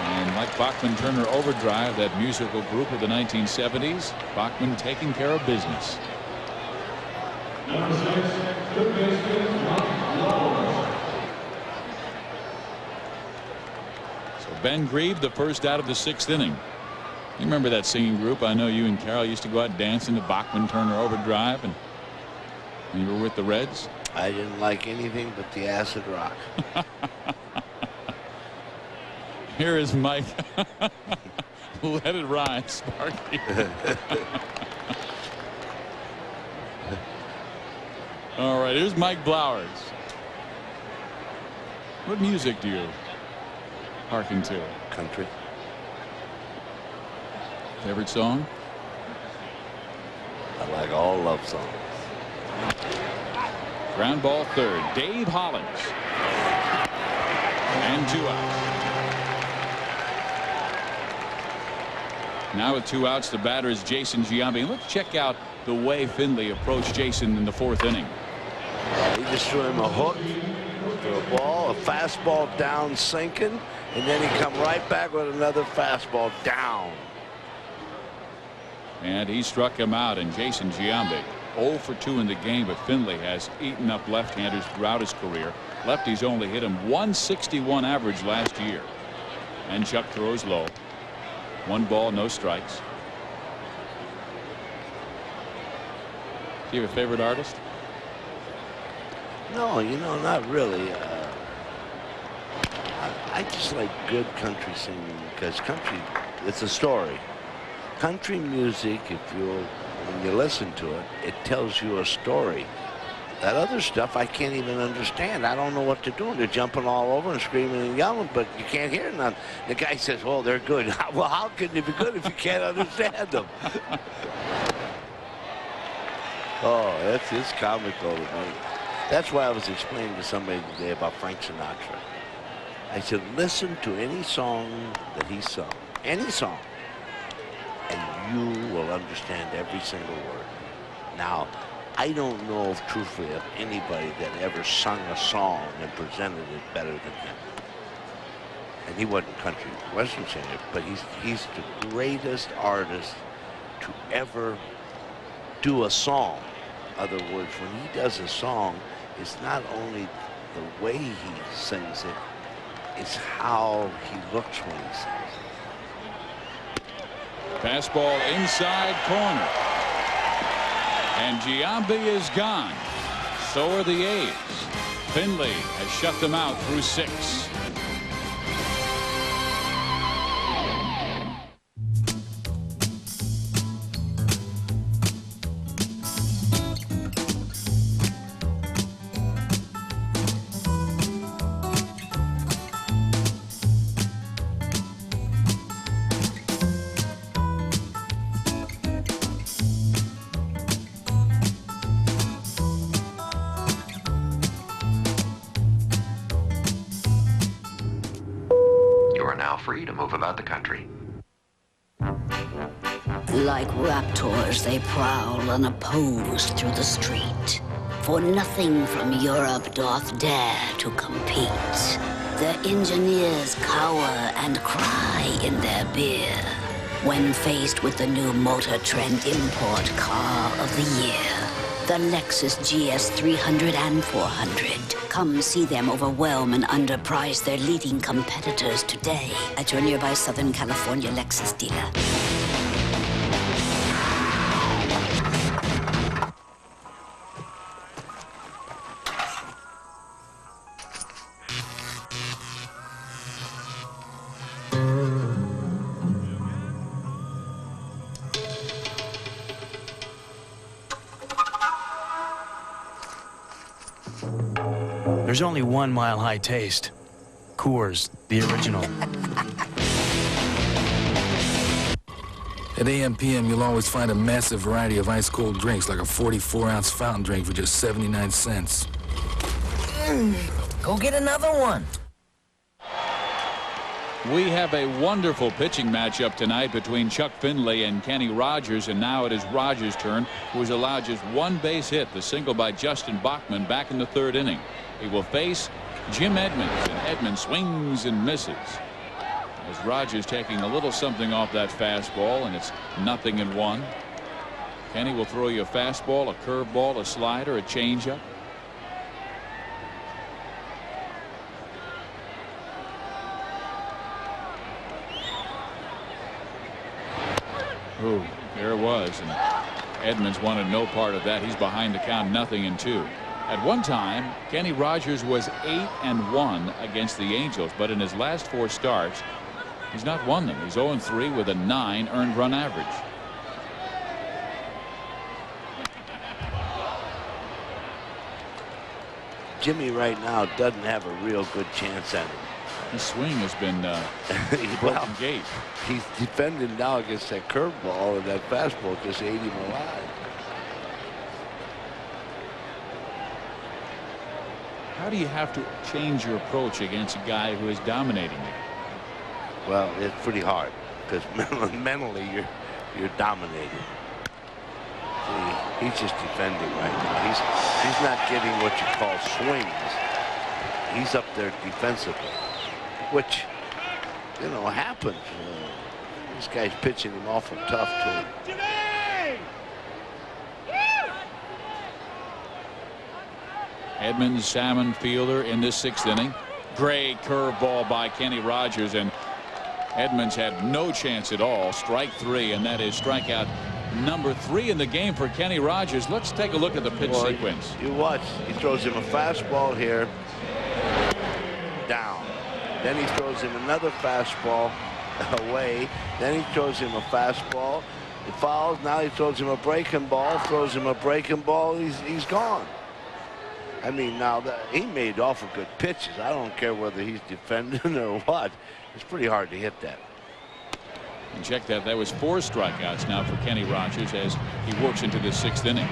And like Bachman Turner Overdrive, that musical group of the 1970s, Bachman taking care of business. Ben Grieve, the first out of the 6th inning. You remember that singing group? I know you and Carol used to go out dancing to Bachman Turner Overdrive, and you were with the Reds. I didn't like anything but the acid rock. Here is Mike. Let it ride, Sparky. All right, here's Mike Blowers. What music do you hearken to? Country. Favorite song? I like all love songs. Ground ball third. Dave Hollins. And 2 out. Now with 2 outs, the batter is Jason Giambi. Let's check out the way Finley approached Jason in the 4th inning. He just threw him a hook for a ball, a fastball down sinking, and then he come right back with another fastball down. And he struck him out, and Jason Giambi 0 for 2 in the game, but Finley has eaten up left-handers throughout his career. Lefties only hit him 161 average last year. And Chuck throws low. 1 ball, no strikes. Do you have a favorite artist? No, you know, not really. I just like good country singing because country, it's a story. Country music, when you listen to it, it tells you a story. That other stuff I can't even understand. I don't know what they're doing. They're jumping all over and screaming and yelling, but you can't hear none. The guy says, well, they're good. Well, how can they be good if you can't understand them? Oh, it's comical to me. That's why I was explaining to somebody today about Frank Sinatra. I said, listen to any song that he sung, any song, and you will understand every single word. Now, I don't know if truthfully of anybody that ever sung a song and presented it better than him. And he wasn't country western singer, but he's the greatest artist to ever do a song. In other words, when he does a song, it's not only the way he sings it, it's how he looks when he sings it. Fastball inside corner. And Giambi is gone. So are the A's. Finley has shut them out through 6. Free to move about the country. Like raptors, they prowl unopposed through the street. For nothing from Europe doth dare to compete. Their engineers cower and cry in their beer when faced with the new Motor Trend import car of the year. The Lexus GS 300 and 400. Come see them overwhelm and underprice their leading competitors today at your nearby Southern California Lexus dealer. There's only one Mile High taste. Coors, the original. At AM/PM, you'll always find a massive variety of ice-cold drinks, like a 44-ounce fountain drink for just 79 cents. Go get another one. We have a wonderful pitching matchup tonight between Chuck Finley and Kenny Rogers, and now it is Rogers' turn, who has allowed just 1 base hit, the single by Justin Bachman back in the 3rd inning. He will face Jim Edmonds, and Edmonds swings and misses. As Rogers taking a little something off that fastball, and it's 0-1. Kenny will throw you a fastball, a curveball, a slider, a changeup. Ooh, there it was. And Edmonds wanted no part of that. He's behind the count, 0-2. At one time, Kenny Rogers was 8-1 against the Angels, but in his last 4 starts, he's not won them. He's 0-3 with a 9 earned run average. Jimmy right now doesn't have a real good chance at him. His swing has been broken gate. He's defending now against that curveball, and that fastball just ate him alive. How do you have to change your approach against a guy who is dominating you? Well, it's pretty hard because mentally you're dominated. See, he's just defending right now. He's not getting what you call swings. He's up there defensively, which, you know, happens. This guy's pitching him awful tough too. Edmonds, Salmon, fielder in this 6th inning. Great curveball by Kenny Rogers, and Edmonds had no chance at all. Strike 3, and that is strikeout number 3 in the game for Kenny Rogers. Let's take a look at the pitch sequence. You watch. He throws him a fastball here. Down. Then he throws him another fastball away. Then he throws him a fastball. It fouls. Now he throws him a breaking ball. Throws him a breaking ball. He's gone. I mean, now he made awful good pitches. I don't care whether he's defending or what. It's pretty hard to hit that. And check that. That was 4 strikeouts now for Kenny Rogers as he works into the 6th inning.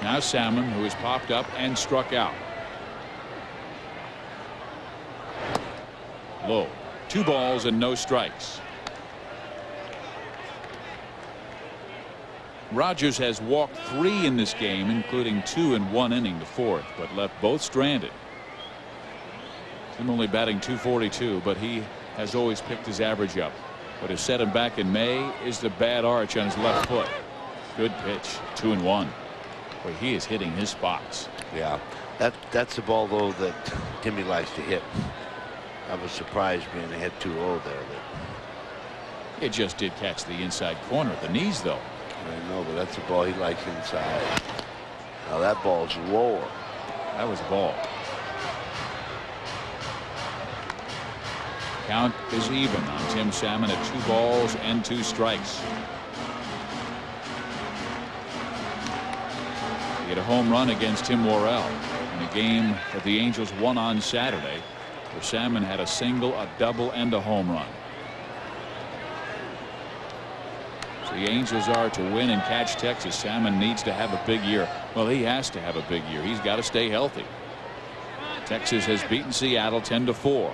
Now Salmon, who has popped up and struck out. Low. 2 balls and no strikes. Rogers has walked 3 in this game, including 2 in 1 inning, the 4th, but left both stranded. Him only batting .242, but he has always picked his average up. What has set him back in May is the bad arch on his left foot. Good pitch, 2-1. Boy, he is hitting his spots. Yeah, that's the ball though that Timmy likes to hit. I was surprised being ahead 2-0 there. It just did catch the inside corner at the knees, though. I know, but that's the ball he likes inside. Now that ball's lower. That was a ball. Count is even on Tim Salmon at 2 balls and 2 strikes. He had a home run against Tim Worrell in a game that the Angels won on Saturday, where Salmon had a single, a double, and a home run. The Angels are to win and catch Texas. Salmon needs to have a big year. Well, he has to have a big year. He's got to stay healthy. Texas has beaten Seattle 10-4.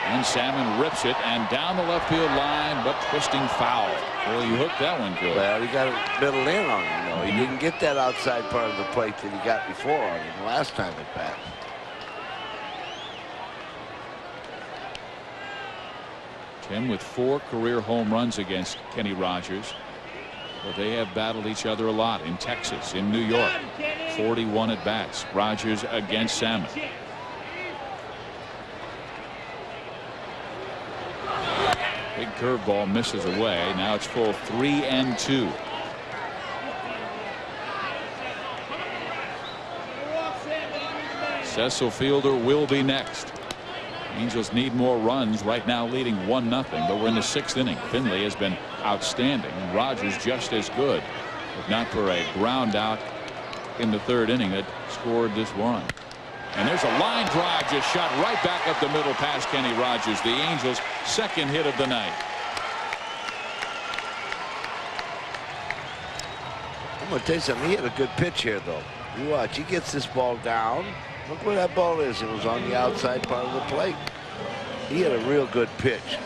And Salmon rips it and down the left field line, but twisting foul. Well, you hooked that one good. Well, he got it middle in on him, though. He didn't get that outside part of the plate that he got before on him last time at bat. Tim with 4 career home runs against Kenny Rogers. But they have battled each other a lot in Texas, in New York. 41 at bats. Rogers against Salmon. Big curveball misses away. Now it's full 3-2. Cecil Fielder will be next. Angels need more runs, right now leading 1-0, but we're in the 6th inning. Finley has been outstanding, and Rogers just as good, if not for a ground out in the 3rd inning that scored this run. And there's a line drive just shot right back up the middle past Kenny Rogers, the Angels' 2nd hit of the night. I'm going to tell you something. He had a good pitch here, though. You watch. He gets this ball down. Look where that ball is. It was on the outside part of the plate. He had a real good pitch.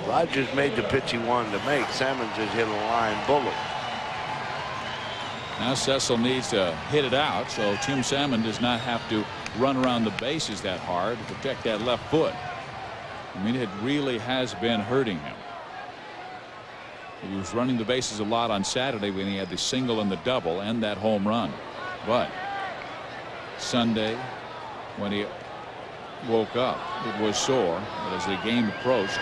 Rogers made the pitch he wanted to make. Salmon just hit a line bullet. Now Cecil needs to hit it out, so Tim Salmon does not have to run around the bases that hard to protect that left foot. I mean, it really has been hurting him. He was running the bases a lot on Saturday when he had the single and the double and that home run. But Sunday, when he woke up. It was sore, but as the game approached,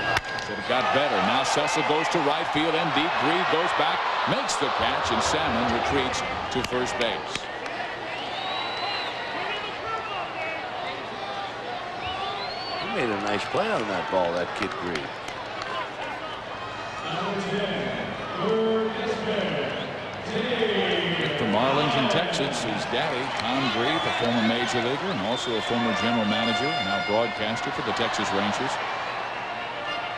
it got better. Now Cecil goes to right field and deep. Grieve goes back, makes the catch, and Salmon retreats to first base. He made a nice play on that ball, that kid Grieve. From Arlington, Texas, his daddy, Tom Grieve, a former major leaguer and also a former general manager, now broadcaster for the Texas Rangers.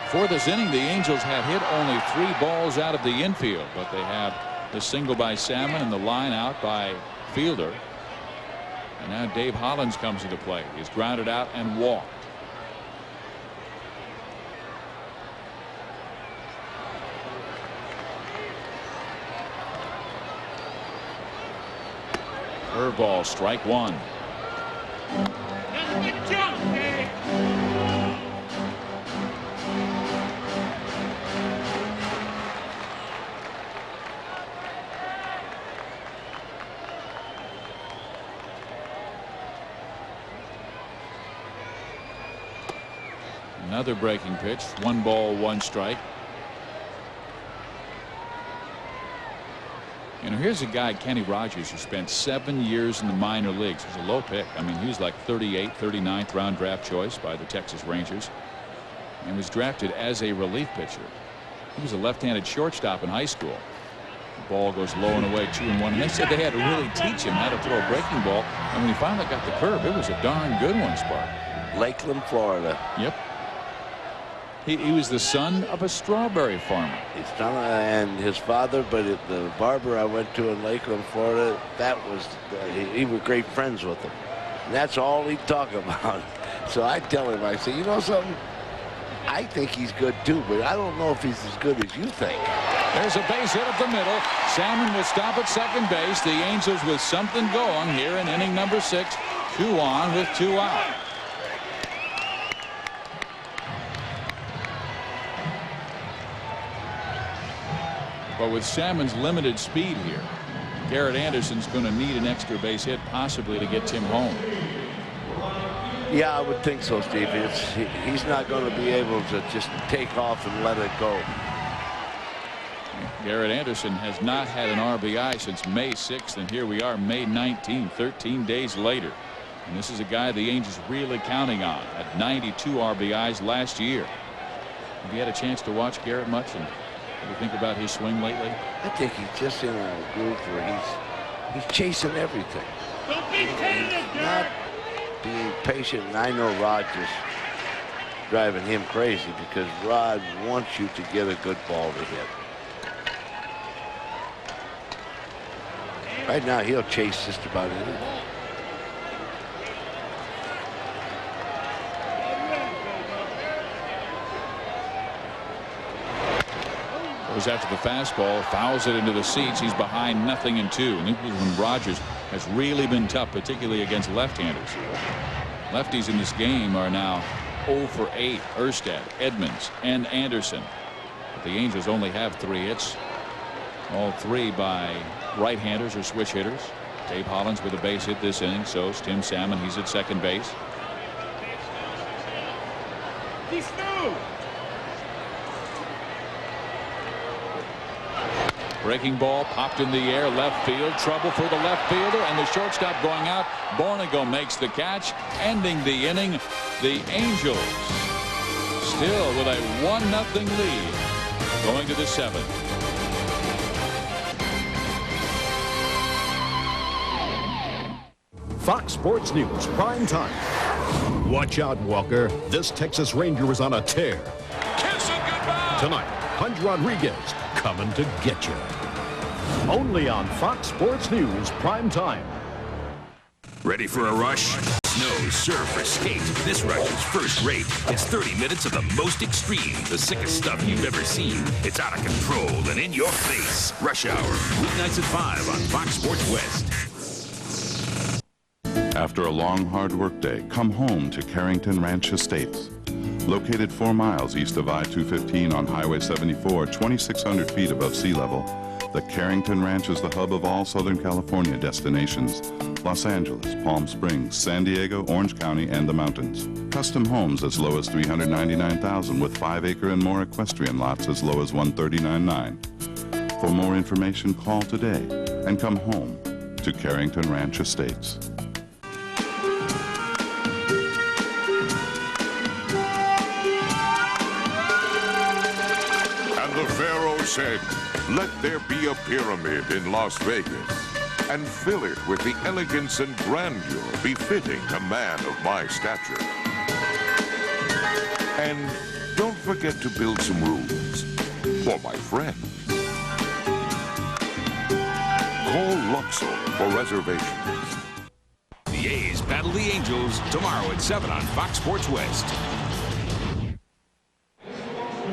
For this inning, the Angels had hit only 3 balls out of the infield, but they have the single by Salmon and the line out by Fielder. And now Dave Hollins comes into play. He's grounded out and walked. Curveball, strike one. Another breaking pitch. 1 ball, 1 strike. You know, here's a guy, Kenny Rogers, who spent 7 years in the minor leagues. He's a low pick. I mean, he was like 38th, 39th round draft choice by the Texas Rangers and was drafted as a relief pitcher. He was a left-handed shortstop in high school. The ball goes low and away, 2-1. And they said they had to really teach him how to throw a breaking ball. And when he finally got the curve, it was a darn good one, Spark. Lakeland, Florida. Yep. He was the son of a strawberry farmer. His son and his father, but the barber I went to in Lakeland, Florida, that was, he was great friends with him. And that's all he'd talk about. So I tell him, I say, you know something? I think he's good too, but I don't know if he's as good as you think. There's a base hit up the middle. Salmon will stop at second base. The Angels with something going here in inning number 6. 2 on with 2 out. But with Salmon's limited speed here, Garrett Anderson's going to need an extra base hit possibly to get Tim home. Yeah, I would think so, Steve. He's not going to be able to just take off and let it go. Garrett Anderson has not had an RBI since May 6th, and here we are May 19th, 13 days later. And this is a guy the Angels really counting on at 92 RBIs last year. Have you had a chance to watch Garrett much? And what do you think about his swing lately? I think he's just in a groove where he's chasing everything. He's not being patient, and I know Rod just driving him crazy because Rod wants you to get a good ball to hit. Right now, he'll chase just about anything. Goes after the fastball, fouls it into the seats. He's behind 0-2. And this is when Rogers has really been tough, particularly against left-handers. Lefties in this game are now 0 for 8. Erstad, Edmonds, and Anderson. But the Angels only have 3 hits. All 3 by right-handers or switch hitters. Dave Hollins with a base hit this inning. So is Tim Salmon. He's at second base. Breaking ball popped in the air, left field, trouble for the left fielder, and the shortstop going out. Bornego makes the catch, ending the inning. The Angels still with a 1-0 lead going to the 7th. Fox Sports News prime time. Watch out, Walker. This Texas Ranger is on a tear. Kiss it goodbye. Tonight, Punch Rodriguez coming to get you. Only on Fox Sports News prime time. Ready for a rush? No, surf or skate. This rush is first rate. It's 30 minutes of the most extreme, the sickest stuff you've ever seen. It's out of control and in your face. Rush Hour, weeknights at 5 on Fox Sports West. After a long, hard workday, come home to Carrington Ranch Estates. Located 4 miles east of I-215 on Highway 74, 2,600 feet above sea level, The Carrington Ranch is the hub of all Southern California destinations. Los Angeles, Palm Springs, San Diego, Orange County, and the mountains. Custom homes as low as $399,000 with 5-acre and more equestrian lots as low as $139,900. For more information, call today and come home to Carrington Ranch Estates. And the Pharaoh said, "Let there be a pyramid in Las Vegas, and fill it with the elegance and grandeur befitting a man of my stature. And don't forget to build some rooms for my friends. Call Luxor for reservations." The A's battle the Angels tomorrow at 7 on Fox Sports West.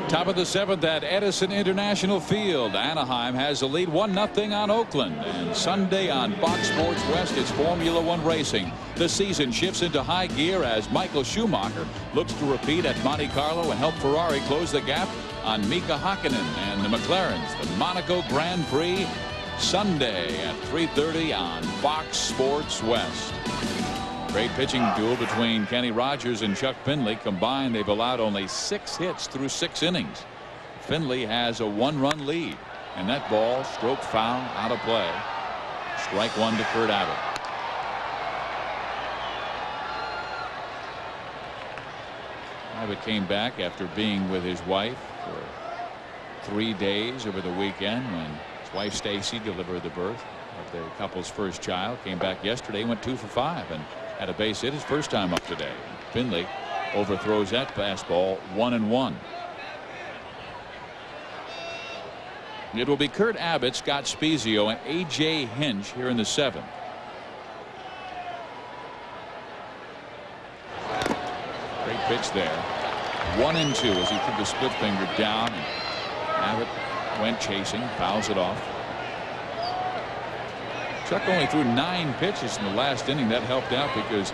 Top of the 7th at Edison International Field. Anaheim has the lead 1-0 on Oakland. And Sunday on Fox Sports West, it's Formula One racing. The season shifts into high gear as Michael Schumacher looks to repeat at Monte Carlo and help Ferrari close the gap on Mika Hakkinen and the McLarens. The Monaco Grand Prix Sunday at 3:30 on Fox Sports West. Great pitching duel between Kenny Rogers and Chuck Finley. Combined, they've allowed only 6 hits through 6 innings. Finley has a 1-run lead, and that ball stroked foul out of play. Strike 1 to Kurt Abbott. Abbott came back after being with his wife for 3 days over the weekend when his wife Stacy delivered the birth of the couple's first child. Came back yesterday, went 2 for 5 and had a base hit his first time up today. Finley overthrows that fastball 1-1. It will be Kurt Abbott, Scott Spezio, and A.J. Hinch here in the 7th. Great pitch there. 1-2 as he took the split finger down. And Abbott went chasing, fouls it off. Chuck only threw 9 pitches in the last inning. That helped out because,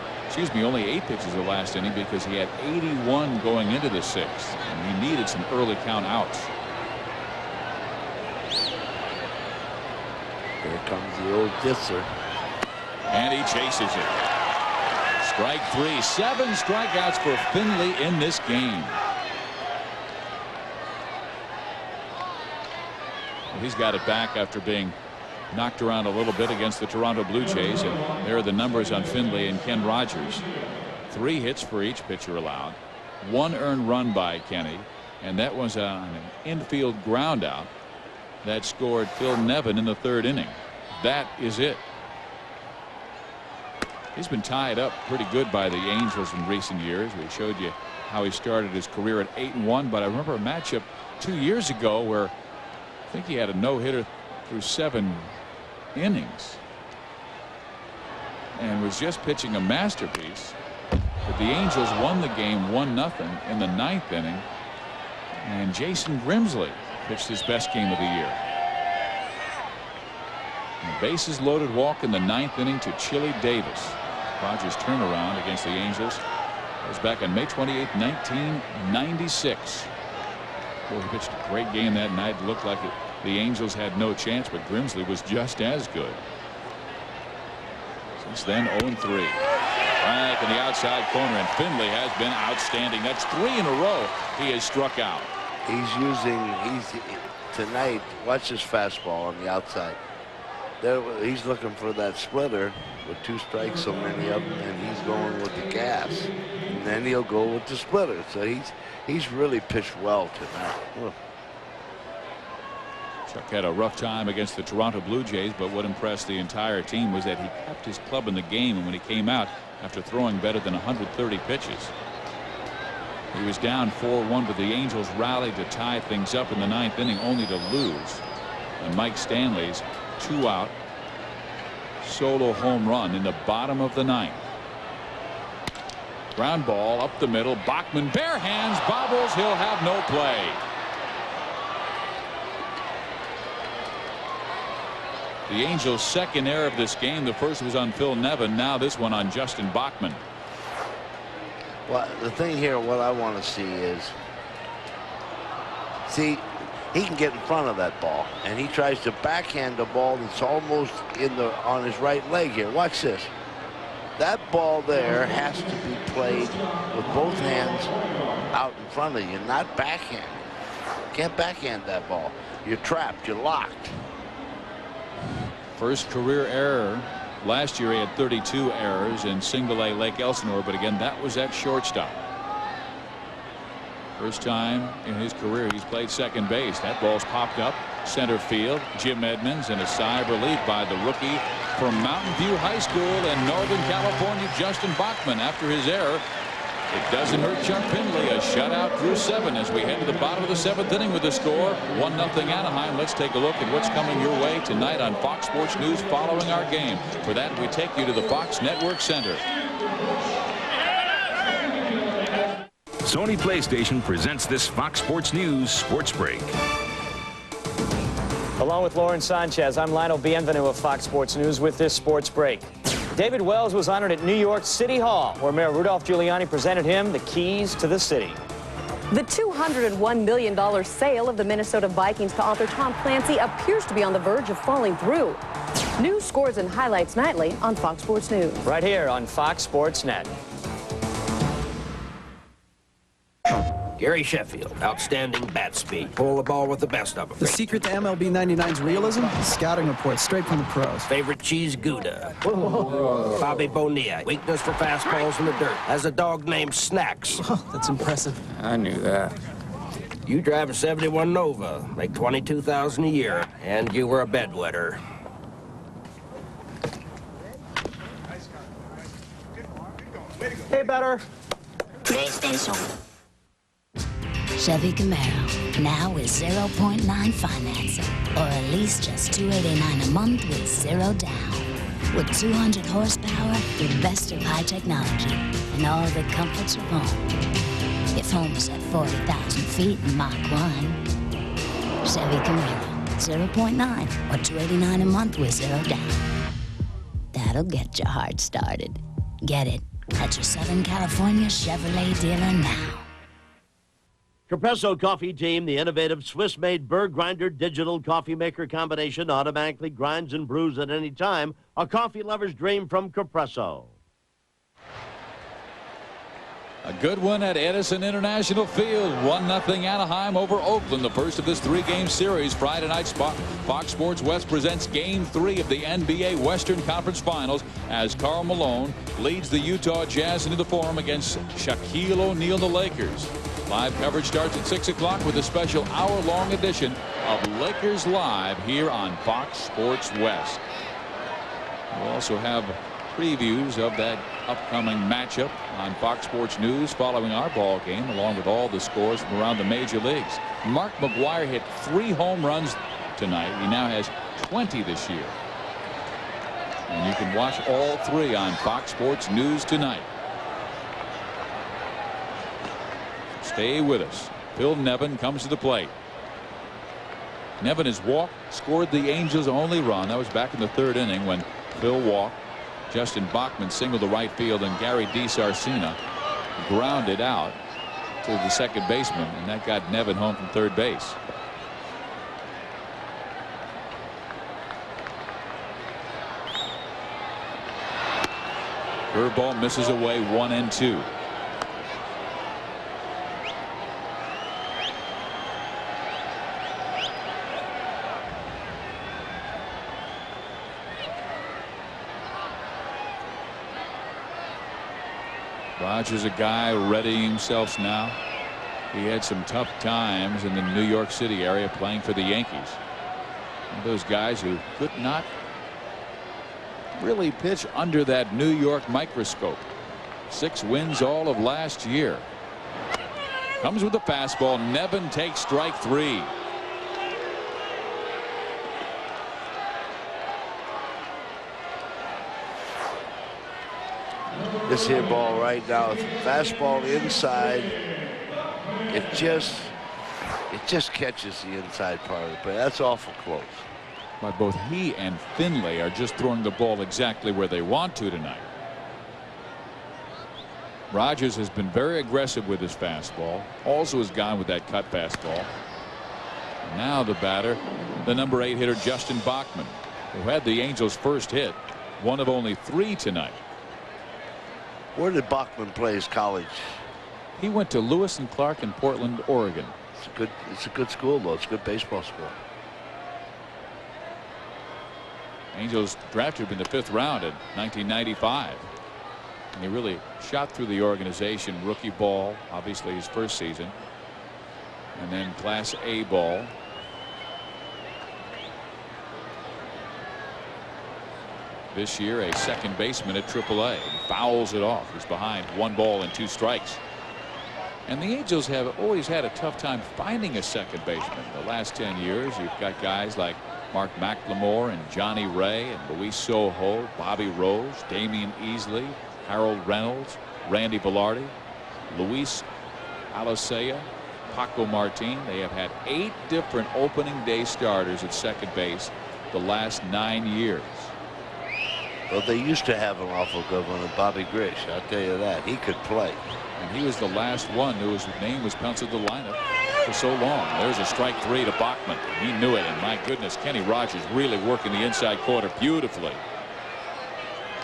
only 8 pitches in the last inning because he had 81 going into the 6th. And he needed some early count outs. Here comes the old disser. And he chases it. Strike 3. 7 strikeouts for Finley in this game. Well, he's got it back after being knocked around a little bit against the Toronto Blue Jays, and there are the numbers on Finley and Ken Rogers. 3 hits for each pitcher allowed. 1 earned run by Kenny, and that was on an infield ground out that scored Phil Nevin in the 3rd inning. That is it. He's been tied up pretty good by the Angels in recent years. We showed you how he started his career at 8-1, but I remember a matchup 2 years ago where I think he had a no-hitter through 7 innings and was just pitching a masterpiece. But the Angels won the game 1-0 in the 9th inning, and Jason Grimsley pitched his best game of the year. And bases loaded walk in the 9th inning to Chili Davis. Rogers' turnaround against the Angels was back on May 28, 1996. Boy, he pitched a great game that night. It looked like the Angels had no chance, but Grimsley was just as good. Since then, 0-3. Back in the outside corner, and Finley has been outstanding. That's 3 in a row he has struck out. Tonight, watch this fastball on the outside. He's looking for that splitter with 2 strikes, so many of them, and he's going with the gas. And then he'll go with the splitter. So he's really pitched well tonight. Chuck had a rough time against the Toronto Blue Jays, but what impressed the entire team was that he kept his club in the game, and when he came out after throwing better than 130 pitches. He was down 4-1, but the Angels rallied to tie things up in the 9th inning, only to lose. And Mike Stanley's 2-out solo home run in the bottom of the 9th. Ground ball up the middle. Bachman bare hands, bobbles. He'll have no play. The Angels' second error of this game. The first was on Phil Nevin. Now this one on Justin Bachman. Well, the thing here, what I want to see is, he can get in front of that ball, and he tries to backhand the ball that's almost on his right leg here. Watch this. That ball there has to be played with both hands out in front of you, not backhand. Can't backhand that ball. You're trapped. You're locked. First career error. Last year he had 32 errors in single-A Lake Elsinore, but again that was at shortstop. First time in his career he's played second base. That ball's popped up center field. Jim Edmonds, and a sigh of relief by the rookie from Mountain View High School in Northern California, Justin Bachman, after his error. It doesn't hurt Chuck Finley. A shutout through 7 as we head to the bottom of the 7th inning with the score 1-0 Anaheim. Let's take a look at what's coming your way tonight on Fox Sports News following our game. For that, we take you to the Fox Network Center. Sony PlayStation presents this Fox Sports News Sports Break. Along with Lauren Sanchez, I'm Lionel Bienvenu of Fox Sports News with this sports break. David Wells was honored at New York City Hall, where Mayor Rudolph Giuliani presented him the keys to the city. The $201 million sale of the Minnesota Vikings to author Tom Clancy appears to be on the verge of falling through. News, scores, and highlights nightly on Fox Sports News. Right here on Fox Sports Net. Gary Sheffield, outstanding bat speed. Pull the ball with the best of them. The secret to MLB 99's realism? Scouting reports straight from the pros. Favorite cheese Gouda. Bobby Bonilla, weakness for fastballs in the dirt. Has a dog named Snacks. Oh, that's impressive. I knew that. You drive a 71 Nova, make $22,000 a year, and you were a bedwetter. Hey, better. PlayStation. Chevy Camaro, now with 0.9 financing, or at least just $289 a month with 0 down. With 200 horsepower, the best of high technology, and all the comforts of home. If home is at 40,000 feet in Mach 1, Chevy Camaro, 0.9 or $289 a month with 0 down. That'll get your heart started. Get it at your Southern California Chevrolet dealer now. Capresso Coffee Team, the innovative Swiss-made burr grinder digital coffee maker combination, automatically grinds and brews at any time. A coffee lover's dream from Capresso. A good one at Edison International Field. 1-0 Anaheim over Oakland, the first of this 3-game series. Friday night, Fox Sports West presents Game 3 of the NBA Western Conference Finals as Karl Malone leads the Utah Jazz into the Forum against Shaquille O'Neal, the Lakers. Live coverage starts at 6 o'clock with a special hour-long edition of Lakers Live here on Fox Sports West. We'll also have previews of that upcoming matchup on Fox Sports News following our ball game, along with all the scores from around the major leagues. Mark McGwire hit 3 home runs tonight. He now has 20 this year. And you can watch all 3 on Fox Sports News tonight. Stay with us. Phil Nevin comes to the plate. Nevin has walked, scored the Angels' only run. That was back in the 3rd inning when Phil walked. Justin Bachman singled to right field, and Gary DiSarcina grounded out to the second baseman, and that got Nevin home from 3rd base. Curveball misses away, 1-2. Rogers, a guy readying himself now. He had some tough times in the New York City area playing for the Yankees. One of those guys who could not really pitch under that New York microscope. 6 wins all of last year. Comes with the fastball. Nevin takes strike 3. This here ball right now, fastball inside. It just catches the inside part of it, but that's awful close. But both he and Finley are just throwing the ball exactly where they want to tonight. Rogers has been very aggressive with his fastball. Also has gone with that cut fastball. Now the batter, the number 8 hitter Justin Bachman, who had the Angels' first hit, one of only 3 tonight. Where did Bachman play his college? He went to Lewis and Clark in Portland, Oregon. It's a good school, though. It's a good baseball school. Angels drafted him in the 5th round in 1995. And he really shot through the organization. Rookie ball, obviously his first season, and then Class A ball. This year, a second baseman at AAA. He fouls it off. He's behind 1 ball and 2 strikes. And the Angels have always had a tough time finding a second baseman. The last 10 years, you've got guys like Mark McLemore and Johnny Ray and Luis Sojo, Bobby Rose, Damian Easley, Harold Reynolds, Randy Velarde, Luis Alicea, Paco Martin. They have had 8 different opening day starters at second base the last 9 years. Well, they used to have an awful good one, Bobby Grish. I'll tell you that. He could play. And he was the last one whose name was penciled the lineup for so long. There's a strike 3 to Bachman. He knew it, and my goodness, Kenny Rogers really working the inside corner beautifully.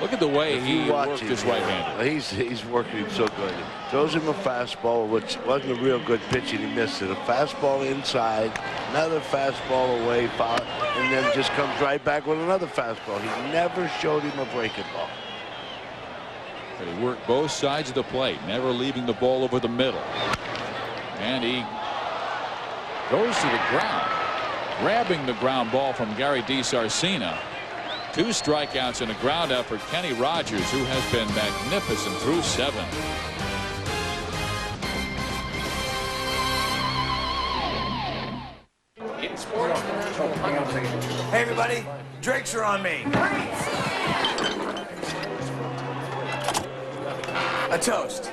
Look at the way he worked his right-hander. He's working so good. Throws him a fastball, which wasn't a real good pitch, and he missed it. A fastball inside, another fastball away, foul, and then just comes right back with another fastball. He never showed him a breaking ball. But he worked both sides of the plate, never leaving the ball over the middle. And he goes to the ground, grabbing the ground ball from Gary DiSarcina. 2 strikeouts and a ground out for Kenny Rogers, who has been magnificent through 7. Hey everybody, drinks are on me. A toast.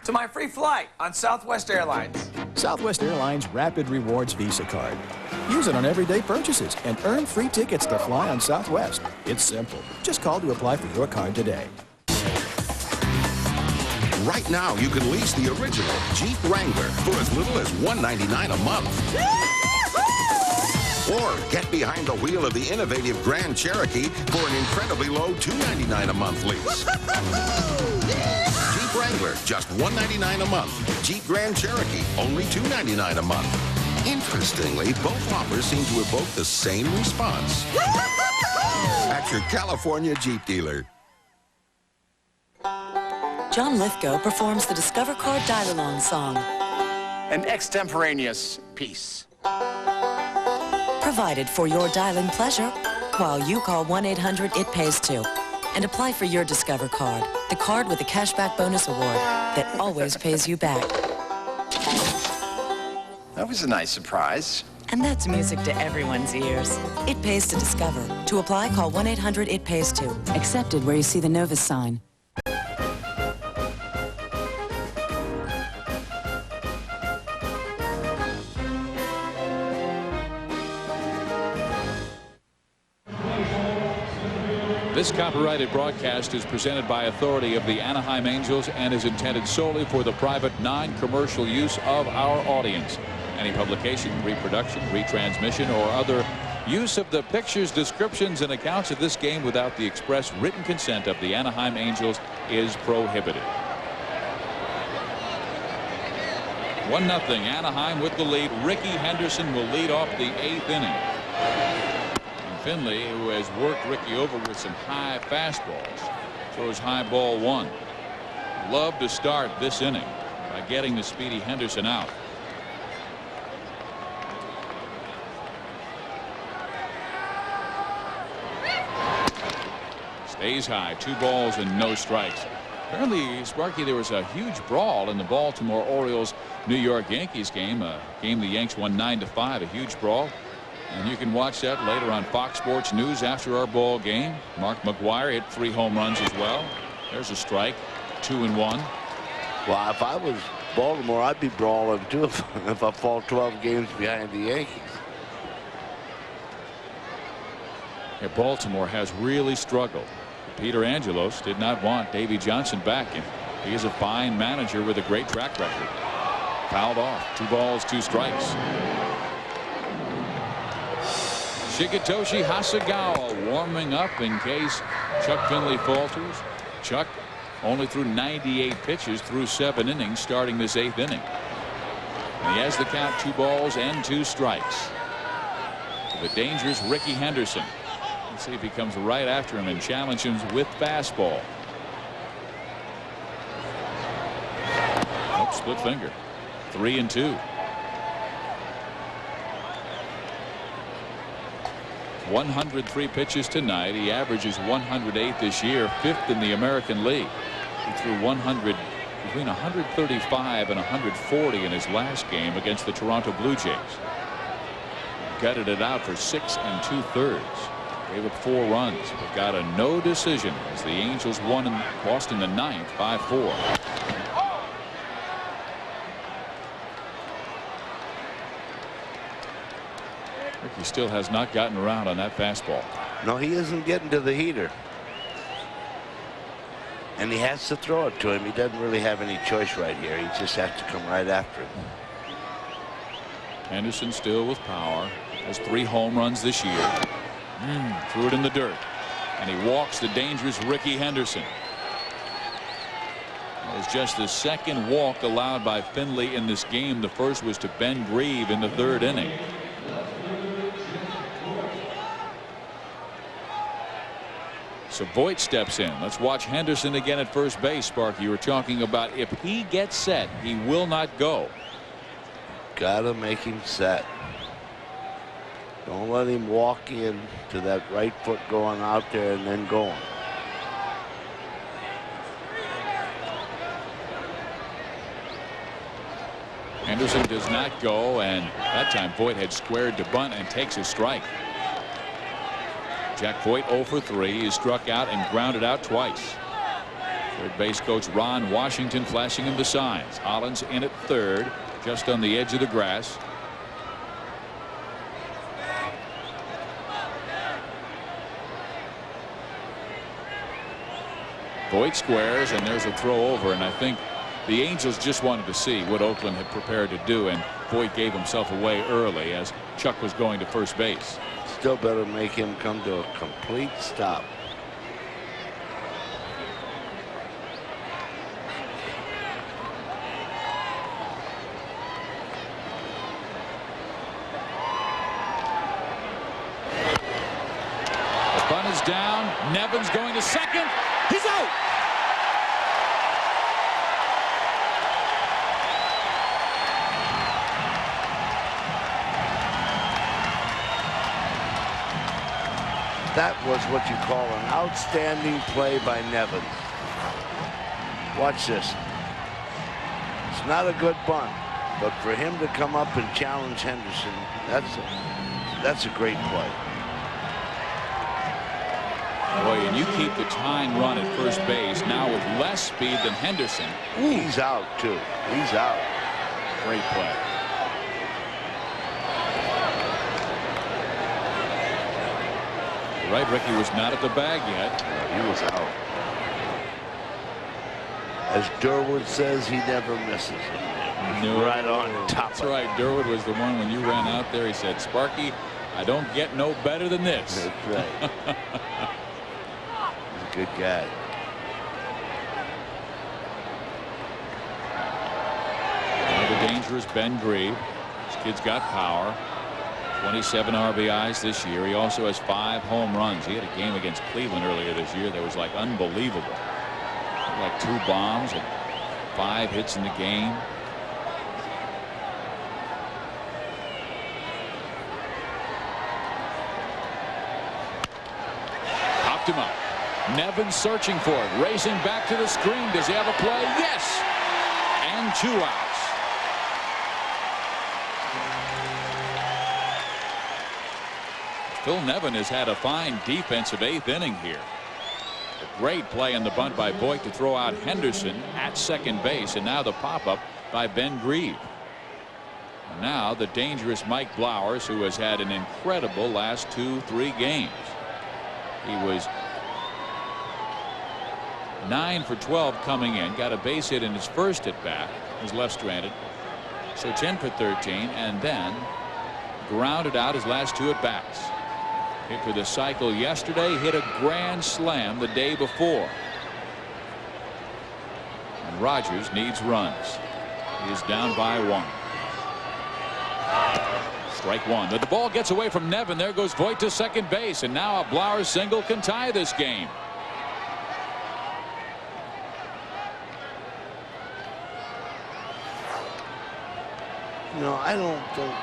To my free flight on Southwest Airlines. Southwest Airlines Rapid Rewards Visa Card. Use it on everyday purchases and earn free tickets to fly on Southwest. It's simple. Just call to apply for your card today. Right now, you can lease the original Jeep Wrangler for as little as $199 a month. Or get behind the wheel of the innovative Grand Cherokee for an incredibly low $299 a month lease. Jeep Wrangler, just $199 a month. Jeep Grand Cherokee, only $299 a month. Interestingly, both offers seem to evoke the same response at your California Jeep dealer. John Lithgow performs the Discover Card Dial-Along song. An extemporaneous piece. Provided for your dialing pleasure while you call 1-800-IT-PAYS-2 and apply for your Discover Card, the card with the cashback bonus award that always pays you back. That was a nice surprise. And that's music to everyone's ears. It pays to Discover. To apply, call 1-800-IT-PAYS-2. Accepted where you see the Novus sign. This copyrighted broadcast is presented by authority of the Anaheim Angels and is intended solely for the private, non-commercial use of our audience. Any publication, reproduction, retransmission, or other use of the pictures, descriptions, and accounts of this game without the express written consent of the Anaheim Angels is prohibited. 1-0 Anaheim with the lead. Ricky Henderson will lead off the 8th inning. Finley, who has worked Ricky over with some high fastballs, throws high ball 1. Love to start this inning by getting the speedy Henderson out. Stays high, 2 balls and no strikes. Apparently, Sparky, there was a huge brawl in the Baltimore Orioles New York Yankees game, a game the Yanks won 9-5, a huge brawl. And you can watch that later on Fox Sports News after our ball game. Mark McGwire hit 3 home runs as well. There's a strike, 2-1. Well, if I was Baltimore, I'd be brawling too if I fall 12 games behind the Yankees. Yeah, Baltimore has really struggled. Peter Angelos did not want Davy Johnson back, and he is a fine manager with a great track record. Fouled off. 2 balls, 2 strikes. Shigetoshi Hasegawa warming up in case Chuck Finley falters. Chuck only threw 98 pitches through 7 innings starting this 8th inning. And he has the count, 2 balls and 2 strikes. The dangerous Ricky Henderson. Let's see if he comes right after him and challenges him with fastball. Nope, split finger. 3-2. 103 pitches tonight. He averages 108 this year, 5th in the American League. He threw between 135 and 140 in his last game against the Toronto Blue Jays. Gutted it out for 6 2/3. Gave up 4 runs, but got a no decision as the Angels lost in the 9th 5-4. Ricky still has not gotten around on that fastball. No, he isn't getting to the heater. And he has to throw it to him. He doesn't really have any choice right here. He just has to come right after him. Henderson still with power. Has 3 home runs this year. Threw it in the dirt. And he walks the dangerous Ricky Henderson. It was just the 2nd walk allowed by Finley in this game. The first was to Ben Grieve in the 3rd inning. So Voit steps in. Let's watch Henderson again at first base. Sparky, you were talking about if he gets set, he will not go. Gotta make him set. Don't let him walk in to that right foot going out there and then going. Henderson does not go, and that time Voit had squared to bunt and takes a strike. Jack Voit 0 for 3. He struck out and grounded out twice. Third base coach Ron Washington flashing him the signs. Hollins in at 3rd, just on the edge of the grass. Voit squares, and there's a throw over, and I think the Angels just wanted to see what Oakland had prepared to do, and Voit gave himself away early as Chuck was going to first base. Still better make him come to a complete stop. The bunt is down. Nevin's going to second. He's out. That was what you call an outstanding play by Nevin. Watch this. It's not a good bunt, but for him to come up and challenge Henderson, that's a great play. Boy, and you keep the tying run at first base now with less speed than Henderson. He's out too. He's out. Great play. Right, Ricky was not at the bag yet. He was out. As Durwood says, he never misses it. No, right on top. That's right. Durwood was the one when you ran out there. He said, Sparky, I don't get no better than this. That's right. He's a good guy. Now the dangerous Ben Grieve. This kid's got power. 27 RBIs this year. He also has 5 home runs. He had a game against Cleveland earlier this year that was like unbelievable. Like 2 bombs and 5 hits in the game. Popped him up. Nevin searching for it. Racing back to the screen. Does he have a play? Yes. And 2 outs. Phil Nevin has had a fine defensive 8th inning here. A great play in the bunt by Voit to throw out Henderson at second base, and now the pop-up by Ben Grieve. And now the dangerous Mike Blowers, who has had an incredible last 2-3 games. He was 9 for 12 coming in. Got a base hit in his first at bat. Was left stranded. So 10 for 13, and then grounded out his last 2 at bats. Hit for the cycle yesterday. Hit a grand slam the day before. And Rogers needs runs. He is down by 1. Strike 1. The ball gets away from Nevin. There goes Voit to second base, and now a Blauer single can tie this game. No, I don't think.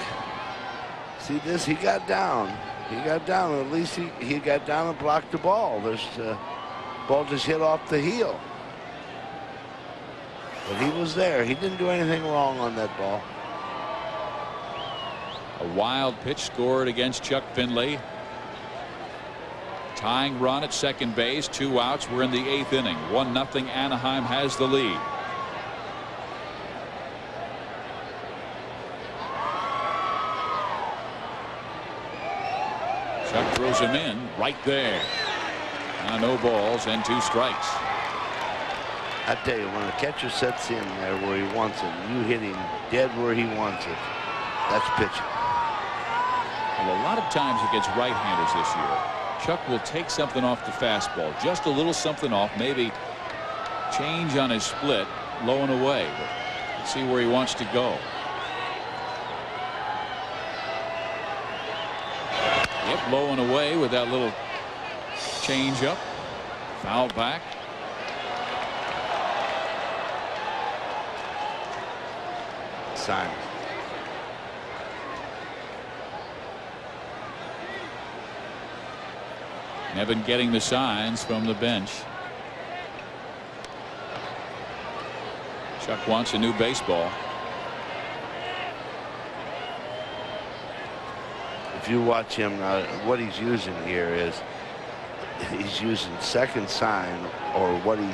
See this? He got down. He got down. At least he got down and blocked the ball. There's ball just hit off the heel. But he was there. He didn't do anything wrong on that ball. A wild pitch scored against Chuck Finley. Tying run at second base. 2 outs. We're in the 8th inning. 1-0. Anaheim has the lead. Chuck throws him in right there. Now no balls and 2 strikes. I tell you, when a catcher sets in there where he wants it, you hit him dead where he wants it. That's pitching. And a lot of times against right-handers this year, Chuck will take something off the fastball, just a little something off, maybe change on his split, low and away. But let's see where he wants to go. Yep, low and away with that little change up. Foul back. Signs. Nevin getting the signs from the bench. Chuck wants a new baseball. If you watch him now, what he's using here is he's using second sign, or what he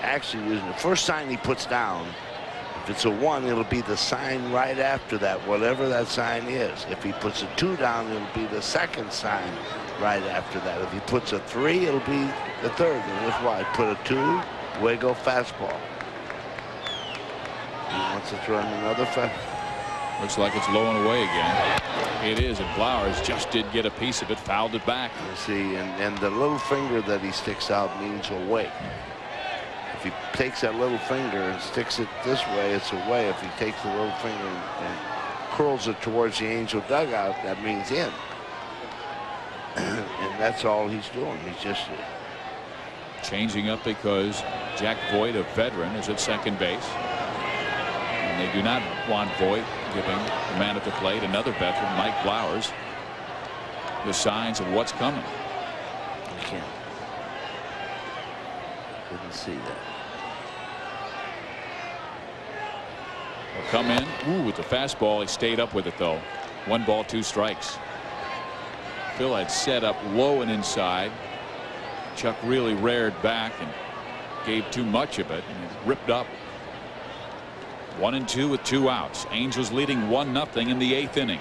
actually using. The first sign he puts down, if it's a 1, it'll be the sign right after that, whatever that sign is. If he puts a 2 down, it'll be the second sign right after that. If he puts a 3, it'll be the third. And that's why I put a 2, away go fastball. He wants to throw in another fastball. Looks like it's low and away again. It is, and Blowers just did get a piece of it, fouled it back. You see, and the little finger that he sticks out means away. If he takes that little finger and sticks it this way, it's away. If he takes the little finger and curls it towards the Angel dugout, that means in. And that's all he's doing. He's just changing up because Jack Voit, a veteran, is at second base. And they do not want Voit giving the man at the plate, another veteran, Mike Blowers, the signs of what's coming. You can't. Couldn't see that. Will come in. Ooh, with the fastball. He stayed up with it, though. 1 ball, 2 strikes. Phil had set up low and inside. Chuck really reared back and gave too much of it, and it ripped up. 1-2 with 2 outs. Angels leading 1-0 in the 8th inning.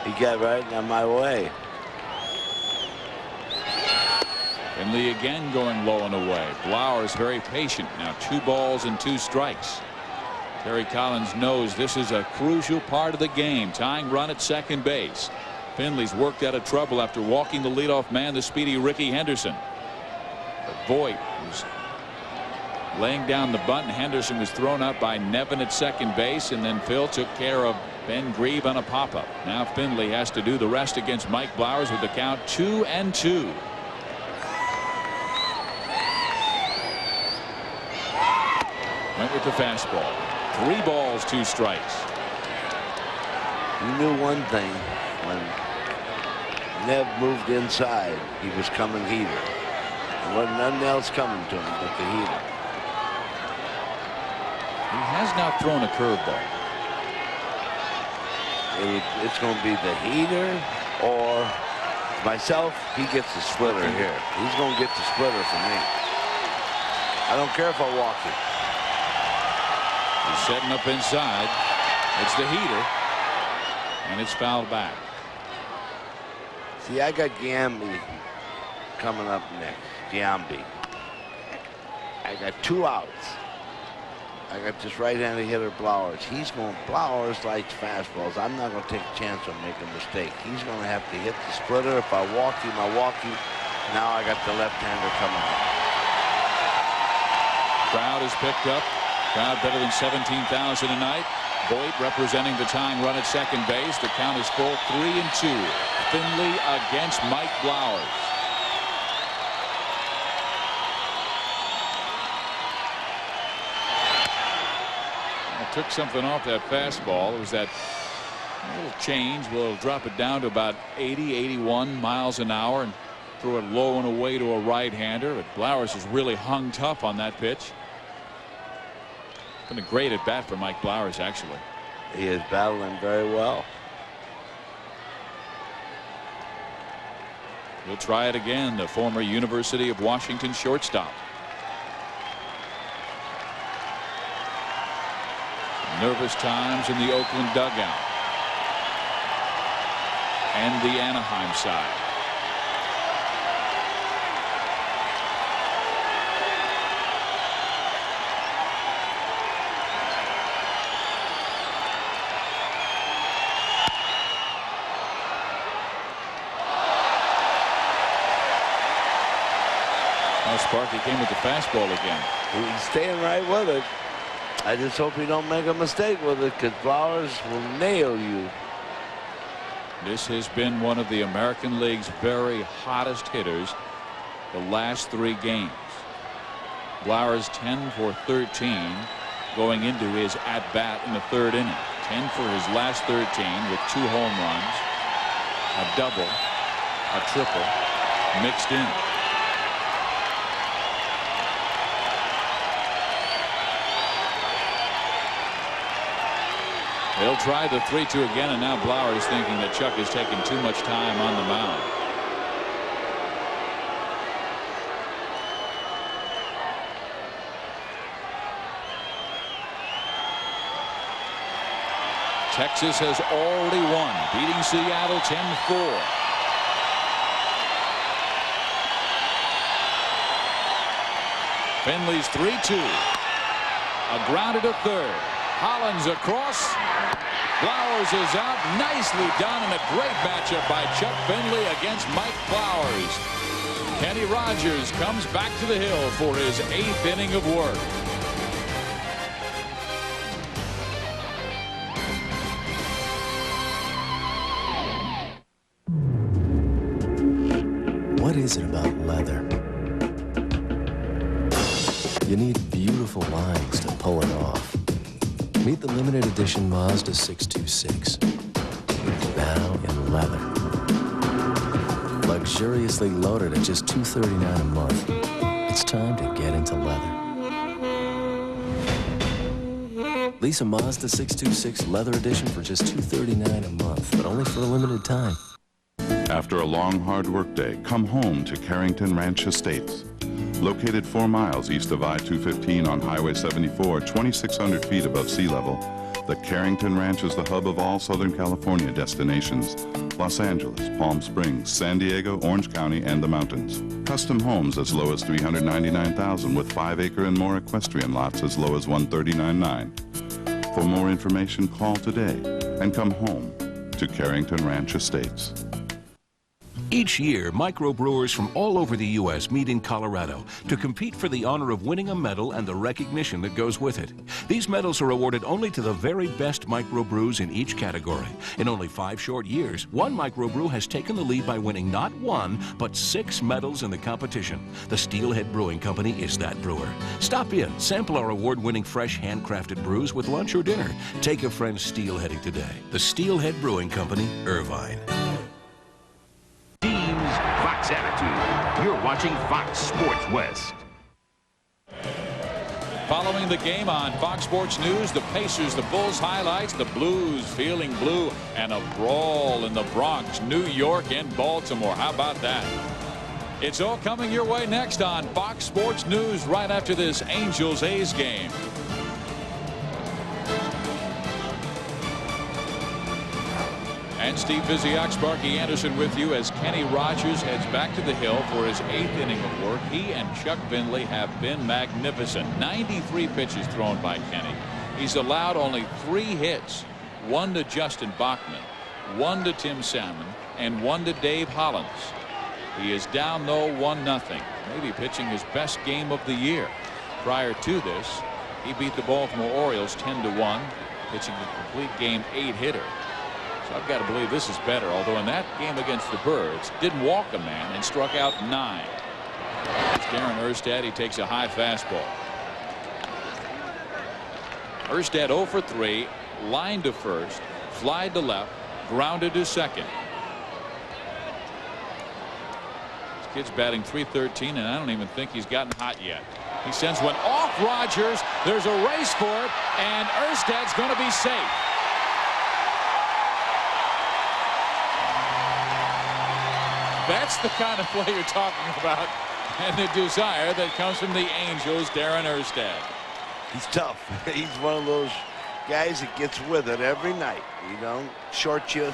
He got right on my way. Finley again going low and away. Blowers very patient now. 2 balls and 2 strikes. Terry Collins knows this is a crucial part of the game. Tying run at second base. Finley's worked out of trouble after walking the leadoff man, the speedy Ricky Henderson. But Voit was laying down the bunt, and Henderson was thrown out by Nevin at second base, and then Phil took care of Ben Grieve on a pop-up. Now Finley has to do the rest against Mike Blowers with the count 2-2. Went with the fastball. 3 balls, 2 strikes. You knew one thing, when Nev moved inside, he was coming heater. There wasn't nothing else coming to him but the heater. He has not thrown a curveball. It's going to be the heater, or myself, he gets the splitter here. He's going to get the splitter for me. I don't care if I walk it. He's setting up inside. It's the heater, and it's fouled back. See, I got Giambi coming up next. Giambi. I got 2 outs. I got this right-handed hitter, Blowers. Blowers likes fastballs. I'm not going to take a chance on making a mistake. He's going to have to hit the splitter. If I walk him, I walk him. Now I got the left-hander coming up. Crowd is picked up. Crowd better than 17,000 tonight. Voigt representing the tying run at second base. The count is full, 3-2. Finley against Mike Blowers. Took something off that fastball. It was that little change. Well, it'll drop it down to about 80, 81 miles an hour and throw it low and away to a right-hander. But Blowers has really hung tough on that pitch. Been a great at bat for Mike Blowers, actually. He is battling very well. We'll try it again. The former University of Washington shortstop. Nervous times in the Oakland dugout and the Anaheim side. Well, Sparky came with the fastball again. He's staying right with it. I just hope he don't make a mistake with it, because Blowers will nail you. This has been one of the American League's very hottest hitters the last 3 games. Blowers 10 for 13 going into his at-bat in the 3rd inning. 10 for his last 13 with 2 home runs, a double, a triple mixed in. They'll try the 3-2 again, and now Blowers thinking that Chuck is taking too much time on the mound. Texas has already won, beating Seattle 10-4. Finley's 3-2. A grounded to third. Hollins across. Blowers is out. Nicely done, and a great matchup by Chuck Finley against Mike Blowers. Kenny Rogers comes back to the hill for his 8th inning of work. What is it about leather? You need beautiful lines to pull it off. Meet the limited edition Mazda 626. Now in leather. Luxuriously loaded at just $239 a month. It's time to get into leather. Lease a Mazda 626 leather edition for just $239 a month, but only for a limited time. After a long, hard workday, come home to Carrington Ranch Estates. Located 4 miles east of I-215 on Highway 74, 2,600 feet above sea level, the Carrington Ranch is the hub of all Southern California destinations: Los Angeles, Palm Springs, San Diego, Orange County, and the mountains. Custom homes as low as $399,000 with 5-acre and more equestrian lots as low as $139,900. For more information, call today and come home to Carrington Ranch Estates. Each year, microbrewers from all over the U.S. meet in Colorado to compete for the honor of winning a medal and the recognition that goes with it. These medals are awarded only to the very best microbrews in each category. In only 5 short years, one microbrew has taken the lead by winning not 1, but 6 medals in the competition. The Steelhead Brewing Company is that brewer. Stop in, sample our award-winning fresh handcrafted brews with lunch or dinner. Take a friend steelheading today. The Steelhead Brewing Company, Irvine. Fox Attitude. You're watching Fox Sports West. Following the game on Fox Sports News, the Pacers, the Bulls highlights, the Blues feeling blue, and a brawl in the Bronx, New York, and Baltimore. How about that? It's all coming your way next on Fox Sports News right after this Angels-A's game. And Steve Visiak, Sparky Anderson with you as Kenny Rogers heads back to the hill for his 8th inning of work. He and Chuck Finley have been magnificent. 93 pitches thrown by Kenny. He's allowed only 3 hits. 1 to Justin Bachman, 1 to Tim Salmon, and 1 to Dave Hollins. He is down though 1-0. Maybe pitching his best game of the year. Prior to this, he beat the Baltimore Orioles 10-1, pitching a complete game 8-hitter. So I've got to believe this is better, although in that game against the Birds, didn't walk a man and struck out 9. It's Darren Erstad. He takes a high fastball. Erstad 0 for 3, line to first, fly to left, grounded to second. This kid's batting .313, and I don't even think he's gotten hot yet. He sends one off Rogers. There's a race for it, and Erstad's going to be safe. That's the kind of play you're talking about, and the desire that comes from the Angels, Darren Erstad. He's tough. He's one of those guys that gets with it every night. You know, short you.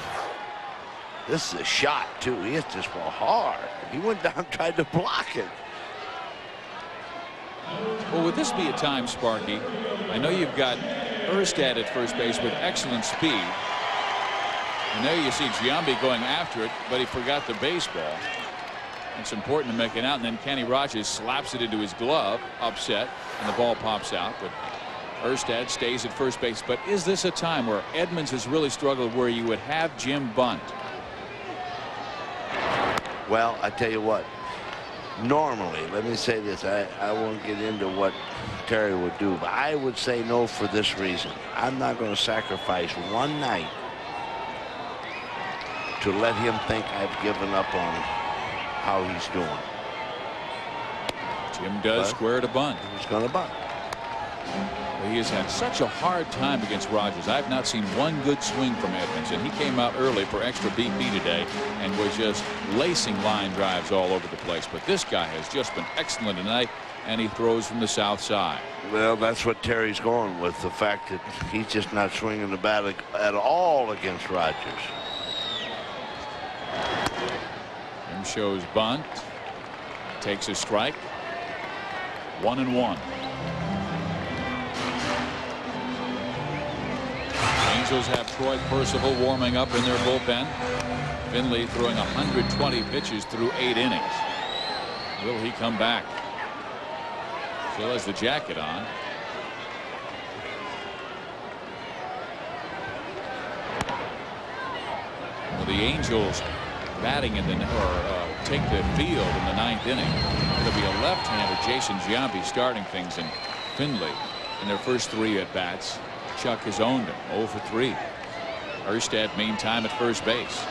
This is a shot, too. He hits this ball hard. He went down and tried to block it. Well, would this be a time, Sparky? I know you've got Erstad at first base with excellent speed. And there you see Giambi going after it, but he forgot the baseball. It's important to make it out, and then Kenny Rogers slaps it into his glove, upset, and the ball pops out. But Erstad stays at first base. But is this a time where Edmonds has really struggled, where you would have Jim bunt? Well, I tell you what. Normally, let me say this. I won't get into what Terry would do, but I would say no for this reason. I'm not going to sacrifice one night to let him think I've given up on how he's doing. Jim does square to bunt. He's going to bunt. He has had such a hard time against Rogers. I've not seen one good swing from Edmonds, and he came out early for extra BP today and was just lacing line drives all over the place. But this guy has just been excellent tonight, and he throws from the south side. Well, that's what Terry's going with, the fact that he's just not swinging the bat at all against Rogers. Jim shows bunt, takes a strike, 1-1. Angels have Troy Percival warming up in their bullpen. Finley throwing 120 pitches through 8 innings. Will he come back? Still has the jacket on. Well, the Angels batting in the take the field in the 9th inning. It'll be a left-hander, Jason Giambi, starting things, and Finley in their first 3 at bats. Chuck has owned him 0 for 3. Erstad meantime at first base.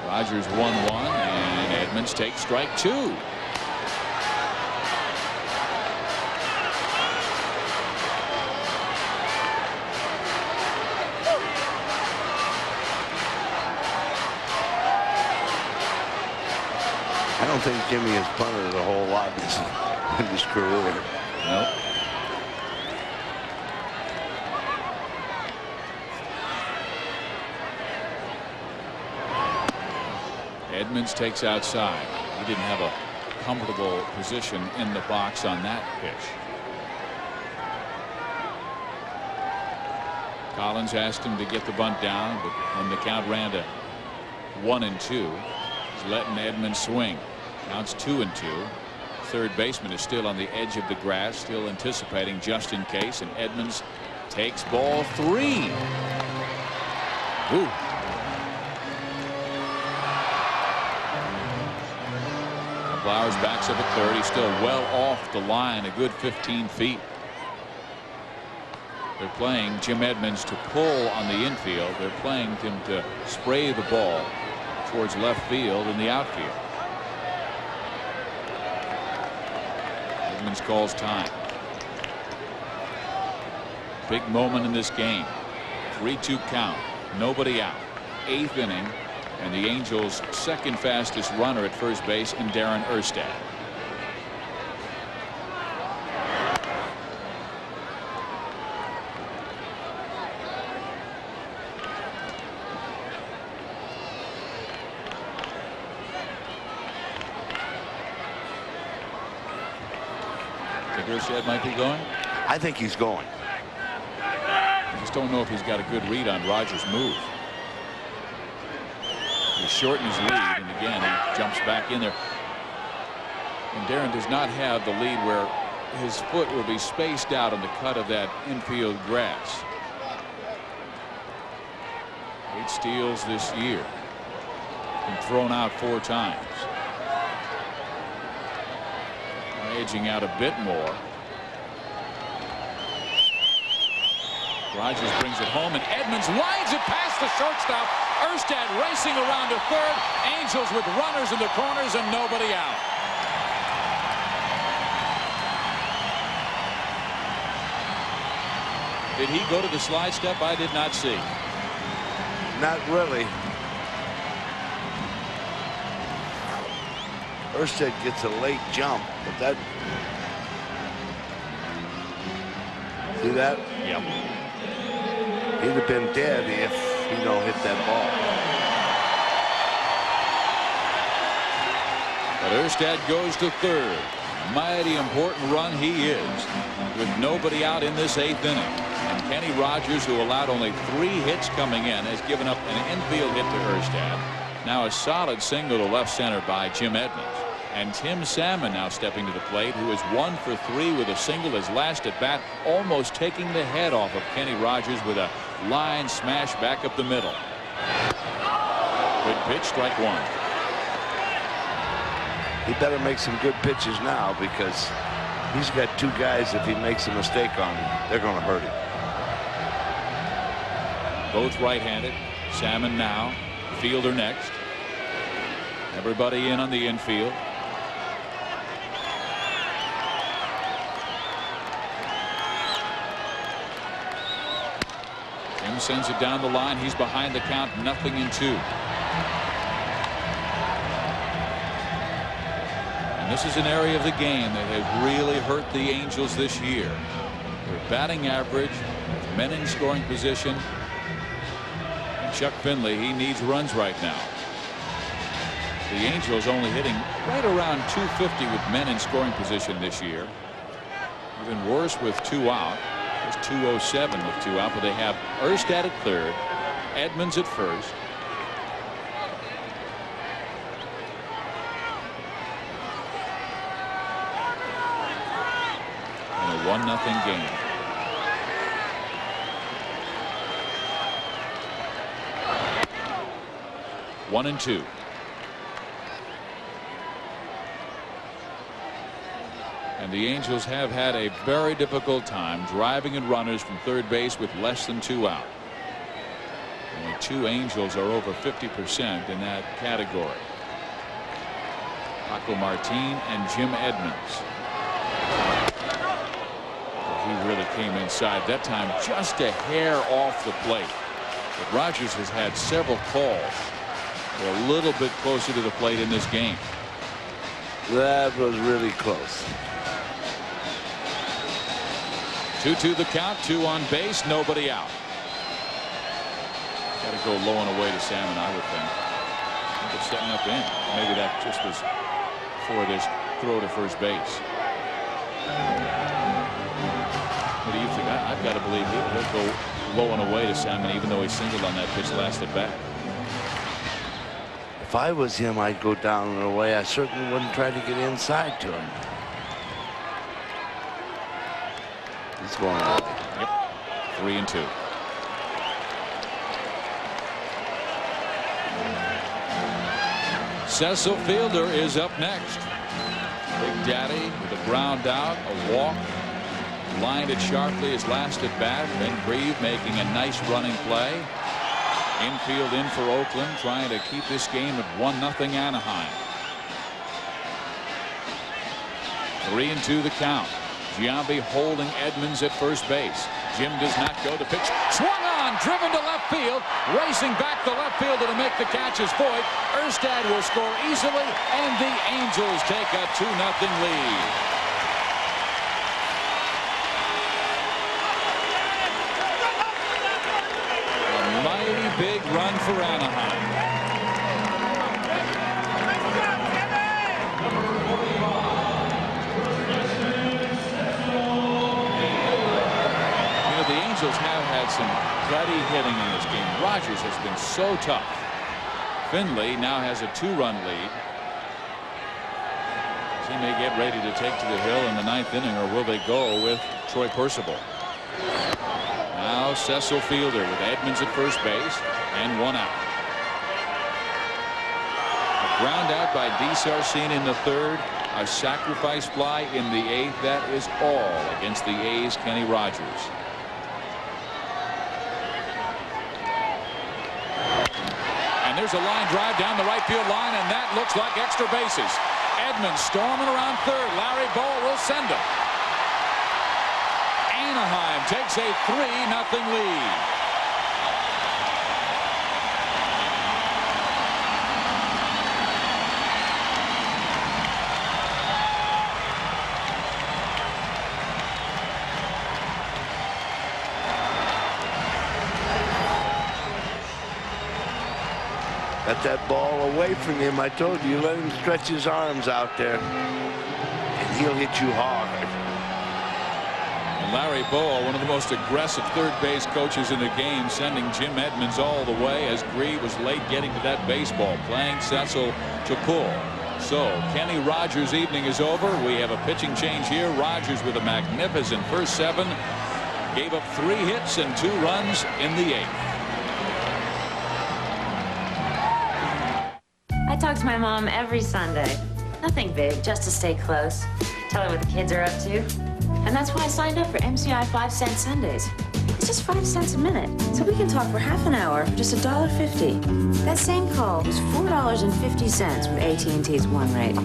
Rogers 1-1, and Edmonds takes strike 2. I don't think Jimmy has punted a whole lot in his career. Nope. Edmonds takes outside. He didn't have a comfortable position in the box on that pitch. Collins asked him to get the bunt down, but when the count ran to 1-2, he's letting Edmonds swing. Counts 2-2. Third baseman is still on the edge of the grass, still anticipating just in case, and Edmonds takes ball 3. Ooh. Flowers backs up at third. He's still well off the line, a good 15 feet. They're playing Jim Edmonds to pull on the infield. They're playing him to spray the ball towards left field in the outfield. Edmonds calls time. Big moment in this game. 3-2 count. Nobody out. 8th inning. And the Angels' second fastest runner at first base in Darren Erstad. think Erstad might be going? I think he's going. I just don't know if he's got a good read on Rogers' move. He shortened his lead, and again he jumps back in there. And Darren does not have the lead where his foot will be spaced out on the cut of that infield grass. 8 steals this year. Been thrown out 4 times. Edging out a bit more. Rogers brings it home, and Edmonds lines it past the shortstop. Erstad racing around to third. Angels with runners in the corners and nobody out. Did he go to the slide step? I did not see. Not really. Erstad gets a late jump, but that. See that? Yep. He'd have been dead if he don't hit that ball. But Erstad goes to third. Mighty important run he is, with nobody out in this 8th inning. And Kenny Rogers, who allowed only 3 hits coming in, has given up an infield hit to Erstad. Now a solid single to left center by Jim Edmonds. And Tim Salmon now stepping to the plate, who is 1 for 3 with a single his last at bat, almost taking the head off of Kenny Rogers with a line smash back up the middle. Good pitch, strike 1. He better make some good pitches now, because he's got 2 guys. If he makes a mistake on him, they're going to hurt him. Both right-handed. Salmon now, fielder next. Everybody in on the infield. Tim sends it down the line. He's behind the count, 0-2. And this is an area of the game that has really hurt the Angels this year. Their batting average, men in scoring position. And Chuck Finley, he needs runs right now. The Angels only hitting right around 250 with men in scoring position this year. Even worse with 2 out. It's 207 with 2 out, but they have Erstad at third, Edmonds at first. And a 1-0 game. One and 2. And the Angels have had a very difficult time driving in runners from third base with less than 2 out. Only 2 Angels are over 50% in that category. Paco Martin and Jim Edmonds. He really came inside that time, just a hair off the plate. But Rogers has had several calls. They're a little bit closer to the plate in this game. That was really close. 2-2 the count, 2 on base, nobody out. Got to go low and away to Salmon, I would think. I think it's setting up in. Maybe that just was for this throw to first base. What do you think? I've got to believe he'll go low and away to Salmon, even though he singled on that pitch last at bat. If I was him, I'd go down and away. I certainly wouldn't try to get inside to him. He's going away. Yep. 3-2. Cecil Fielder is up next. Big Daddy with a ground out, a walk, lined it sharply his last at bat. Ben Grieve making a nice running play. Infield in for Oakland, trying to keep this game at 1-0 Anaheim. 3-2 the count. Giambi holding Edmonds at first base. Jim does not go. The pitch swung on, driven to left field, racing back to left fielder to make the catch is Voigt. Erstad will score easily, and the Angels take a 2-0 lead. A mighty big run for Anaheim. Angels have had some gutty hitting in this game. Rogers has been so tough. Finley now has a 2-run lead. He may get ready to take to the hill in the 9th inning, or will they go with Troy Percival? Now Cecil Fielder with Edmonds at first base and 1 out. A ground out by DeSarcine in the 3rd. A sacrifice fly in the 8th. That is all against the A's Kenny Rogers. And there's a line drive down the right field line, and that looks like extra bases. Edmonds storming around 3rd. Larry Bowa will send him. Anaheim takes a 3-0 lead. Got that ball away from him. I told you, let him stretch his arms out there, and he'll hit you hard. And Larry Bowa, one of the most aggressive third base coaches in the game, sending Jim Edmonds all the way as Gree was late getting to that baseball, playing Cecil to pull. So Kenny Rogers' evening is over. We have a pitching change here. Rogers with a magnificent first 7. Gave up 3 hits and 2 runs in the 8th. I talk to my mom every Sunday. Nothing big, just to stay close. Tell her what the kids are up to. And that's why I signed up for MCI 5-cent Sundays. It's just 5 cents a minute, so we can talk for half an hour for just $1.50. That same call was $4.50 with AT&T's One Rate.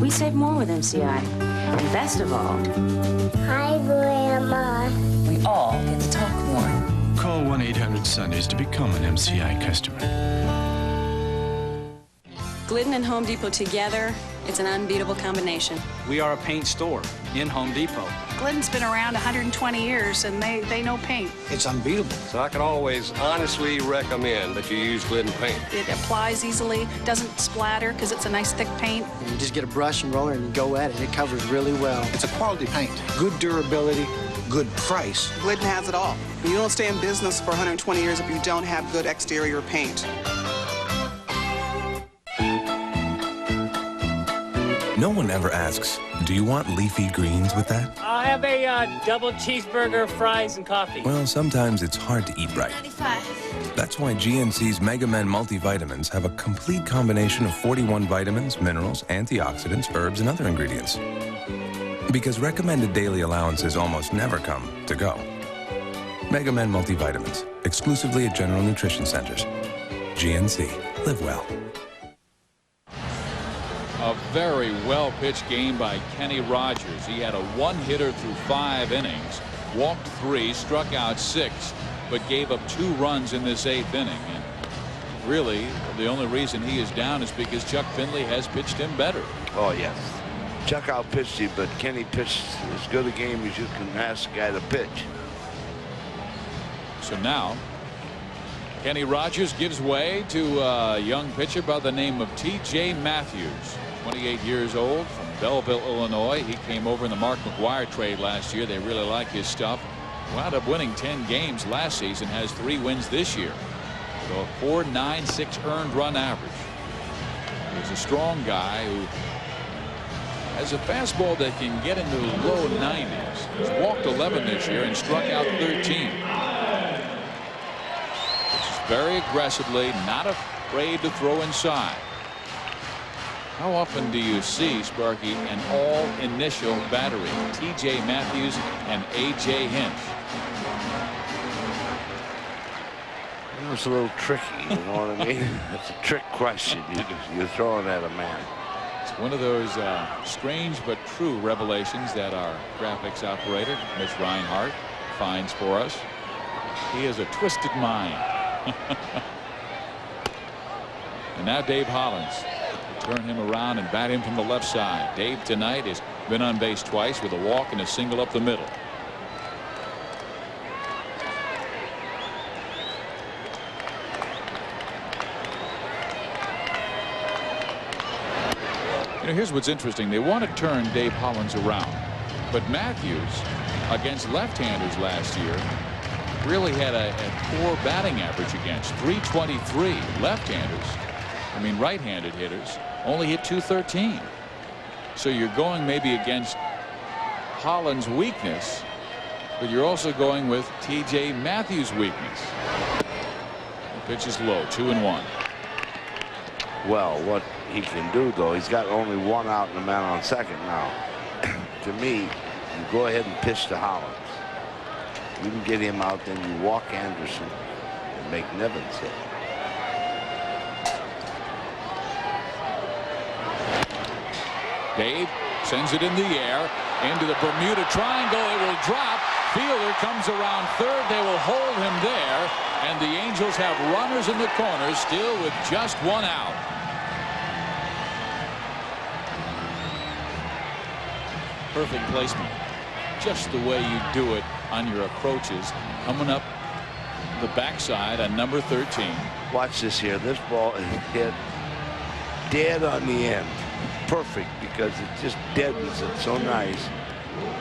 We save more with MCI. And best of all... Hi, Grandma. We all get to talk more. Call 1-800-Sundays to become an MCI customer. Glidden and Home Depot together, it's an unbeatable combination. We are a paint store in Home Depot. Glidden's been around 120 years, and they know paint. It's unbeatable. So I can always honestly recommend that you use Glidden paint. It applies easily, doesn't splatter because it's a nice thick paint. You just get a brush and roller and you go at it. It covers really well. It's a quality paint. Good durability, good price. Glidden has it all. You don't stay in business for 120 years if you don't have good exterior paint. No one ever asks, do you want leafy greens with that? I'll have a double cheeseburger, fries, and coffee. Well, sometimes it's hard to eat right. 95. That's why GNC's Mega Men multivitamins have a complete combination of 41 vitamins, minerals, antioxidants, herbs, and other ingredients. Because recommended daily allowances almost never come to go. Mega Men multivitamins, exclusively at General Nutrition Centers. GNC, live well. A very well-pitched game by Kenny Rogers. He had a 1-hitter through 5 innings, walked 3, struck out 6, but gave up 2 runs in this 8th inning. And really, the only reason he is down is because Chuck Finley has pitched him better. Oh, yes. Chuck outpitched him, but Kenny pitched as good a game as you can ask a guy to pitch. So now, Kenny Rogers gives way to a young pitcher by the name of T.J. Matthews. 28 years old, from Belleville, Illinois. He came over in the Mark McGwire trade last year. They really like his stuff. Wound up winning 10 games last season, has 3 wins this year. So a .496 earned run average. He's a strong guy who has a fastball that can get into the low 90s. He's walked 11 this year and struck out 13. Which is very aggressively, not afraid to throw inside. How often do you see, Sparky, an all-initial battery? T.J. Matthews and A.J. Hinch. It's a little tricky, you know what I mean? It's a trick question you're throwing at a man. It's one of those strange but true revelations that our graphics operator, Mitch Reinhardt, finds for us. He has a twisted mind. And now Dave Hollins. Turn him around and bat him from the left side. Dave tonight has been on base twice with a walk and a single up the middle. You know, here's what's interesting. They want to turn Dave Hollins around, but Matthews against left-handers last year really had a poor batting average against. 323. Right-handed hitters only hit 213. So you're going maybe against Holland's weakness, but you're also going with T.J. Matthews' weakness. The pitch is low, 2-1. Well, what he can do, though, he's got only one out and a man on second now. To me, you go ahead and pitch to Holland. You can get him out, then you walk Anderson and make Nevins hit. Dave sends it in the air into the Bermuda Triangle. It will drop. Fielder comes around third. They will hold him there, and the Angels have runners in the corners still with just one out. Perfect placement, just the way you do it on your approaches. Coming up the backside on number 13. Watch this here. This ball is hit dead on the end. Perfect, because it just deadens it so nice.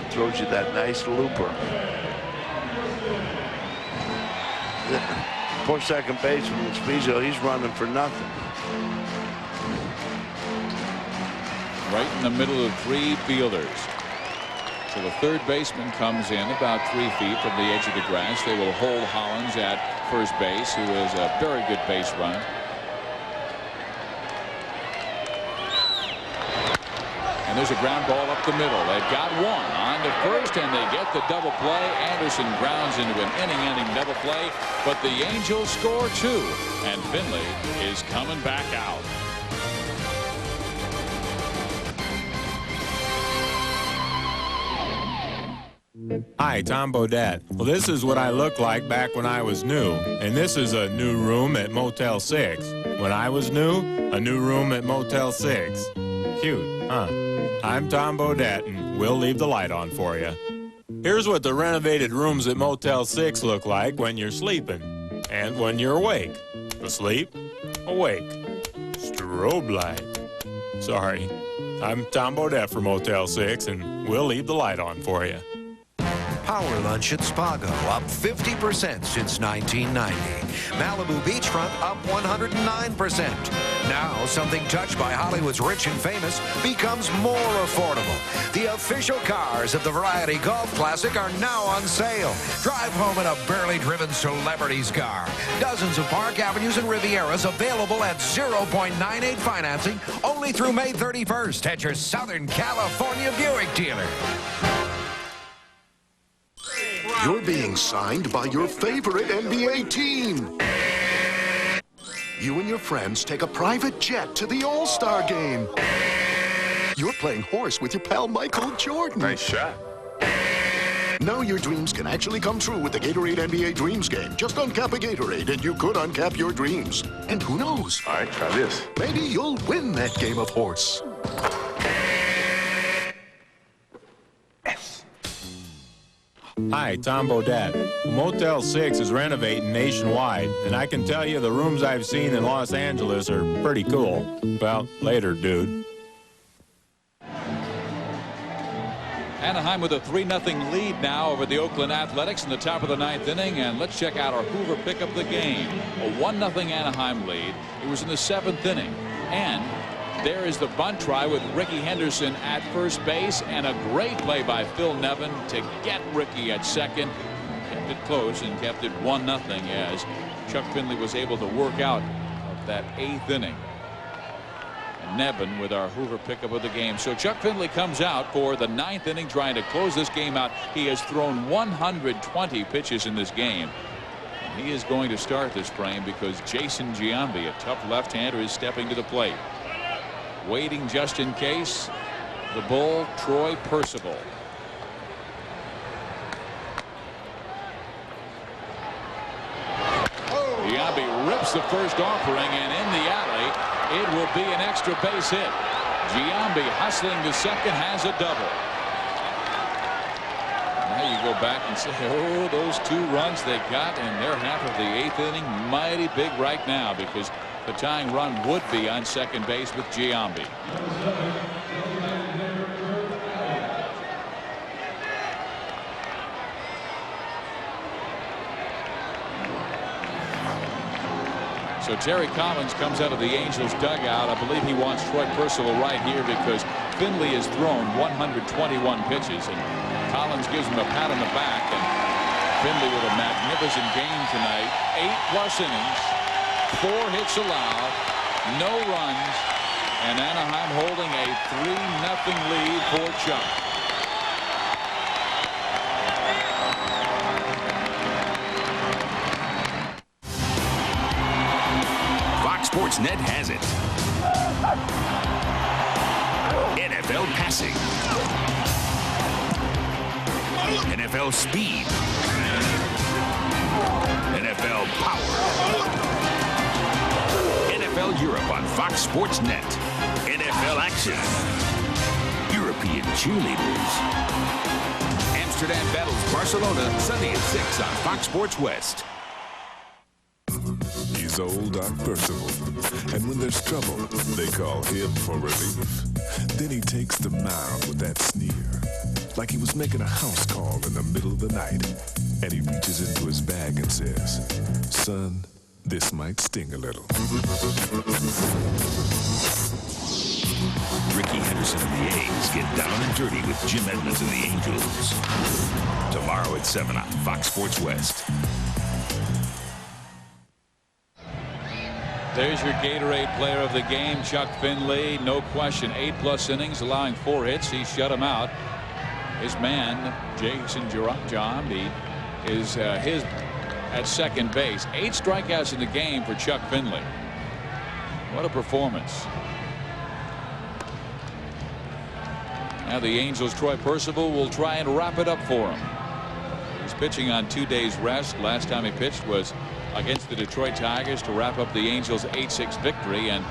Throws you that nice looper. Poor second baseman Spezio, he's running for nothing. Right in the middle of three fielders. So the third baseman comes in about 3 feet from the edge of the grass. They will hold Hollins at first base, who is a very good base runner. And there's a ground ball up the middle. They've got one on to first, and they get the double play. Anderson grounds into an inning-ending double play, but the Angels score two, and Finley is coming back out. Hi, Tom Bodette. Well, this is what I looked like back when I was new, and this is a new room at Motel 6. When I was new, a new room at Motel 6. Cute, huh? I'm Tom Bodette, and we'll leave the light on for you. Here's what the renovated rooms at Motel 6 look like when you're sleeping and when you're awake. Asleep, awake, strobe light. Sorry, I'm Tom Bodette for Motel 6, and we'll leave the light on for you. Power Lunch at Spago, up 50% since 1990. Malibu Beachfront, up 109%. Now, something touched by Hollywood's rich and famous becomes more affordable. The official cars of the Variety Golf Classic are now on sale. Drive home in a barely driven celebrity's car. Dozens of Park Avenues and Rivieras available at 0.98 financing only through May 31st at your Southern California Buick dealer. You're being signed by your favorite NBA team. You and your friends take a private jet to the All-Star game. You're playing horse with your pal Michael Jordan. Nice shot. Now your dreams can actually come true with the Gatorade NBA Dreams game. Just uncap a Gatorade and you could uncap your dreams. And who knows? All right, try this. Maybe you'll win that game of horse. Hi, Tom Bodette. Motel 6 is renovating nationwide, and I can tell you the rooms I've seen in Los Angeles are pretty cool. Well, later, dude. Anaheim with a 3-0 lead now over the Oakland Athletics in the top of the 9th inning, and let's check out our Hoover pick of the game. A 1-0 Anaheim lead. It was in the 7th inning, and there is the bunt try with Ricky Henderson at first base, and a great play by Phil Nevin to get Ricky at second. Kept it close and kept it 1-0 as Chuck Finley was able to work out of that 8th inning. And Nevin with our Hoover pickup of the game. So Chuck Finley comes out for the 9th inning trying to close this game out. He has thrown 120 pitches in this game. And he is going to start this frame because Jason Giambi, a tough left-hander, is stepping to the plate. Waiting just in case, the bull, Troy Percival. Giambi rips the first offering, and in the alley, it will be an extra base hit. Giambi hustling to second, has a double. Now you go back and say, oh, those 2 runs they got in their half of the 8th inning, mighty big right now, because the tying run would be on second base with Giambi. So Terry Collins comes out of the Angels dugout. I believe he wants Troy Percival right here because Finley has thrown 121 pitches, and Collins gives him a pat on the back. And Finley with a magnificent game tonight. 8+ innings, 4 hits allowed, no runs, and Anaheim holding a 3-0 lead for Chuck. Sportsnet has it. NFL passing. NFL speed. NFL power. NFL Europe on Fox Sports Net. NFL action. European cheerleaders. Amsterdam battles Barcelona Sunday at 6 on Fox Sports West. He's old Doc Percival, and when there's trouble, they call him for relief. Then he takes the mound with that sneer, like he was making a house call in the middle of the night. And he reaches into his bag and says, "Son, this might sting a little." Ricky Henderson and the A's get down and dirty with Jim Edmonds and the Angels. Tomorrow at 7 on Fox Sports West. There's your Gatorade player of the game, Chuck Finley. No question, 8+ innings, allowing 4 hits. He shut him out. His man, Jason Giambi, is his at second base. 8 strikeouts in the game for Chuck Finley. What a performance. Now the Angels' Troy Percival will try and wrap it up for him. He's pitching on 2 days rest. Last time he pitched was against the Detroit Tigers to wrap up the Angels' 8-6 victory. And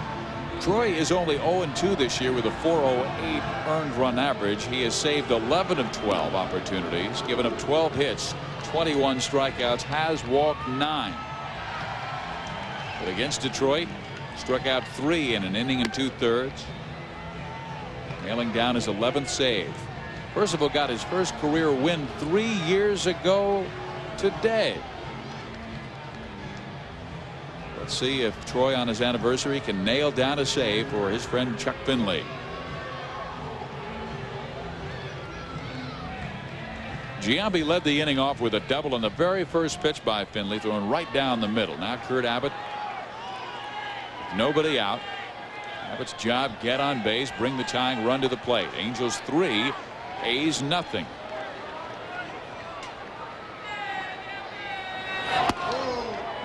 Troy is only 0-2 this year with a 4.08 earned run average. He has saved 11 of 12 opportunities, given up 12 hits, 21 strikeouts, has walked 9. But against Detroit, struck out 3 in an inning and 2/3, nailing down his 11th save. Percival got his first career win 3 years ago today. Let's see if Troy on his anniversary can nail down a save for his friend Chuck Finley. Giambi led the inning off with a double on the very first pitch by Finley, throwing right down the middle. Now Kurt Abbott, nobody out. Abbott's job, get on base, bring the tying run to the plate. Angels 3, A's nothing.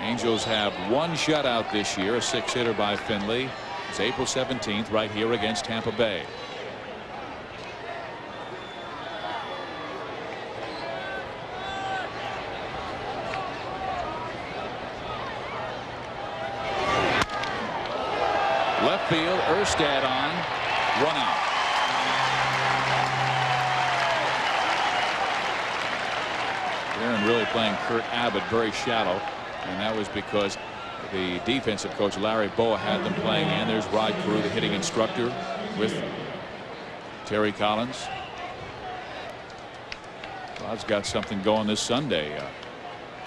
Angels have 1 shutout this year, a 6-hitter by Finley. It's April 17th right here against Tampa Bay. Left field, Erstad on, run out. Aaron really playing Kurt Abbott very shallow. And that was because the defensive coach Larry Boa had them playing in. There's Rod Carew, the hitting instructor, with Terry Collins. Rod's got something going this Sunday.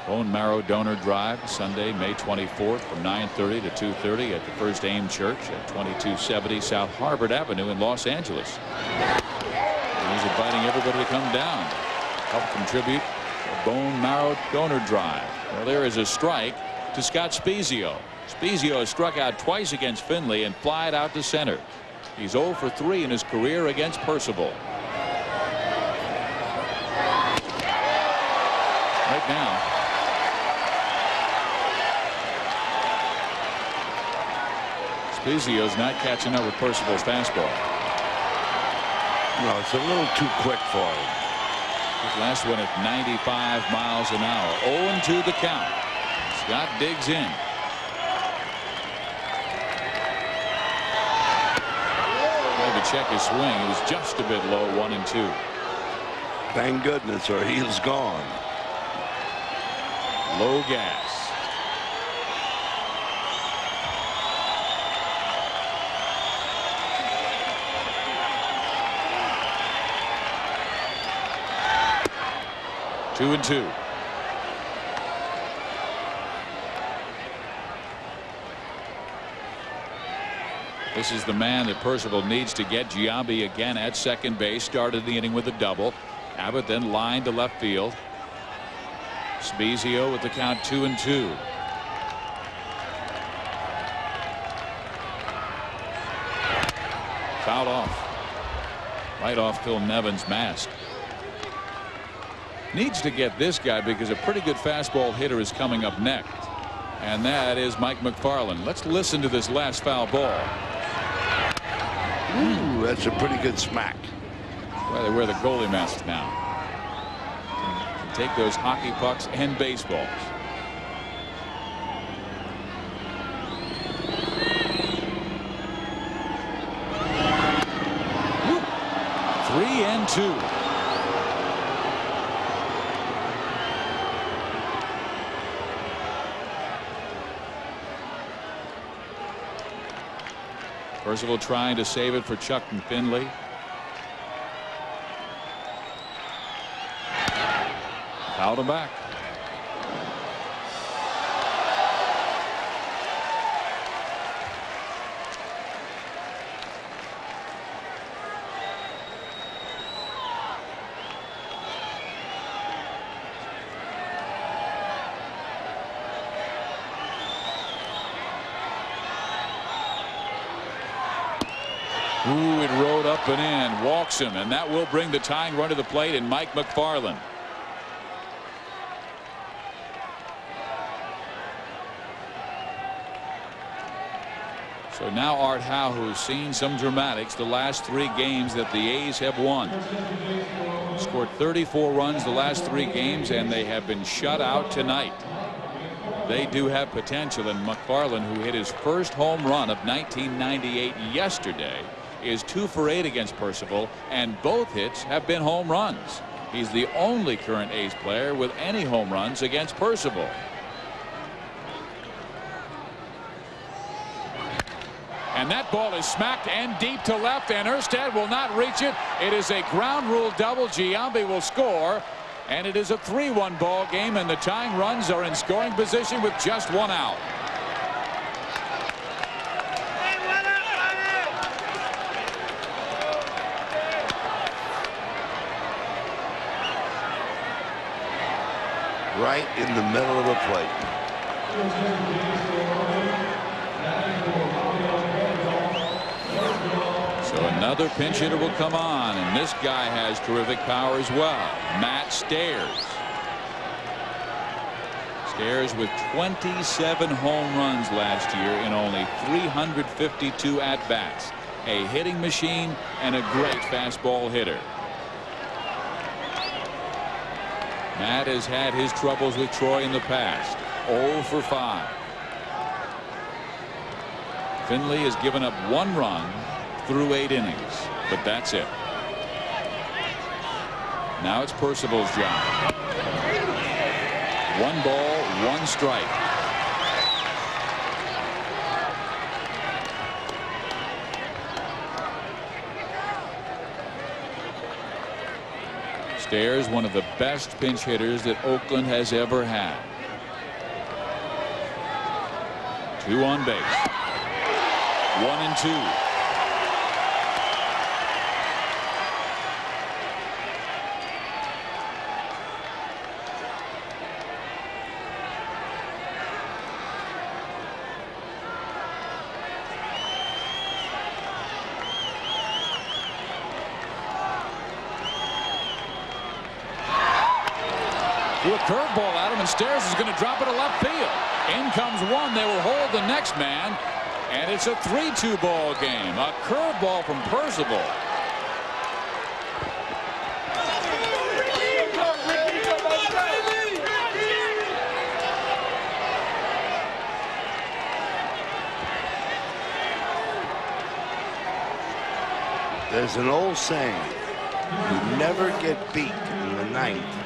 Bone marrow donor drive Sunday, May 24th from 9:30 to 2:30 at the First Aim Church at 2270 South Harvard Avenue in Los Angeles. And he's inviting everybody to come down, help contribute to a bone marrow donor drive. Well, there is a strike to Scott Spezio. Spezio has struck out twice against Finley and flied out to center. He's 0 for 3 in his career against Percival. Right now, Spezio's not catching up with Percival's fastball. No, it's a little too quick for him. His last one at 95 miles an hour. 0-2 the count. Scott digs in. Had to check his swing. It was just a bit low, 1-2. Thank goodness, or he was gone. Low gas. Two and two. This is the man that Percival needs to get. Giambi again at second base. Started the inning with a double. Abbott then lined to left field. Spezio with the count 2-2. Fouled off. Right off Phil Nevin's mask. Needs to get this guy because a pretty good fastball hitter is coming up next. And that is Mike McFarland. Let's listen to this last foul ball. Ooh, that's a pretty good smack. Well, they wear the goalie masks now. Can take those hockey pucks and baseballs. Woo. 3-2. Percival trying to save it for Chuck and Finley. Fouled him back. Ooh, it rode up and in, walks him, and that will bring the tying run to the plate and Mike McFarland. So now Art Howe, who's seen some dramatics the last 3 games that the A's have won. Scored 34 runs the last 3 games, and they have been shut out tonight. They do have potential, and McFarland, who hit his first home run of 1998 yesterday, is 2 for 8 against Percival, and both hits have been home runs. He's the only current A's player with any home runs against Percival. And that ball is smacked and deep to left, and Erstad will not reach it. It is a ground rule double. Giambi will score, and it is a 3-1 ball game, and the tying runs are in scoring position with just 1 out. Right in the middle of the plate. So another pinch hitter will come on, and this guy has terrific power as well. Matt Stairs. Stairs with 27 home runs last year in only 352 at-bats. A hitting machine and a great fastball hitter. Matt has had his troubles with Troy in the past. 0 for 5. Finley has given up 1 run through 8 innings, but that's it. Now it's Percival's job. 1 ball, 1 strike. Stairs, one of the best pinch hitters that Oakland has ever had. 2 on base. 1-2. Threw a curveball at him, and Stairs is going to drop it to left field. In comes one. They will hold the next man, and it's a 3-2 ball game. A curveball from Percival. There's an old saying, you never get beat in the 9th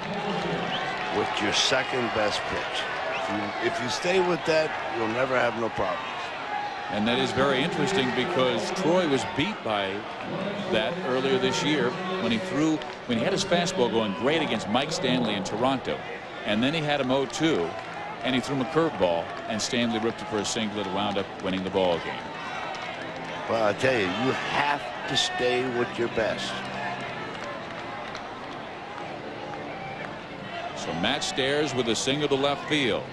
with your second best pitch. If you stay with that, you'll never have no problems. And that is very interesting because Troy was beat by that earlier this year when he had his fastball going great against Mike Stanley in Toronto, and then he had him 0-2, and he threw him a curveball, and Stanley ripped it for a single that wound up winning the ball game. Well, I tell you, you have to stay with your best. So Matt Stairs with a single to left field.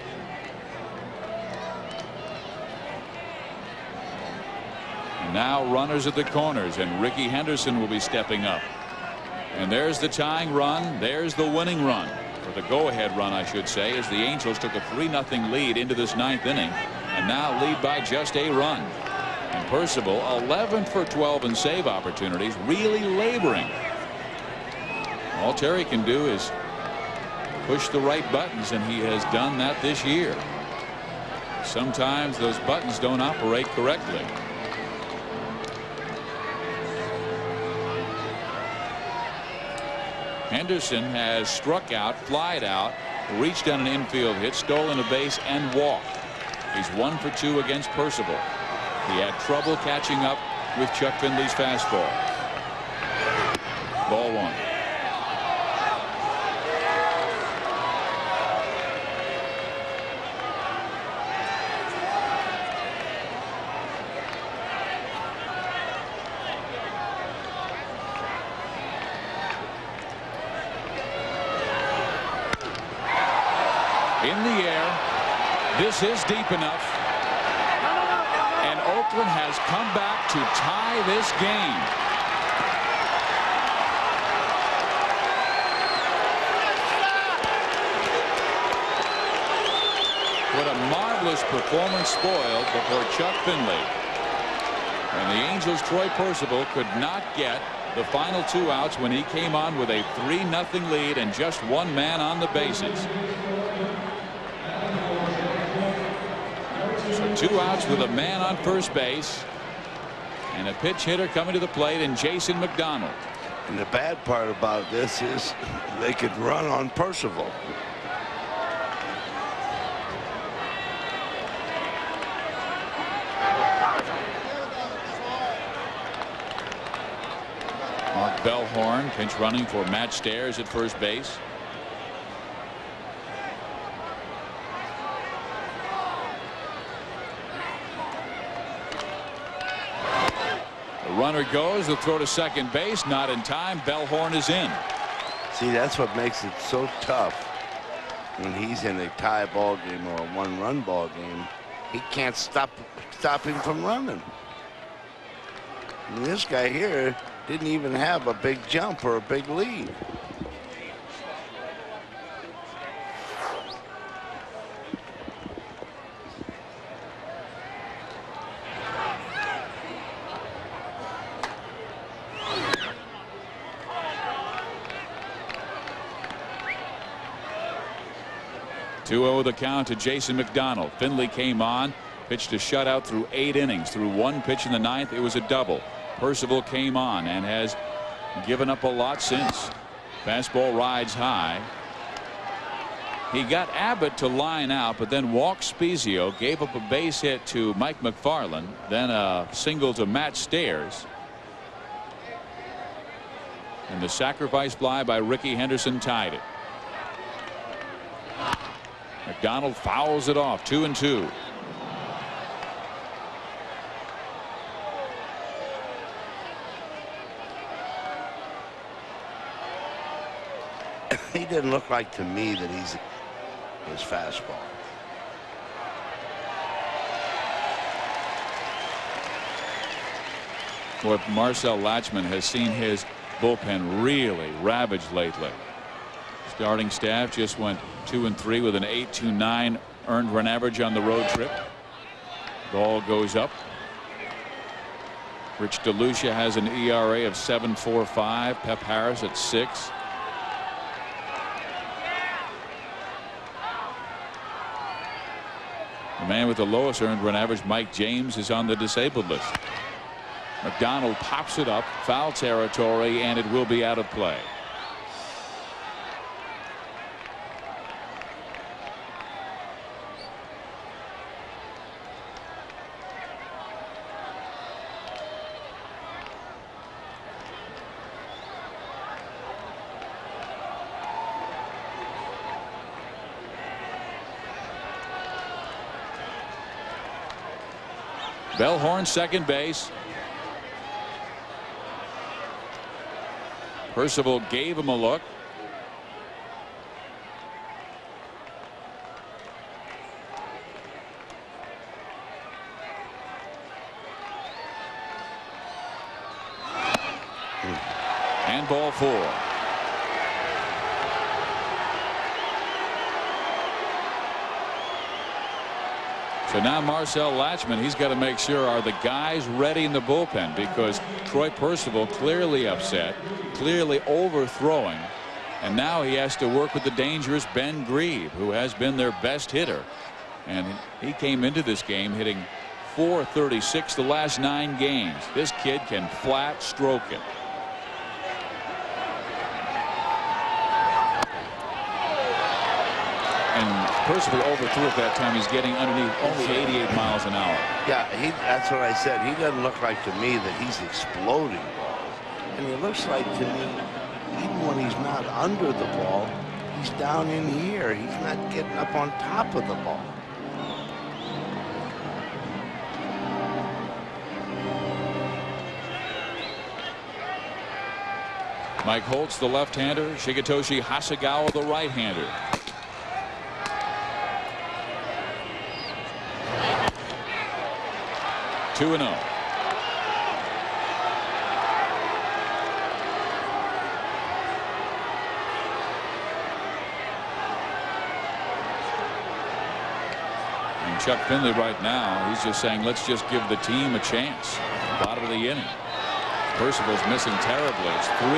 And now runners at the corners, and Ricky Henderson will be stepping up. And there's the tying run. There's the winning run, or the go-ahead run, I should say, as the Angels took a 3-0 lead into this 9th inning, and now lead by just a run. And Percival, 11 for 12 in save opportunities, really laboring. All Terry can do is push the right buttons, and he has done that this year. Sometimes those buttons don't operate correctly. Henderson has struck out, flied out, reached on an infield hit, stolen a base, and walked. He's 1 for 2 against Percival. He had trouble catching up with Chuck Finley's fastball. Ball 1. In the air. This is deep enough. And Oakland has come back to tie this game. What a marvelous performance spoiled before Chuck Finley. And the Angels' Troy Percival could not get the final 2 outs when he came on with a 3-0 lead and just 1 man on the bases. So 2 outs with a man on first base and a pinch hitter coming to the plate in Jason McDonald. And the bad part about this is they could run on Percival. Mark Bellhorn pinch running for Matt Stairs at first base. Runner goes, the throw to second base, not in time. Bellhorn is in. See, that's what makes it so tough when he's in a tie ball game or a 1-run ball game. He can't stop him from running. I mean, this guy here didn't even have a big jump or a big lead. .2-0 the count to Jason McDonald. Finley came on, pitched a shutout through 8 innings. Through 1 pitch in the 9th, it was a double. Percival came on and has given up a lot since. Fastball rides high. He got Abbott to line out, but then walked Spezio, gave up a base hit to Mike McFarland, then a single to Matt Stairs. And the sacrifice fly by Ricky Henderson tied it. McDonald fouls it off. 2-2. He didn't look like to me that he's his fastball. Boy, Marcel Latchman has seen his bullpen really ravaged lately. Starting staff just went 2-3 with an 8.29 earned run average on the road trip. Ball goes up. Rich DeLucia has an ERA of 7.45. Pep Harris at 6. The man with the lowest earned run average, Mike James, is on the disabled list. McDonald pops it up, foul territory, and it will be out of play. Bellhorn second base. Percival gave him a look. And ball 4. So now Marcel Latchman, he's got to make sure, are the guys ready in the bullpen, because Troy Percival clearly upset, clearly overthrowing, and now he has to work with the dangerous Ben Grieve, who has been their best hitter, and he came into this game hitting .436 the last 9 games. This kid can flat stroke it. And Percival overthrew at that time. He's getting underneath only 88 miles an hour. Yeah, that's what I said. He doesn't look like to me that he's exploding balls. And it looks like to me, even when he's not under the ball, he's down in here. He's not getting up on top of the ball. Mike Holtz, the left-hander. Shigetoshi Hasegawa, the right-hander. Two and 0. And Chuck Finley right now, he's just saying, let's just give the team a chance. Bottom of the inning. Percival's missing terribly. It's 3-0.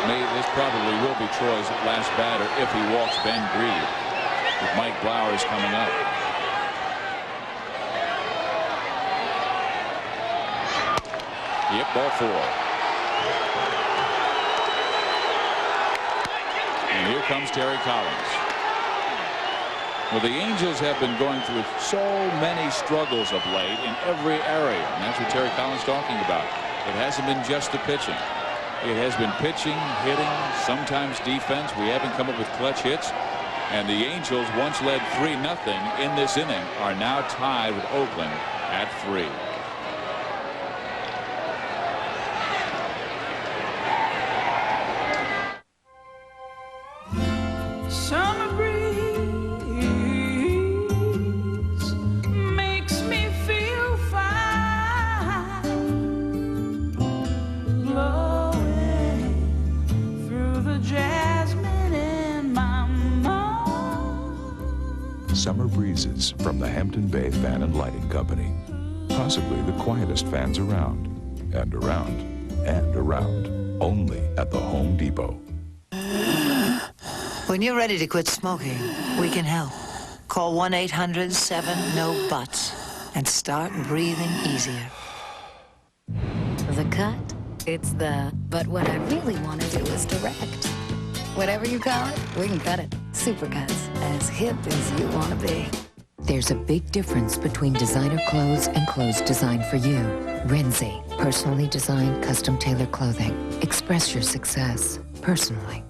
This probably will be Troy's last batter if he walks Ben Grieve, with Mike Blowers coming up. Yep, ball 4. And here comes Terry Collins. Well, the Angels have been going through so many struggles of late in every area, and that's what Terry Collins is talking about. It hasn't been just the pitching. It has been pitching, hitting, sometimes defense. We haven't come up with clutch hits. And the Angels, once led 3-0 in this inning, are now tied with Oakland at 3. Summer breeze makes me feel fine, blowing through the jasmine in my mind. Summer breezes from the Hampton Bay Fan and Lighting Company. Possibly the quietest fans around, and around, and around. Only at the Home Depot. When you're ready to quit smoking, we can help. Call 1-800-7-NO-BUTTS and start breathing easier. The cut, it's the, but what I really want to do is direct. Whatever you call it, we can cut it. Supercuts, as hip as you want to be. There's a big difference between designer clothes and clothes designed for you. Renzi, personally designed, custom-tailored clothing. Express your success personally.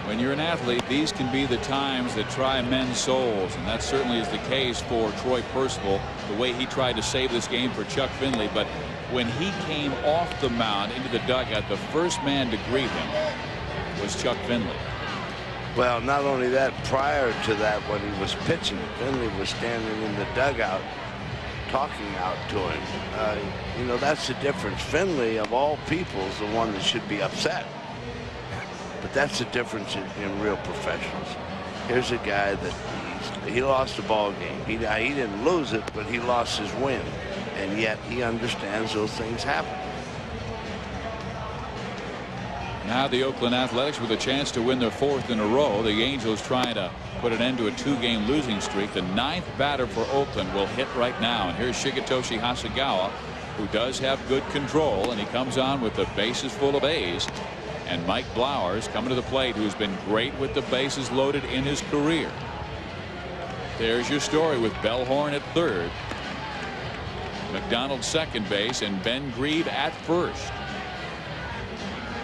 When you're an athlete, these can be the times that try men's souls, and that certainly is the case for Troy Percival, the way he tried to save this game for Chuck Finley. But when he came off the mound into the dugout, the first man to greet him was Chuck Finley. Well, not only that, prior to that, when he was pitching, Finley was standing in the dugout talking out to him. You know, that's the difference. Finley, of all people, is the one that should be upset. But that's the difference in real professionals. Here's a guy that he lost the ball game. He didn't lose it, but he lost his win. And yet he understands those things happen. Now the Oakland Athletics with a chance to win their 4th in a row. The Angels trying to put an end to a 2-game losing streak. The 9th batter for Oakland will hit right now. And here's Shigetoshi Hasegawa, who does have good control, and he comes on with the bases full of A's. And Mike Blowers coming to the plate, who's been great with the bases loaded in his career. There's your story with Bellhorn at third, McDonald second base, and Ben Grieve at first.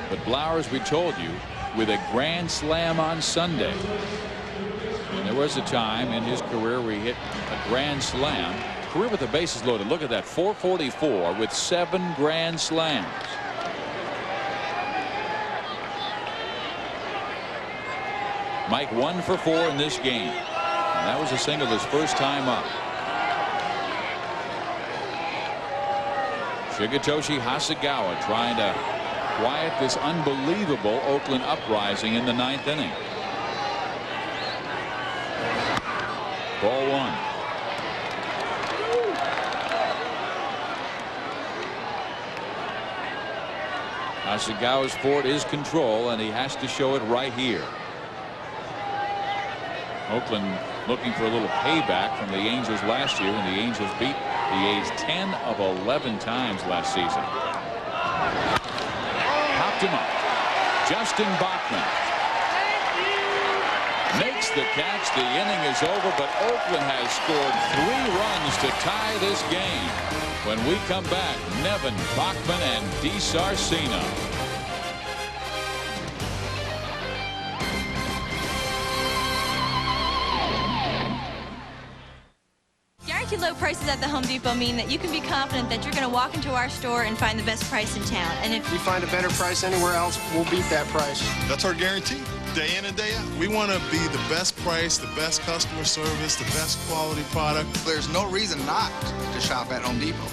But Blowers, we told you, with a grand slam on Sunday. And there was a time in his career where he hit a grand slam. Career with the bases loaded. Look at that, 444 with 7 grand slams. Mike 1 for 4 in this game. And that was a single his first time up. Shigetoshi Hasegawa trying to quiet this unbelievable Oakland uprising in the 9th inning. Ball 1. Hasegawa's fort is control, and he has to show it right here. Oakland looking for a little payback from the Angels last year, when the Angels beat the A's 10 of 11 times last season. Popped him up. Justin Bachman makes the catch. The inning is over, but Oakland has scored 3 runs to tie this game. When we come back, Nevin, Bachman, and DiSarcina. Guaranteed low prices at the Home Depot mean that you can be confident that you're going to walk into our store and find the best price in town. And if we find a better price anywhere else, we'll beat that price. That's our guarantee. Day in and day out. We want to be the best price, the best customer service, the best quality product. There's no reason not to shop at Home Depot.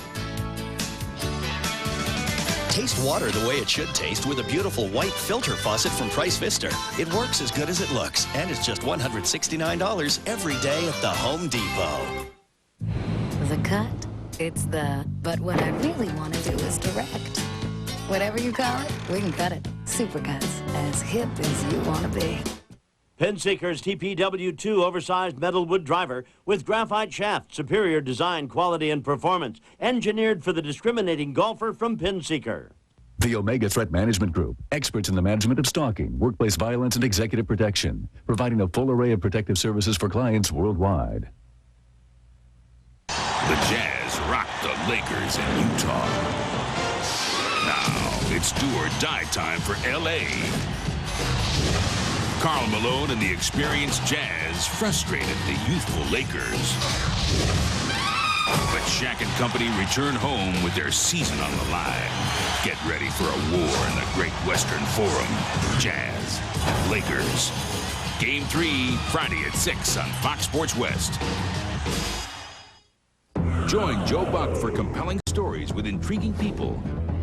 Taste water the way it should taste with a beautiful white filter faucet from Price Pfister. It works as good as it looks, and it's just $169 every day at the Home Depot. The cut, it's the, but what I really want to do is direct. Whatever you call it, we can cut it. Supercuts, as hip as you want to be. Pinseeker's TPW2 oversized metal wood driver with graphite shaft, superior design, quality, and performance. Engineered for the discriminating golfer from Pinseeker. The Omega Threat Management Group, experts in the management of stalking, workplace violence, and executive protection, providing a full array of protective services for clients worldwide. The Jazz rock the Lakers in Utah. Now it's do or die time for L.A. Karl Malone and the experienced Jazz frustrated the youthful Lakers. But Shaq and company return home with their season on the line. Get ready for a war in the Great Western Forum. Jazz, Lakers. Game 3, Friday at 6 on Fox Sports West. Join Joe Buck for compelling stories with intriguing people.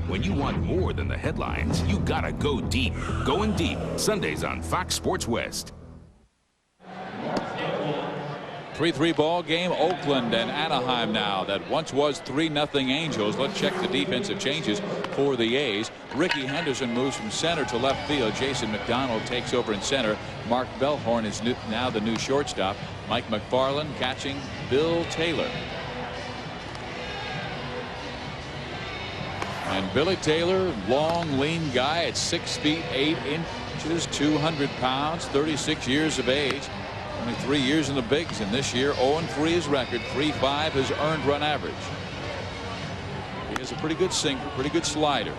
When you want more than the headlines, you gotta go deep. Going Deep, Sundays on Fox Sports West. 3-3 ball game. Oakland and Anaheim now. That once was 3-0 Angels. Let's check the defensive changes for the A's. Ricky Henderson moves from center to left field. Jason McDonald takes over in center. Mark Bellhorn is now the new shortstop. Mike McFarland catching Bill Taylor. And Billy Taylor, long, lean guy at 6 feet 8 inches, 200 pounds, 36 years of age. Only 3 years in the bigs, and this year 0-3 his record, 3.5 his earned run average. He has a pretty good sinker, pretty good slider.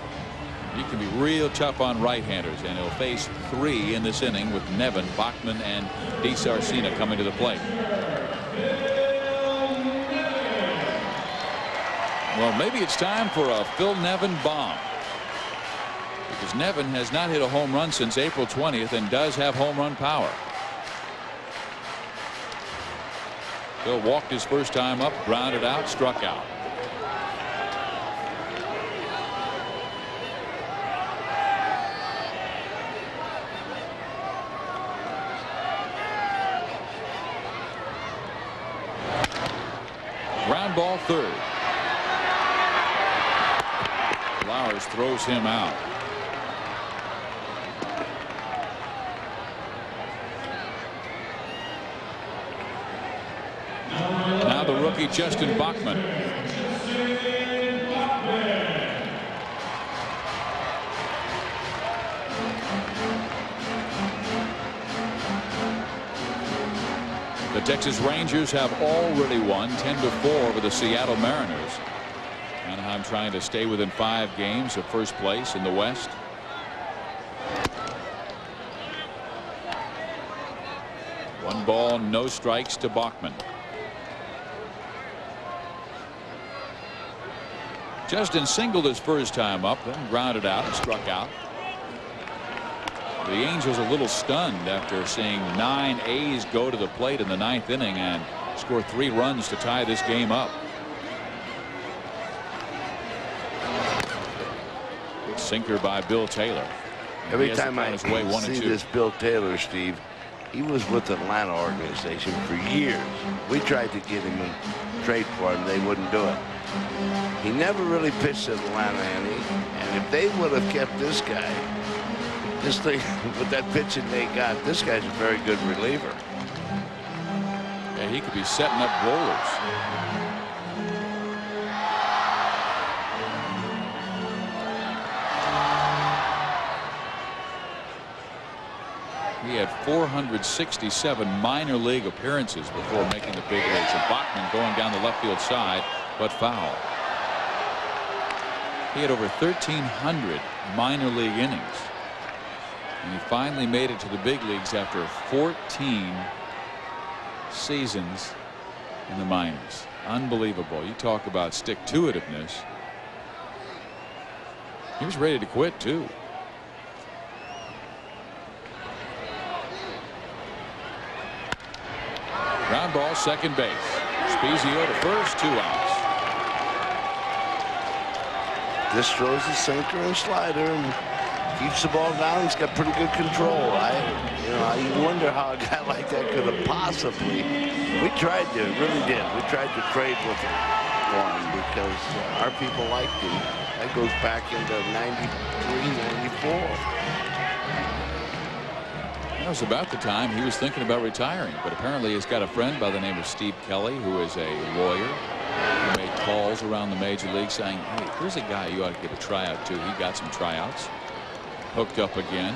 He can be real tough on right-handers, and he'll face 3 in this inning with Nevin, Bachman, and DiSarcina coming to the plate. Well, maybe it's time for a Phil Nevin bomb, because Nevin has not hit a home run since April 20th and does have home run power. Phil walked his first time up, grounded out, struck out. Ground ball third. Flowers throws him out. Now the rookie Justin Bachman. The Texas Rangers have already won 10-4 over the Seattle Mariners. Anaheim trying to stay within 5 games of first place in the West. One ball, no strikes to Bachman. Justin singled his first time up, then grounded out and struck out. The Angels a little stunned after seeing 9 A's go to the plate in the 9th inning and score 3 runs to tie this game up. Sinker by Bill Taylor. Every time I see this Bill Taylor, Steve, he was with the Atlanta organization for years. We tried to get him and trade for him. They wouldn't do it. He never really pitched at Atlanta, and if they would have kept this guy, this thing with that pitching they got, this guy's a very good reliever. Yeah, he could be setting up rollers. He had 467 minor league appearances before making the big leagues. And Bachman going down the left field side, but foul. He had over 1,300 minor league innings. And he finally made it to the big leagues after 14 seasons in the minors. Unbelievable. You talk about stick-to-itiveness. He was ready to quit, too. Ground ball, second base. Spezio to first, 2 outs. This throws the sinker and slider and keeps the ball down. He's got pretty good control. I wonder how a guy like that could have possibly. We tried to, really did. We tried to trade with him because our people liked him. That goes back into 93, 94. That was about the time he was thinking about retiring, but apparently he's got a friend by the name of Steve Kelly, who is a lawyer. He made calls around the major league saying, hey, here's a guy you ought to give a tryout to. He got some tryouts. Hooked up again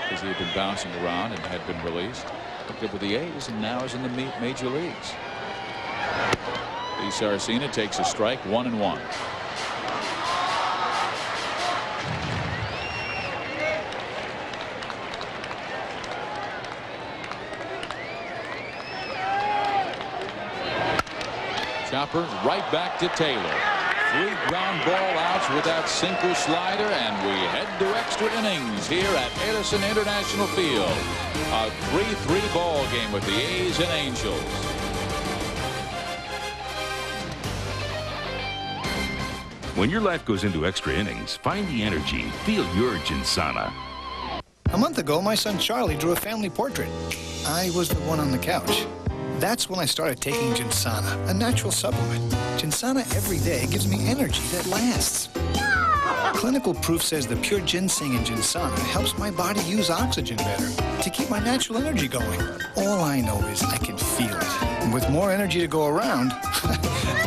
because he had been bouncing around and had been released. Hooked up with the A's and now is in the major leagues. Lee Saracena takes a strike, 1-1. Chopper right back to Taylor. 3 ground ball outs with that sinker slider, and we head to extra innings here at Edison International Field. A 3-3 ball game with the A's and Angels. When your life goes into extra innings, find the energy. Feel your Ginsana. A month ago, my son Charlie drew a family portrait. I was the one on the couch. That's when I started taking Ginsana, a natural supplement. Ginsana every day gives me energy that lasts. Clinical proof says the pure ginseng in Ginsana helps my body use oxygen better to keep my natural energy going. All I know is I can feel it. And with more energy to go around,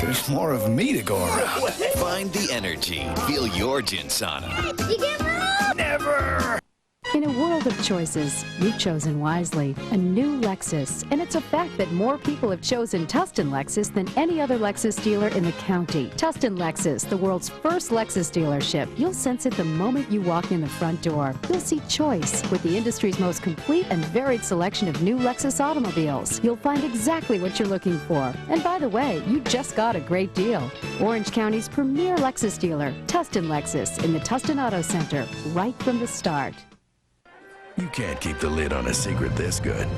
there's more of me to go around. Find the energy. Feel your Ginsana. Never! In a world of choices, you've chosen wisely. A new Lexus. And it's a fact that more people have chosen Tustin Lexus than any other Lexus dealer in the county. Tustin Lexus, the world's first Lexus dealership. You'll sense it the moment you walk in the front door. You'll see choice with the industry's most complete and varied selection of new Lexus automobiles. You'll find exactly what you're looking for. And by the way, you just got a great deal. Orange County's premier Lexus dealer, Tustin Lexus, in the Tustin Auto Center, right from the start. You can't keep the lid on a secret this good.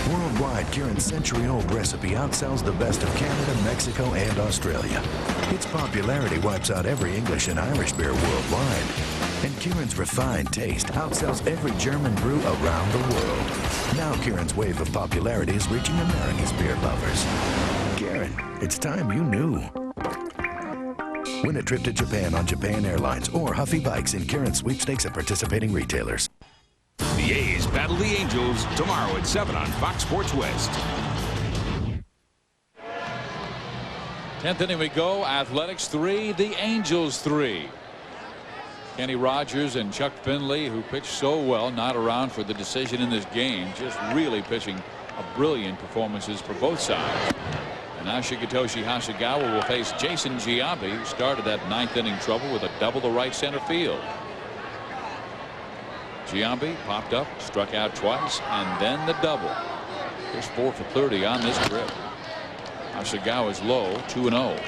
Worldwide, Kieran's century-old recipe outsells the best of Canada, Mexico, and Australia. Its popularity wipes out every English and Irish beer worldwide. And Kieran's refined taste outsells every German brew around the world. Now Kieran's wave of popularity is reaching America's beer lovers. Kieran, it's time you knew. Win a trip to Japan on Japan Airlines or Huffy Bikes in Kieran sweepstakes at participating retailers. The A's battle the Angels tomorrow at 7 on Fox Sports West. 10th inning we go. Athletics 3, the Angels 3. Kenny Rogers and Chuck Finley, who pitched so well, not around for the decision in this game, just really pitching a brilliant performances for both sides. And now Shigetoshi Hasegawa will face Jason Giambi, who started that 9th inning trouble with a double to right center field. Giambi popped up, struck out twice, and then the double. There's 4 for 30 on this trip. Hasegawa's low, 2-0.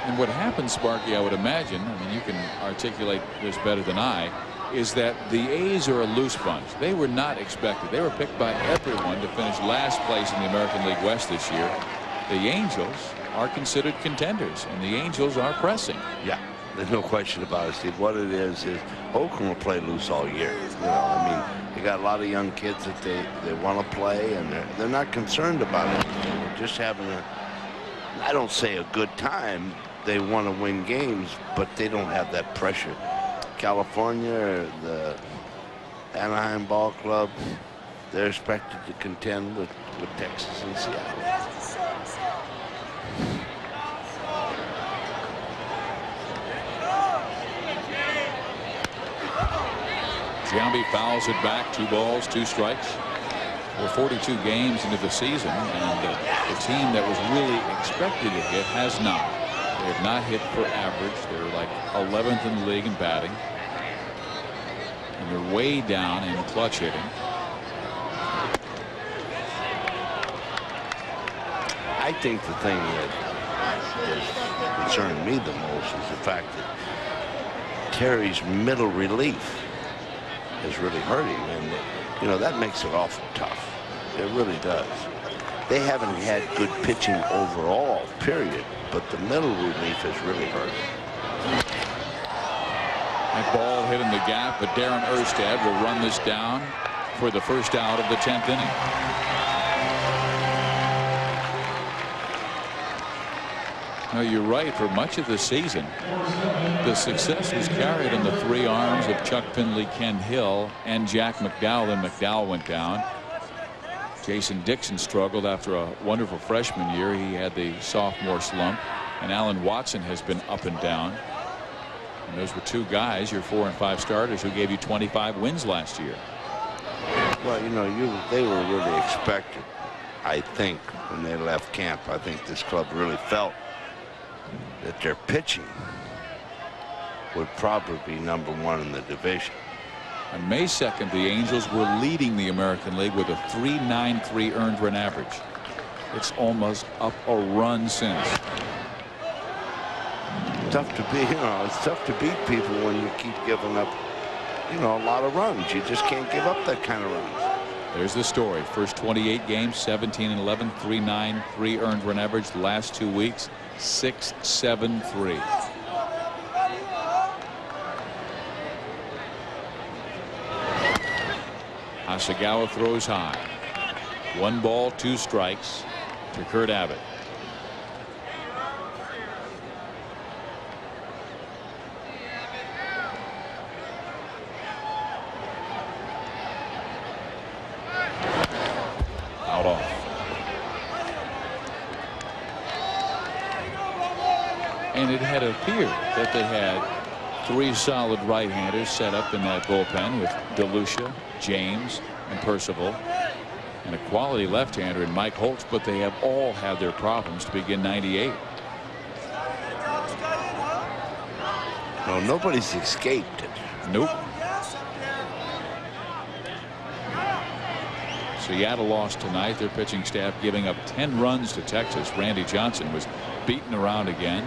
And what happens, Sparky, I would imagine, I mean, you can articulate this better than I, is that the A's are a loose bunch. They were not expected. They were picked by everyone to finish last place in the American League West this year. The Angels are considered contenders, and the Angels are pressing. Yeah, there's no question about it, Steve. What it is Oakland will play loose all year. You know, I mean, they got a lot of young kids that they want to play, and they're not concerned about it. They're just having I don't say a good time. They want to win games, but they don't have that pressure. California, the Anaheim Ball Club, they're expected to contend with Texas and Seattle. Giambi fouls it back. 2 balls, 2 strikes. We're 42 games into the season, and the team that was really expected to hit has not. They have not hit for average. They're like 11th in the league in batting, and they're way down in clutch hitting. I think the thing that has concerned me the most is the fact that Terry's middle relief is really hurting, and you know that makes it awful tough. It really does. They haven't had good pitching overall, period, but the middle relief has really hurt. That ball hit in the gap, but Darren Erstad will run this down for the first out of the 10th inning. No, you're right. For much of the season, the success was carried in the 3 arms of Chuck Finley, Ken Hill, and Jack McDowell. And McDowell went down. Jason Dixon struggled after a wonderful freshman year. He had the sophomore slump. And Alan Watson has been up and down. And those were 2 guys, your 4 and 5 starters, who gave you 25 wins last year. Well, you know, they were really expected, I think, when they left camp. I think this club really felt that their pitching would probably be #1 in the division. On May 2nd, the Angels were leading the American League with a .393 earned run average. It's almost up a run since. Tough to be, you know, it's tough to beat people when you keep giving up, you know, a lot of runs. You just can't give up that kind of runs. There's the story. First 28 games, 17 and 11, .393 earned run average. The last 2 weeks, .673. Hasegawa throws high. 1 ball, 2 strikes to Kurt Abbott. Out off. And it had appeared that they had 3 solid right-handers set up in that bullpen with DeLucia, James, and Percival, and a quality left-hander in Mike Holtz, but they have all had their problems to begin 98. No, nobody's escaped it. Nope. Seattle lost tonight. Their pitching staff giving up 10 runs to Texas. Randy Johnson was beaten around again.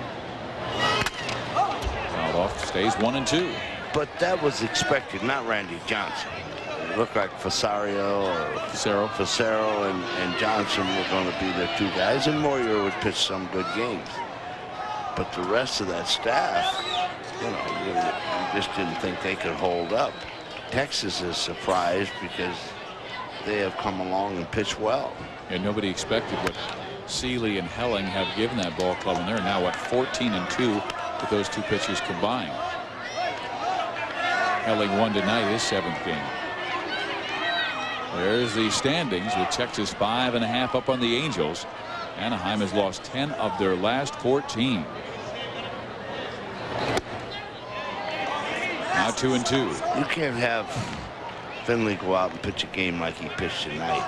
Fouled off, stays 1-2. But that was expected, not Randy Johnson. It looked like Facero and Johnson were going to be their 2 guys, and Moyer would pitch some good games. But the rest of that staff, you know, you just didn't think they could hold up. Texas is surprised because they have come along and pitched well. And nobody expected what Seeley and Helling have given that ball club, and they're now at 14-2 with those 2 pitchers combined. Helling won tonight, his 7th game. There's the standings with Texas 5.5 up on the Angels. Anaheim has lost 10 of their last 14. Now 2-2. You can't have Finley go out and pitch a game like he pitched tonight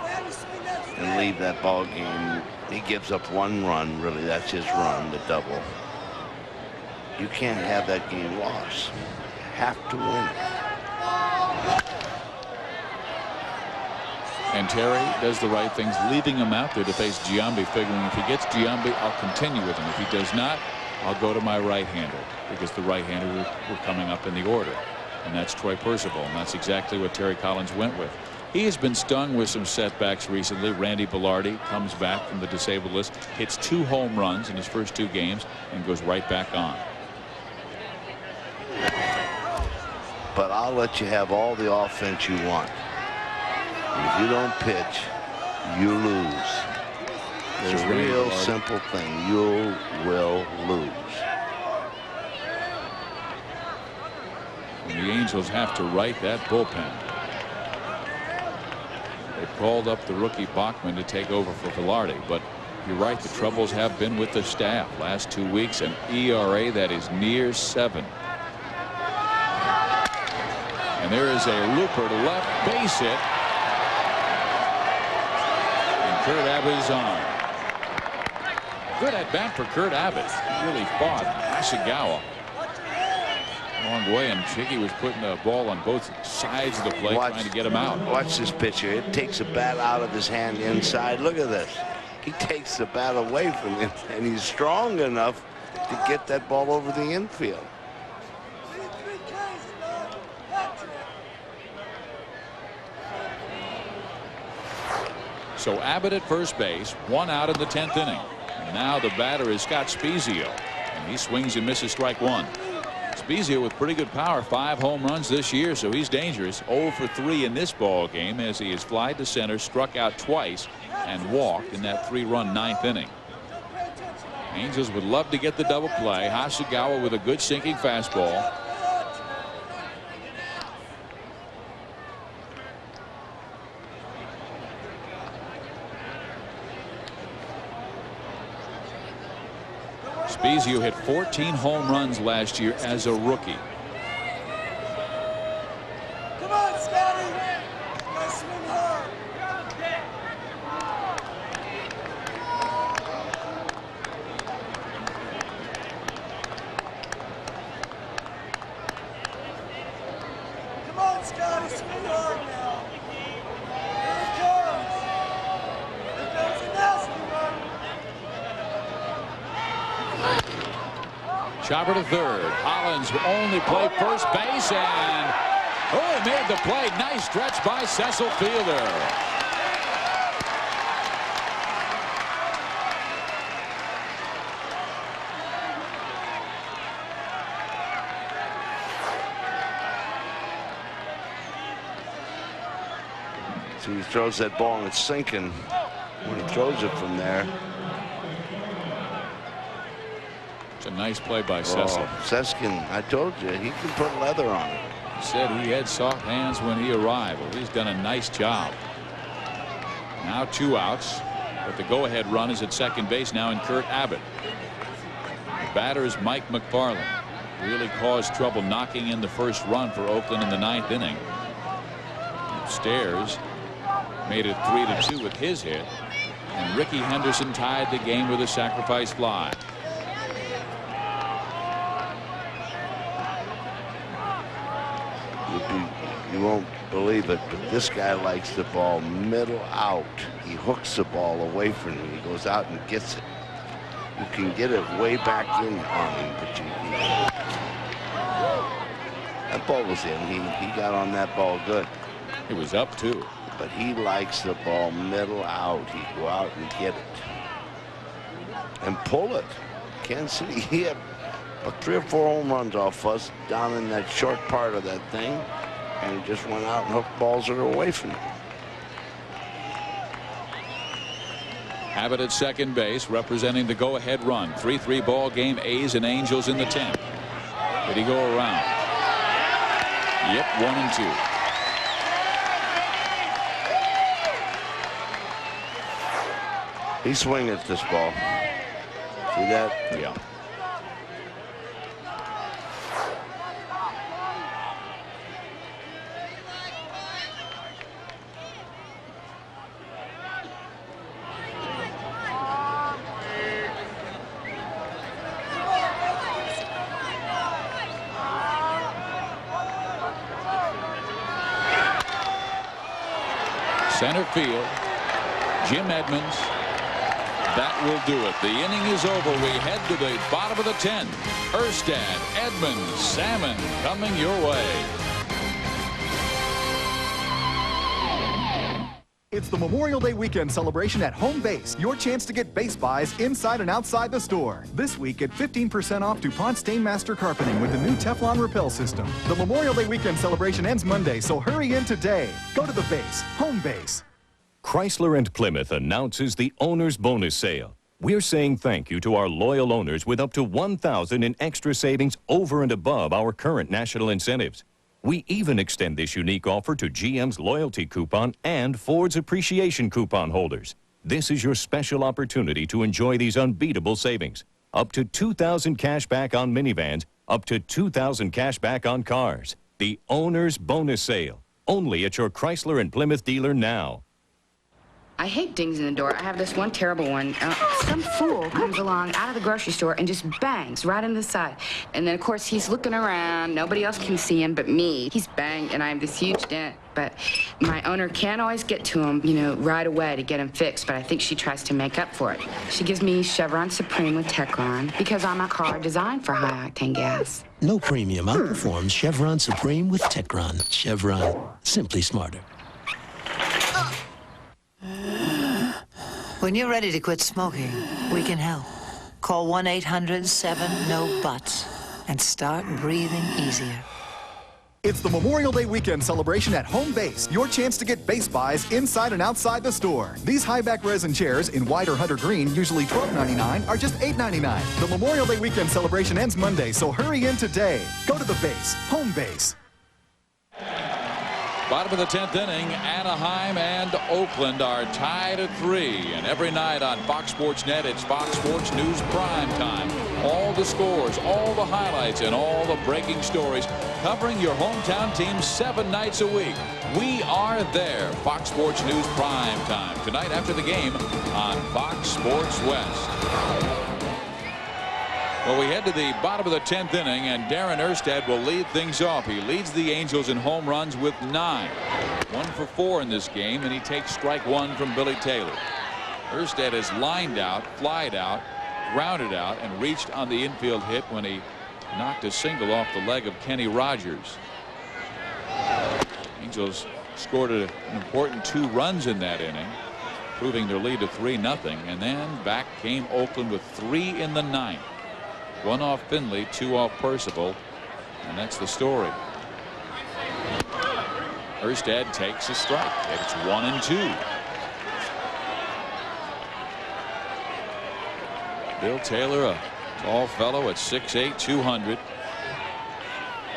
and leave that ball game. He gives up 1 run, really. That's his run, the double. You can't have that game lost. You have to win. And Terry does the right things, leaving him out there to face Giambi, figuring if he gets Giambi, I'll continue with him. If he does not, I'll go to my right-hander, because the right-hander were coming up in the order, and that's Troy Percival, and that's exactly what Terry Collins went with. He has been stung with some setbacks recently. Randy Velarde comes back from the disabled list, hits 2 home runs in his first 2 games, and goes right back on. But I'll let you have all the offense you want. If you don't pitch, you lose. It's a real simple thing. You will lose. And the Angels have to right that bullpen. They called up the rookie Bachman to take over for Velarde, but you're right, the troubles have been with the staff. Last 2 weeks, an ERA that is near 7. And there is a looper to left, base hit. And Kurt Abbott is on. Good at bat for Kurt Abbott. He really fought Hasegawa a long way, and Chiggy was putting the ball on both sides of the plate, trying to get him out. Watch this pitcher. It takes the bat out of his hand inside. Look at this. He takes the bat away from him, and he's strong enough to get that ball over the infield. So Abbott at first base, 1 out in the 10th inning. And now the batter is Scott Spezio, and he swings and misses strike 1. Spezio with pretty good power, 5 home runs this year, so he's dangerous. 0 for 3 in this ball game as he has flied to center, struck out twice, and walked in that 3-run 9th inning. Angels would love to get the double play. Hasegawa with a good sinking fastball. Spezio hit 14 home runs last year as a rookie. Come on, Scotty. Let's swing hard. Come on, Scotty. Swing hard now. Here it comes. Here comes the nasty one. Chopper to third. Hollins will only play first base, and he made the play. Nice stretch by Cecil Fielder. So he throws that ball and it's sinking when he throws it from there. It's a nice play by Cecil. Seskin, I told you, he can put leather on it. He said he had soft hands when he arrived. Well, he's done a nice job. Now 2 outs, but the go-ahead run is at second base now in Kurt Abbott. The batter is Mike McFarland. Really caused trouble knocking in the first run for Oakland in the 9th inning. Stairs made it 3-2 with his hit, and Ricky Henderson tied the game with a sacrifice fly. You won't believe it, but this guy likes the ball middle out. He hooks the ball away from him. He goes out and gets it. You can get it way back in on him, but that ball was in. He got on that ball good. It was up too. But he likes the ball middle out. He go out and get it and pull it. Kansas City, he had 3 or 4 home runs off us down in that short part of that thing. And he just went out and hooked balls that are away from him. Abbott at second base, representing the go-ahead run. 3-3 ball game. A's and Angels in the 10th. Did he go around? Yep, 1 and 2. He's swinging at this ball. See that? Yeah. Center field, Jim Edmonds, that will do it. The inning is over. We head to the bottom of the 10th. Erstad, Edmonds, Salmon coming your way. It's the Memorial Day weekend celebration at Home Base. Your chance to get base buys inside and outside the store. This week, get 15% off DuPont Stainmaster Carpeting with the new Teflon Repel system. The Memorial Day weekend celebration ends Monday, so hurry in today. Go to the base. Home Base. Chrysler and Plymouth announces the Owner's Bonus Sale. We're saying thank you to our loyal owners with up to $1,000 in extra savings over and above our current national incentives. We even extend this unique offer to GM's loyalty coupon and Ford's appreciation coupon holders. This is your special opportunity to enjoy these unbeatable savings. Up to $2,000 cash back on minivans, up to $2,000 cash back on cars. The Owner's Bonus Sale. Only at your Chrysler and Plymouth dealer now. I hate dings in the door. I have this one terrible one. Some fool comes along out of the grocery store and just bangs right in the side. And then, of course, he's looking around. Nobody else can see him but me. He's banged, and I have this huge dent. But my owner can't always get to him, you know, right away to get him fixed. But I think she tries to make up for it. She gives me Chevron Supreme with Techron because I'm a car designed for high-octane gas. No premium outperforms Chevron Supreme with Techron. Chevron, simply smarter. When you're ready to quit smoking, we can help. Call 1-800-7-NO-BUTTS and start breathing easier. It's the Memorial Day weekend celebration at Home Base. Your chance to get base buys inside and outside the store. These high-back resin chairs in white or hunter green, usually $12.99, are just $8.99. The Memorial Day weekend celebration ends Monday, so hurry in today. Go to the base. Home Base. Bottom of the 10th inning, Anaheim and Oakland are tied at 3. And every night on Fox Sports Net, it's Fox Sports News Prime Time. All the scores, all the highlights, and all the breaking stories covering your hometown team 7 nights a week. We are there. Fox Sports News Prime Time. Tonight after the game on Fox Sports West. Well, we head to the bottom of the 10th inning, and Darren Erstad will lead things off. He leads the Angels in home runs with 9. 1 for 4 in this game, and he takes strike 1 from Billy Taylor. Erstad has lined out, flied out, grounded out, and reached on the infield hit when he knocked a single off the leg of Kenny Rogers. Angels scored an important 2 runs in that inning, proving their lead to 3-0, and then back came Oakland with 3 in the 9th. 1 off Finley, 2 off Percival, and that's the story. Erstad takes a strike. It's 1-2. Bill Taylor, a tall fellow at 6'8", 200.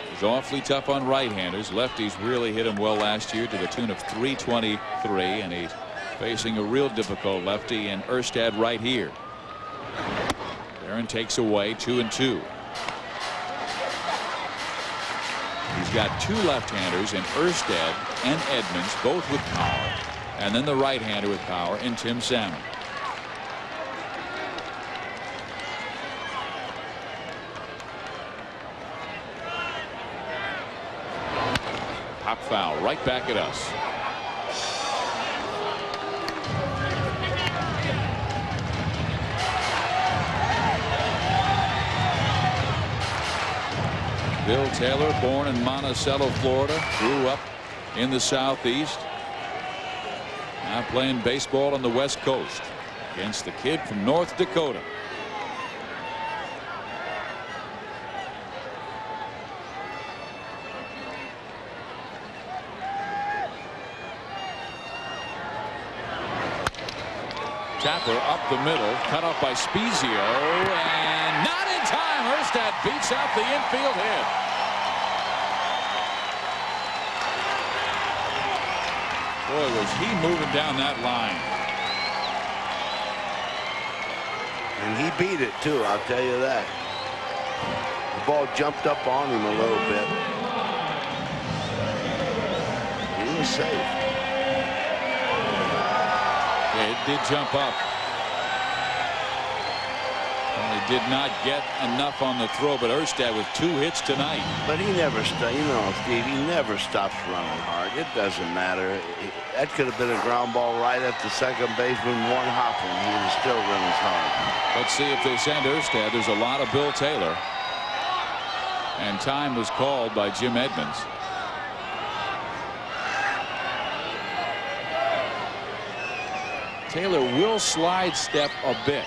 He's awfully tough on right-handers. Lefties really hit him well last year to the tune of 323, and he's facing a real difficult lefty in Erstad right here. Aaron takes away 2-2. He's got 2 left-handers in Erstad and Edmonds, both with power, and then the right-hander with power in Tim Salmon. Pop foul right back at us. Bill Taylor, born in Monticello, Florida, grew up in the Southeast. Now playing baseball on the West Coast against the kid from North Dakota. Tapper up the middle, cut off by Spezio, and not in time. Erstad beats out the infield hit. Boy, was he moving down that line. And he beat it, too, I'll tell you that. The ball jumped up on him a little bit. He was safe. Yeah, it did jump up. Well, he did not get enough on the throw, but Erstad with 2 hits tonight. But he never stopped. You know, Steve, he never stops running hard. It doesn't matter. That could have been a ground ball right at the second baseman, one hopping. He would have still run as hard. Let's see if they send Erstad. There's a lot of Bill Taylor. And time was called by Jim Edmonds. Taylor will slide step a bit.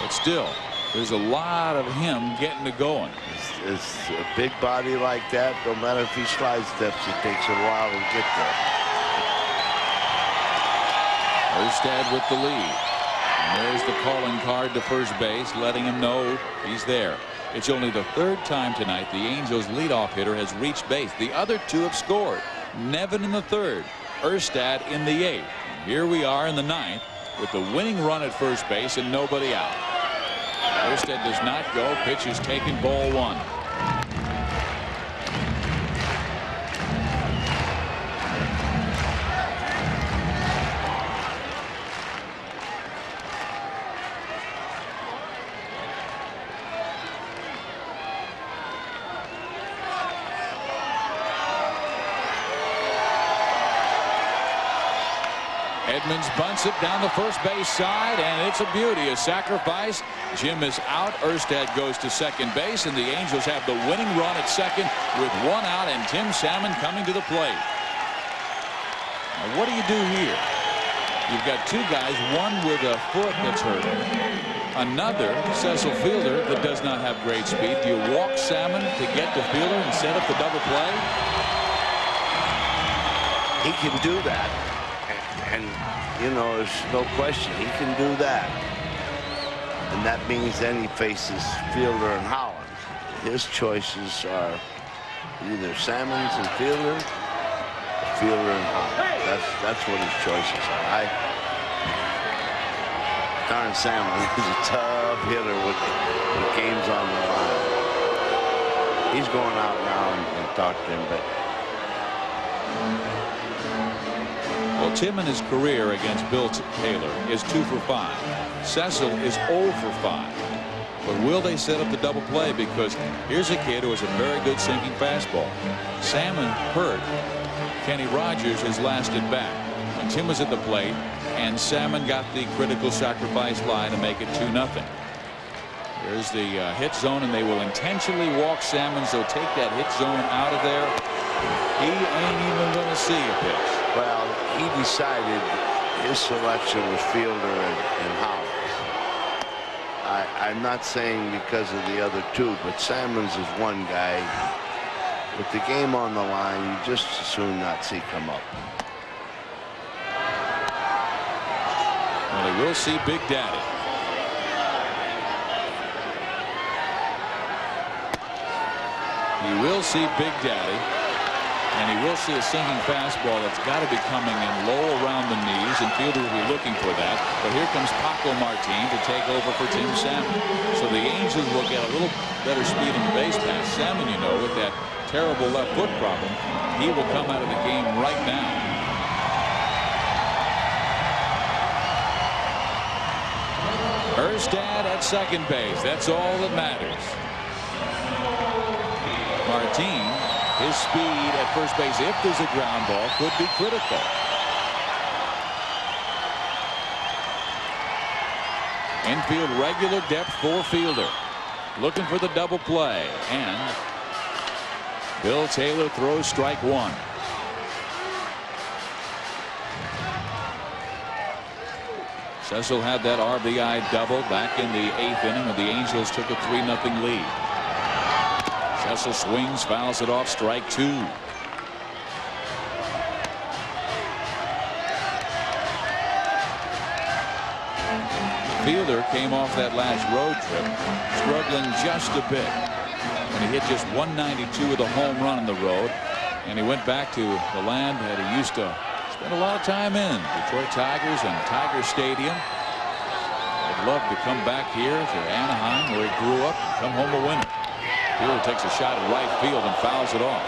But still, there's a lot of him getting it going. It's a big body like that. No matter if he slide steps, it takes a while to get there. Erstad with the lead. And there's the calling card to first base, letting him know he's there. It's only the 3rd time tonight the Angels leadoff hitter has reached base. The other 2 have scored. Nevin in the 3rd, Erstad in the 8th. And here we are in the 9th with the winning run at first base and nobody out. Erstad does not go. Pitch is taken, ball 1. Edmonds bunts it down the first base side, and it's a beauty, a sacrifice. Jim is out. Erstad goes to second base, and the Angels have the winning run at second with 1 out, and Tim Salmon coming to the plate. Now, what do you do here? You've got 2 guys, one with a foot that's hurt, another Cecil Fielder that does not have great speed. Do you walk Salmon to get the Fielder and set up the double play? He can do that. And, you know, there's no question he can do that. And that means then he faces Fielder and Holland. His choices are either Salmons and Fielder, or Fielder and Holland. That's what his choices are. Darn Salmon is a tough hitter with games on the line. He's going out now and talk to him, but. Well, Tim in his career against Bill Taylor is 2 for 5. Cecil is 0 for 5. But will they set up the double play? Because here's a kid who has a very good sinking fastball. Salmon hurt Kenny Rogers his last at bat when Tim was at the plate, and Salmon got the critical sacrifice fly to make it 2-0. There's the hit zone, and they will intentionally walk Salmon, so take that hit zone out of there. He ain't even going to see a pitch. Well, he decided his selection was Fielder and Holland. I'm not saying because of the other 2, but Salmons is one guy. With the game on the line, you just as soon not see come up. Well, they will see Big Daddy. He will see Big Daddy. And he will see a sinking fastball that's got to be coming in low around the knees, and Fielder will be looking for that. But here comes Paco Martin to take over for Tim Salmon. So the Angels will get a little better speed in the base pass. Salmon, you know, with that terrible left foot problem, he will come out of the game right now. Erstad at second base. That's all that matters. Martin, his speed at first base, if there's a ground ball, could be critical. Infield regular depth for Fielder. Looking for the double play. And Bill Taylor throws strike 1. Cecil had that RBI double back in the 8th inning when the Angels took a 3-0 lead. Cecil swings, fouls it off, strike 2. Fielder came off that last road trip struggling just a bit when he hit just 192 with a home run on the road, and he went back to the land that he used to spend a lot of time in, Detroit Tigers and Tiger Stadium. I'd love to come back here to Anaheim where he grew up and come home a winner. Fielder takes a shot at right field and fouls it off.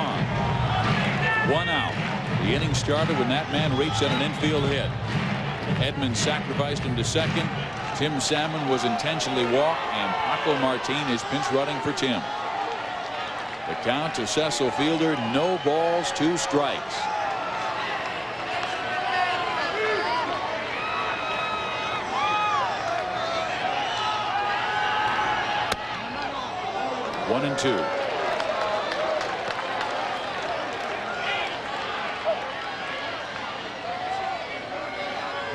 gone. 1 out. The inning started when that man reached on an infield hit. Edmonds sacrificed him to second. Tim Salmon was intentionally walked, and Paco Martin is pinch running for Tim. The count to Cecil Fielder, no balls, 2 strikes. One and 2.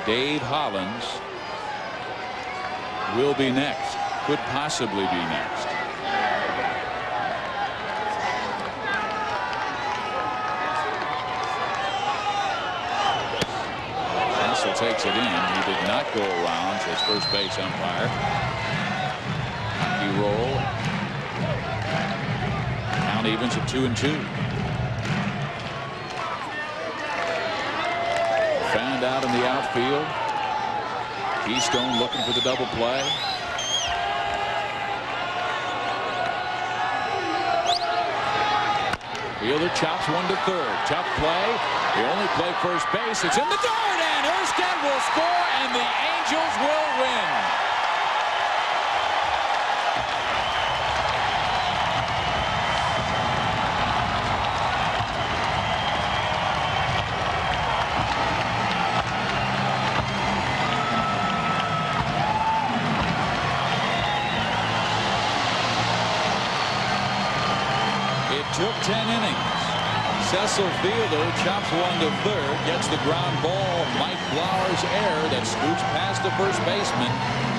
Dave Hollins will be next. Could possibly be next. Cecil takes it in. He did not go around, says first base umpire. Hockey roll. Count evens at 2 and 2. Found out in the outfield. Keystone looking for the double play. Fielder chops one to third. Tough play. They only play first base. It's in the dirt, and Erskine will score, and the Angels will win. Took 10 innings. Cecil Fielder chops one to third, gets the ground ball. Mike Flowers' error that scoots past the first baseman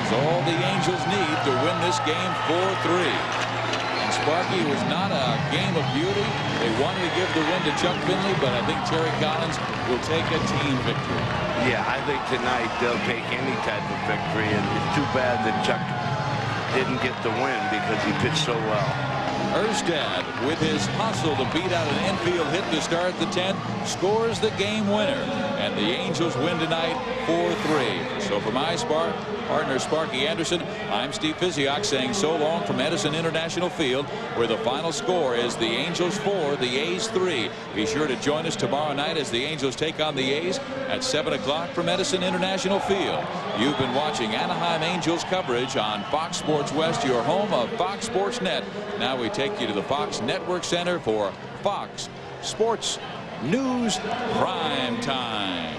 is all the Angels need to win this game 4-3. And Sparky, was not a game of beauty. They wanted to give the win to Chuck Finley, but I think Terry Collins will take a team victory. Yeah, I think tonight they'll take any type of victory, and it's too bad that Chuck didn't get the win because he pitched so well. Erstad, with his hustle to beat out an infield hit to start the 10th, scores the game winner. And the Angels win tonight 4-3. So for my partner Sparky Anderson, I'm Steve Physiak saying so long from Edison International Field, where the final score is the Angels 4, the A's 3. Be sure to join us tomorrow night as the Angels take on the A's at 7 o'clock from Edison International Field. You've been watching Anaheim Angels coverage on Fox Sports West, your home of Fox Sports Net. Now we take you to the Fox Network Center for Fox Sports News Prime Time.